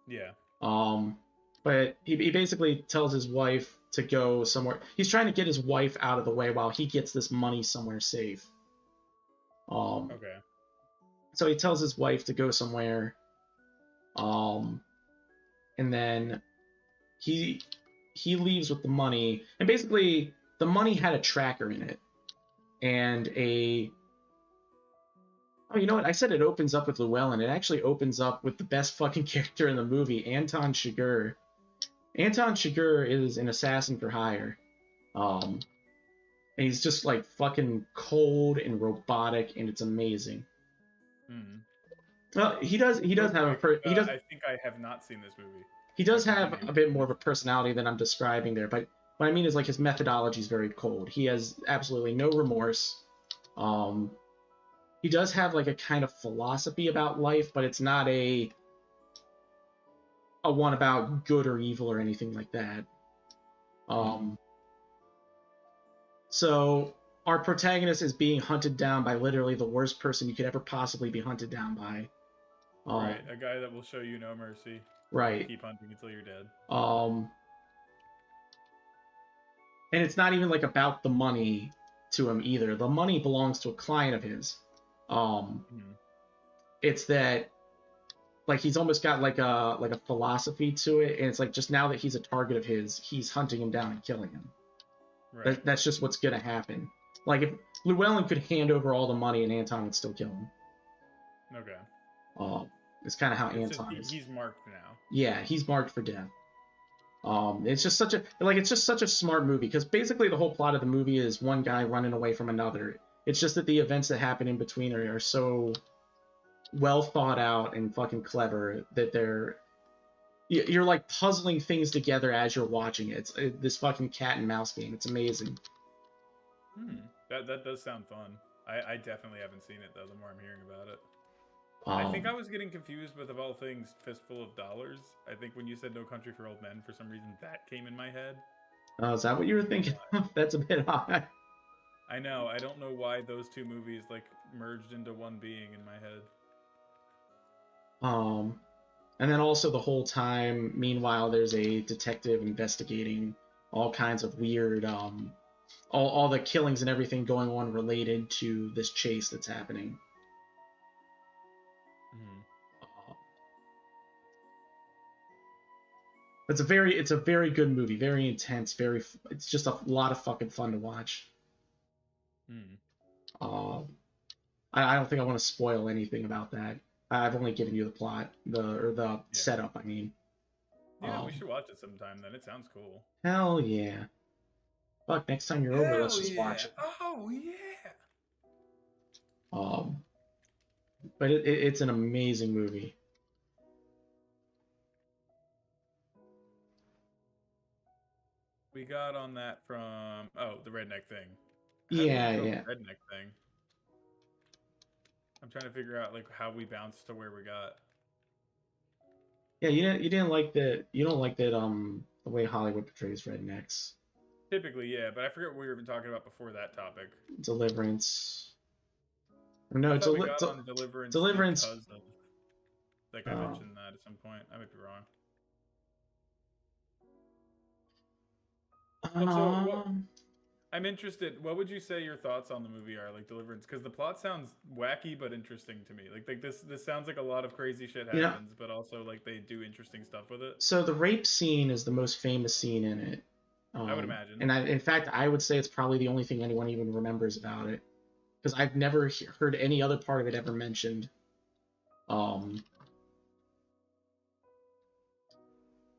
Yeah. But he basically tells his wife to go somewhere. He's trying to get his wife out of the way while he gets this money somewhere safe. Okay. So he tells his wife to go somewhere. And then he leaves with the money. And basically, the money had a tracker in it. And oh, you know what? I said it opens up with Llewellyn. It actually opens up with the best fucking character in the movie, Anton Chigurh. Anton Chigurh is an assassin for hire. And he's just like fucking cold and robotic, and it's amazing. Well, he does have I think I have not seen this movie. He does have a bit more of a personality than I'm describing there, but what I mean is like his methodology is very cold. He has absolutely no remorse. He does have like a kind of philosophy about life, but it's not a one about good or evil or anything like that. So our protagonist is being hunted down by literally the worst person you could ever possibly be hunted down by. Right, a guy that will show you no mercy. Right. Keep hunting until you're dead. And it's not even like about the money to him either. The money belongs to a client of his. It's that like he's almost got like a philosophy to it, and it's like just now that he's a target of his, he's hunting him down and killing him. Right. That's just what's gonna happen. Like if Llewellyn could hand over all the money and Anton would still kill him. Okay. It's kind of how Anton is. He's marked now. Yeah, he's marked for death. It's just such a smart movie because basically the whole plot of the movie is one guy running away from another. It's just that the events that happen in between are so well thought out and fucking clever that you're like puzzling things together as you're watching it. It's this fucking cat and mouse game. It's amazing. That does sound fun. I definitely haven't seen it though. The more I'm hearing about it. I think I was getting confused with, of all things, Fistful of Dollars. I think when you said No Country for Old Men, for some reason that came in my head. Oh, is that what you were thinking of? That's a bit odd. I know. I don't know why those two movies like merged into one being in my head. And then also the whole time, meanwhile, there's a detective investigating all kinds of weird, all the killings and everything going on related to this chase that's happening. It's a very good movie, very intense, it's just a lot of fucking fun to watch. I don't think I want to spoil anything about that. I've only given you the plot, the setup, I mean. Yeah, we should watch it sometime then. It sounds cool. Hell yeah. Fuck, next time you're over, let's just watch it. Oh yeah. But it's an amazing movie. We got on that from the redneck thing. Yeah. Redneck thing. I'm trying to figure out like how we bounced to where we got. Yeah, you don't like that the way Hollywood portrays rednecks. Typically, yeah, but I forget what we were even talking about before that topic. Deliverance. No, Deliverance. Deliverance. Because of, like I mentioned that at some point. I might be wrong. I'm interested. What would you say your thoughts on the movie are, like Deliverance? Because the plot sounds wacky but interesting to me. Like this sounds like a lot of crazy shit happens, but also like they do interesting stuff with it. So the rape scene is the most famous scene in it. I would imagine. And in fact, I would say it's probably the only thing anyone even remembers about it, because I've never heard any other part of it ever mentioned.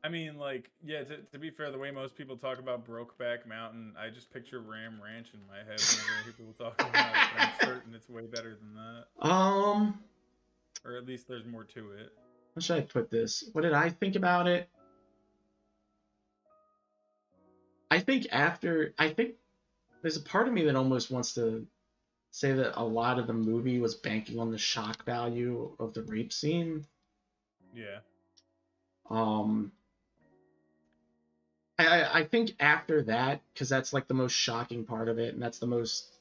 I mean, like, yeah, to be fair, the way most people talk about Brokeback Mountain, I just picture Ram Ranch in my head whenever I hear people talk about it, but I'm certain it's way better than that. Or at least there's more to it. How should I put this? What did I think about it? I think there's a part of me that almost wants to say that a lot of the movie was banking on the shock value of the rape scene. Yeah. I think after that, because that's like the most shocking part of it, and that's the most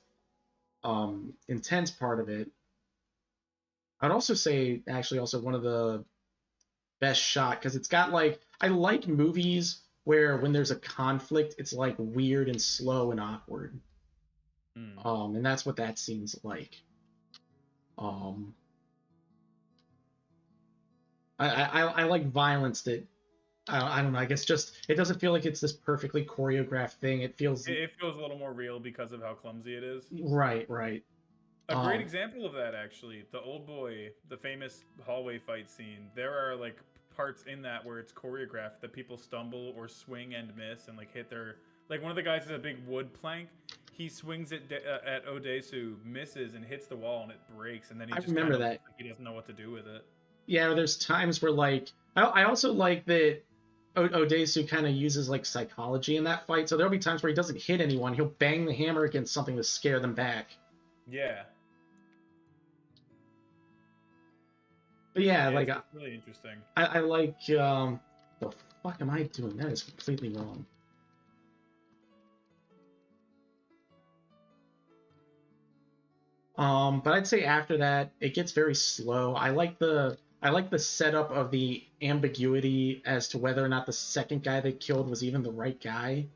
intense part of it. I'd also say actually also one of the best shot, because it's got like, I like movies where when there's a conflict, it's like weird and slow and awkward. And that's what that scene's like. I like violence that I don't know. I guess just it doesn't feel like it's this perfectly choreographed thing. It feels a little more real because of how clumsy it is. Right. A great example of that, actually, the Old Boy, the famous hallway fight scene. There are like parts in that where it's choreographed that people stumble or swing and miss and like hit their like one of the guys has a big wood plank. He swings it at Odesu, misses and hits the wall and it breaks, and then he I just remember kind of that. looks like he doesn't know what to do with it. Yeah, there's times where like I also like that Odesu kind of uses like psychology in that fight. So there'll be times where he doesn't hit anyone. He'll bang the hammer against something to scare them back. Yeah. But yeah, Yeah, like it's really interesting. I like the fuck am I doing? That is completely wrong. But I'd say after that it gets very slow. I like the setup of the ambiguity as to whether or not the second guy they killed was even the right guy.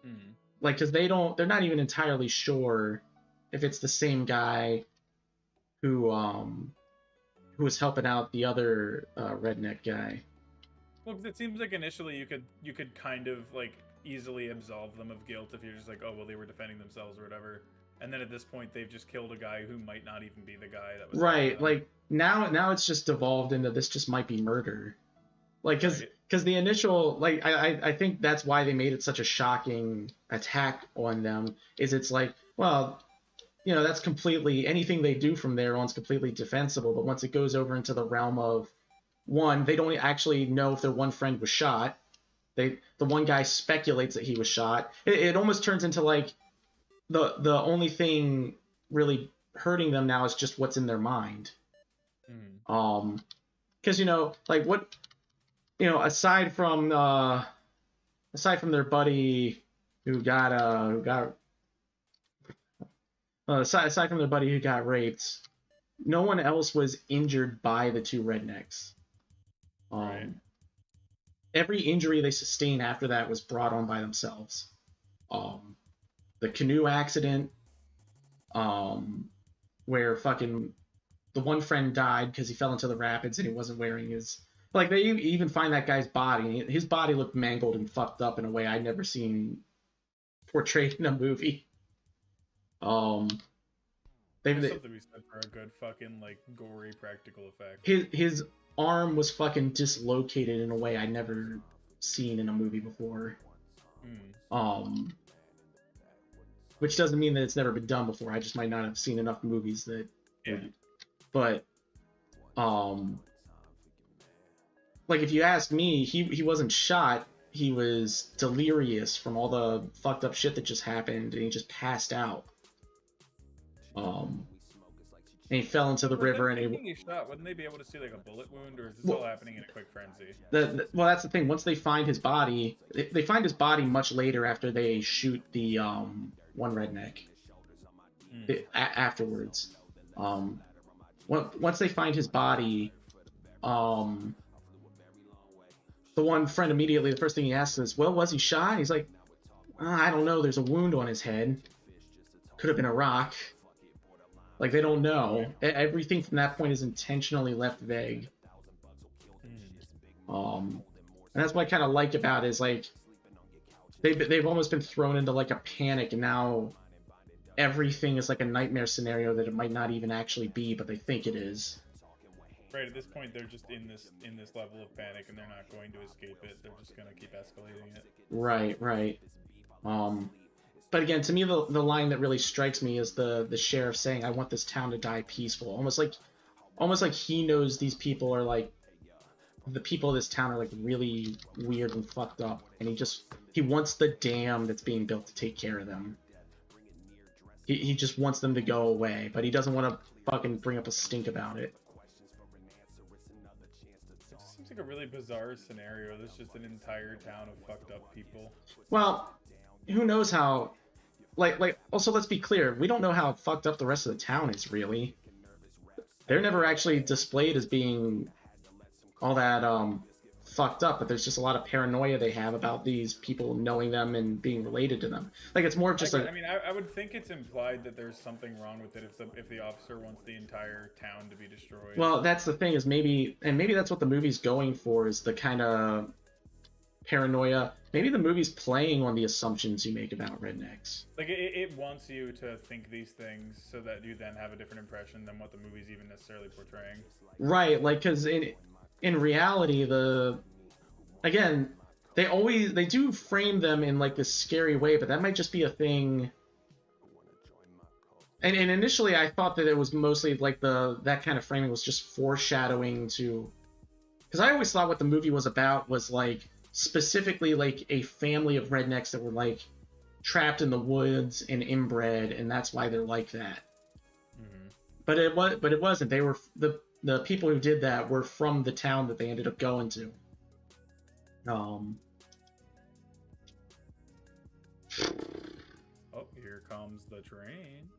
Mm. Like, because they're not even entirely sure if it's the same guy who was helping out the other redneck guy. Well, 'cause it seems like initially you could kind of like easily absolve them of guilt if you're just like, oh well, they were defending themselves or whatever. And then at this point, they've just killed a guy who might not even be the guy that was Right. Like now it's just devolved into this just might be murder. Like, because the initial, like, I think that's why they made it such a shocking attack on them, is it's like, well, you know, that's completely, anything they do from there on's completely defensible, but once it goes over into the realm of, one, they don't actually know if their one friend was shot. The one guy speculates that he was shot. It almost turns into, like, the only thing really hurting them now is just what's in their mind. Mm. Because, you know, like, what... You know, aside from their buddy aside from their buddy who got raped, no one else was injured by the two rednecks. Right. Every injury they sustained after that was brought on by themselves. The canoe accident, where fucking the one friend died because he fell into the rapids and he wasn't wearing his... Like, they even find that guy's body. His body looked mangled and fucked up in a way I'd never seen portrayed in a movie. There's something we said for a good fucking, like, gory practical effect. His arm was fucking dislocated in a way I'd never seen in a movie before. Which doesn't mean that it's never been done before. I just might not have seen enough movies that... Yeah. But, like, if you ask me, he wasn't shot. He was delirious from all the fucked up shit that just happened, and he just passed out. And he fell into the river, and he shot. Wouldn't they be able to see like a bullet wound, or is this all happening in a quick frenzy? Well, that's the thing. Once they find his body, they find his body much later after they shoot the one redneck. Afterwards, once they find his body, the one friend immediately, the first thing he asks is, well, was he shot? He's like, I don't know. There's a wound on his head. Could have been a rock. Like, they don't know. Everything from that point is intentionally left vague. And that's what I kind of like about it, is, like, they've almost been thrown into, like, a panic, and now everything is like a nightmare scenario that it might not even actually be, but they think it is. Right, at this point, they're just in this level of panic, and they're not going to escape it. They're just going to keep escalating it. Right. But again, to me, the line that really strikes me is the sheriff saying, "I want this town to die peaceful." Almost like he knows these people are like, the people of this town are like really weird and fucked up, and he wants the dam that's being built to take care of them. He just wants them to go away, but he doesn't want to fucking bring up a stink about it. Seems like a really bizarre scenario. There's just an entire town of fucked up people. Well, who knows how... Like, also, let's be clear. We don't know how fucked up the rest of the town is, really. They're never actually displayed as being all that, fucked up, but there's just a lot of paranoia they have about these people knowing them and being related to them. Like, it's more of just I would think it's implied that there's something wrong with it if the officer wants the entire town to be destroyed. Well, that's the thing, is maybe that's what the movie's going for, is the kind of paranoia. Maybe the movie's playing on the assumptions you make about rednecks. Like, it wants you to think these things so that you then have a different impression than what the movie's even necessarily portraying. Right, like, because in reality, again, they do frame them in like this scary way, but that might just be a thing. And initially, I thought that it was mostly like that kind of framing was just foreshadowing to, because I always thought what the movie was about was like specifically like a family of rednecks that were like trapped in the woods and inbred, and that's why they're like that. Mm-hmm. But it wasn't. They were the people who did that were from the town that they ended up going to. Oh, here comes the train.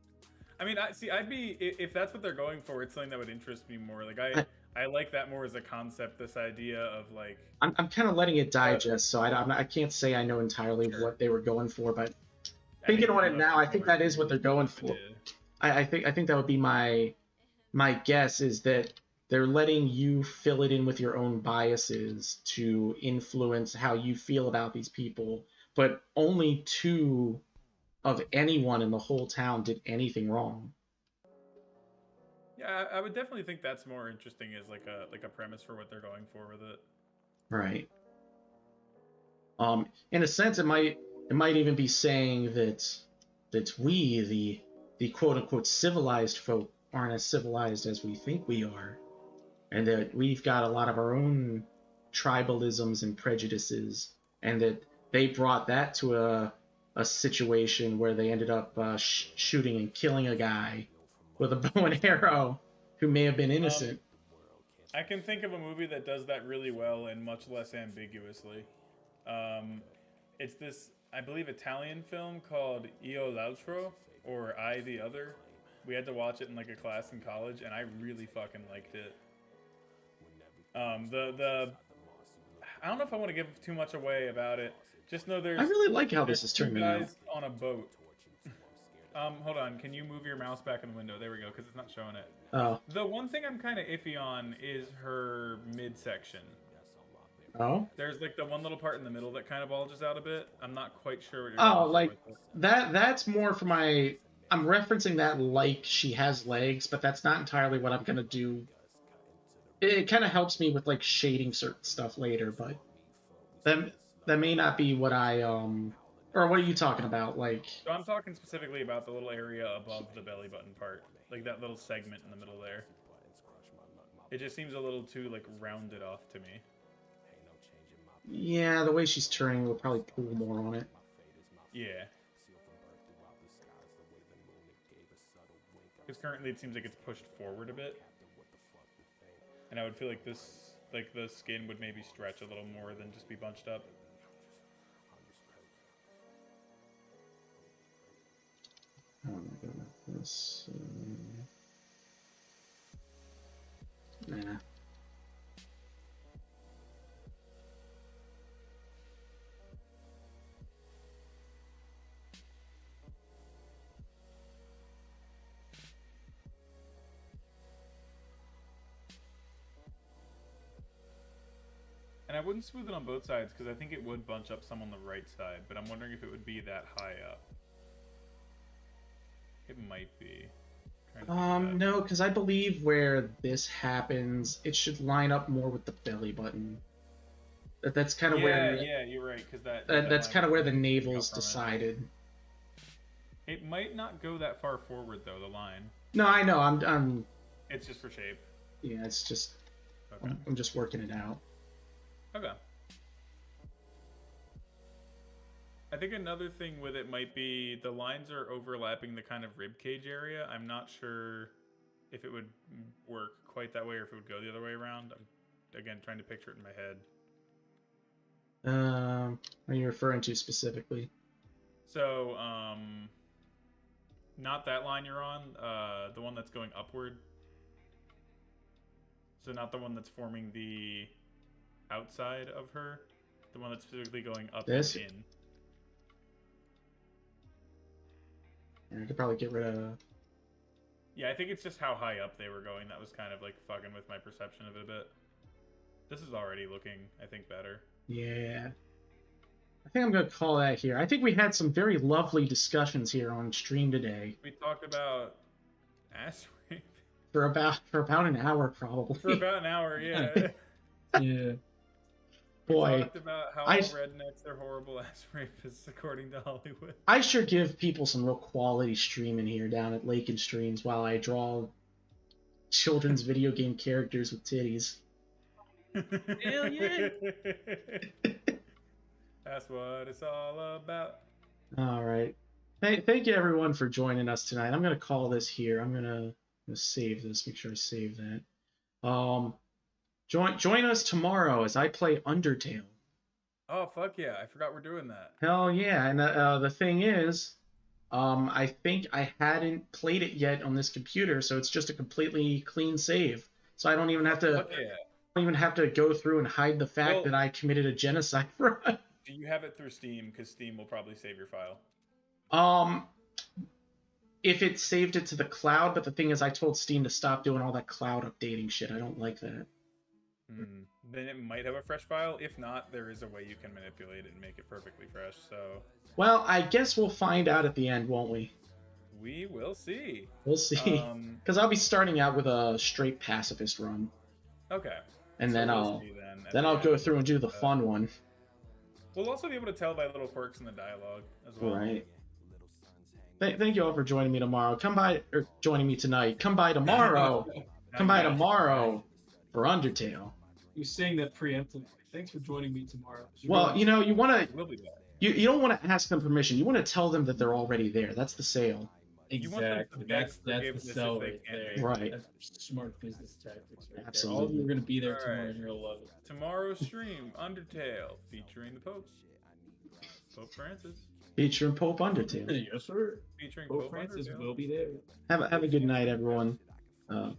I mean, I'd be, if that's what they're going for, it's something that would interest me more. Like I like that more as a concept. This idea of like, I'm kind of letting it digest, so I can't say I know entirely Sure. what they were going for, but I thinking mean, on it now, I think that is what they're going for. Yeah. I think that would be my guess, is that they're letting you fill it in with your own biases to influence how you feel about these people, but only two of anyone in the whole town did anything wrong. Yeah, I would definitely think that's more interesting as like a premise for what they're going for with it. Right. In a sense, it might even be saying that we, the quote unquote civilized folk, aren't as civilized as we think we are, and that we've got a lot of our own tribalisms and prejudices, and that they brought that to a situation where they ended up shooting and killing a guy with a bow and arrow who may have been innocent. I can think of a movie that does that really well and much less ambiguously. It's this, I believe, Italian film called Io l'altro, or I the Other. We had to watch it in like a class in college, and I really fucking liked it. I don't know if I want to give too much away about it. Just know I really like how this is turning out. guys on a boat. Hold on. Can you move your mouse back in the window? There we go, because it's not showing it. Oh. The one thing I'm kind of iffy on is her midsection. Oh. There's like the one little part in the middle that kind of bulges out a bit. I'm not quite sure what you're Oh, going like for with it. that's more for my. I'm referencing that like she has legs, but that's not entirely what I'm gonna do. It kind of helps me with like shading certain stuff later, but that may not be what I or what are you talking about? Like, So I'm talking specifically about the little area above the belly button part, like that little segment in the middle there. It just seems a little too like rounded off to me. yeah, the way she's turning will probably pull more on it. Yeah. Because currently it seems like it's pushed forward a bit. And I would feel like this, like the skin would maybe stretch a little more than just be bunched up. Oh my goodness. Nah. And I wouldn't smooth it on both sides because I think it would bunch up some on the right side, but I'm wondering if it would be that high up. It might be. No, because I believe where this happens, it should line up more with the belly button. That's kind of where. Yeah, you're right, because that's kind of where the navel's decided. It might not go that far forward though. The line. No, I know. I'm. It's just for shape. Yeah, it's just. Okay. I'm just working it out. Okay. I think another thing with it might be the lines are overlapping the kind of rib cage area. I'm not sure if it would work quite that way or if it would go the other way around. I'm, again, trying to picture it in my head. What are you referring to specifically? So, not that line you're on, the one that's going upward. So not the one that's forming the outside of her, the one that's physically going up this? and in. I could probably get rid of. Yeah, I think it's just how high up they were going that was kind of like fucking with my perception of it a bit. This is already looking, I think, better. Yeah. I think I'm going to call that here. I think we had some very lovely discussions here on stream today. We talked about ass rape. For about an hour, probably. For about an hour, yeah. Yeah. We Boy, talked about how I- all rednecks are horrible ass rapists according to Hollywood. I sure give people some real quality streaming here down at Laken Streams while I draw children's video game characters with titties. Hell yeah. That's what it's all about. All right. Thank you everyone for joining us tonight. I'm gonna call this here. I'm gonna save this. Make sure I save that. Join us tomorrow as I play Undertale. Oh fuck yeah! I forgot we're doing that. Hell yeah! And the thing is, I think I hadn't played it yet on this computer, so it's just a completely clean save. So I don't even have to. Fuck yeah! I don't even have to go through and hide the fact that I committed a genocide run. Do you have it through Steam? Because Steam will probably save your file. If it saved it to the cloud, but the thing is, I told Steam to stop doing all that cloud updating shit. I don't like that. Then it might have a fresh file. If not, there is a way you can manipulate it and make it perfectly fresh. So. Well, I guess we'll find out at the end, won't we? We will see. We'll see. Because I'll be starting out with a straight pacifist run. Okay. And so then we'll I'll go through and do the fun one. We'll also be able to tell by little quirks in the dialogue as well. Right. Thank you all for joining me tomorrow. Come by, or joining me tonight. Come by tomorrow. Come by tomorrow for Undertale. You're saying that preemptively. Thanks for joining me tomorrow. Well, you know, you want to. We'll be back. You don't want to ask them permission. You want to tell them that they're already there. That's the sale. Exactly. That's the sell right there. Right. That's smart business tactics right Absolutely. there. All of you are going to be there All tomorrow right. and you're going to love it. Tomorrow's stream, Undertale, featuring the Pope. Pope Francis. Featuring Pope Undertale. Yes, sir. Featuring Pope Francis Undertale. will be there. Have a good night, everyone.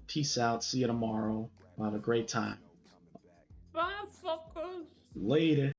Peace out. See you tomorrow. We'll have a great time. Bye, fuckers. Later.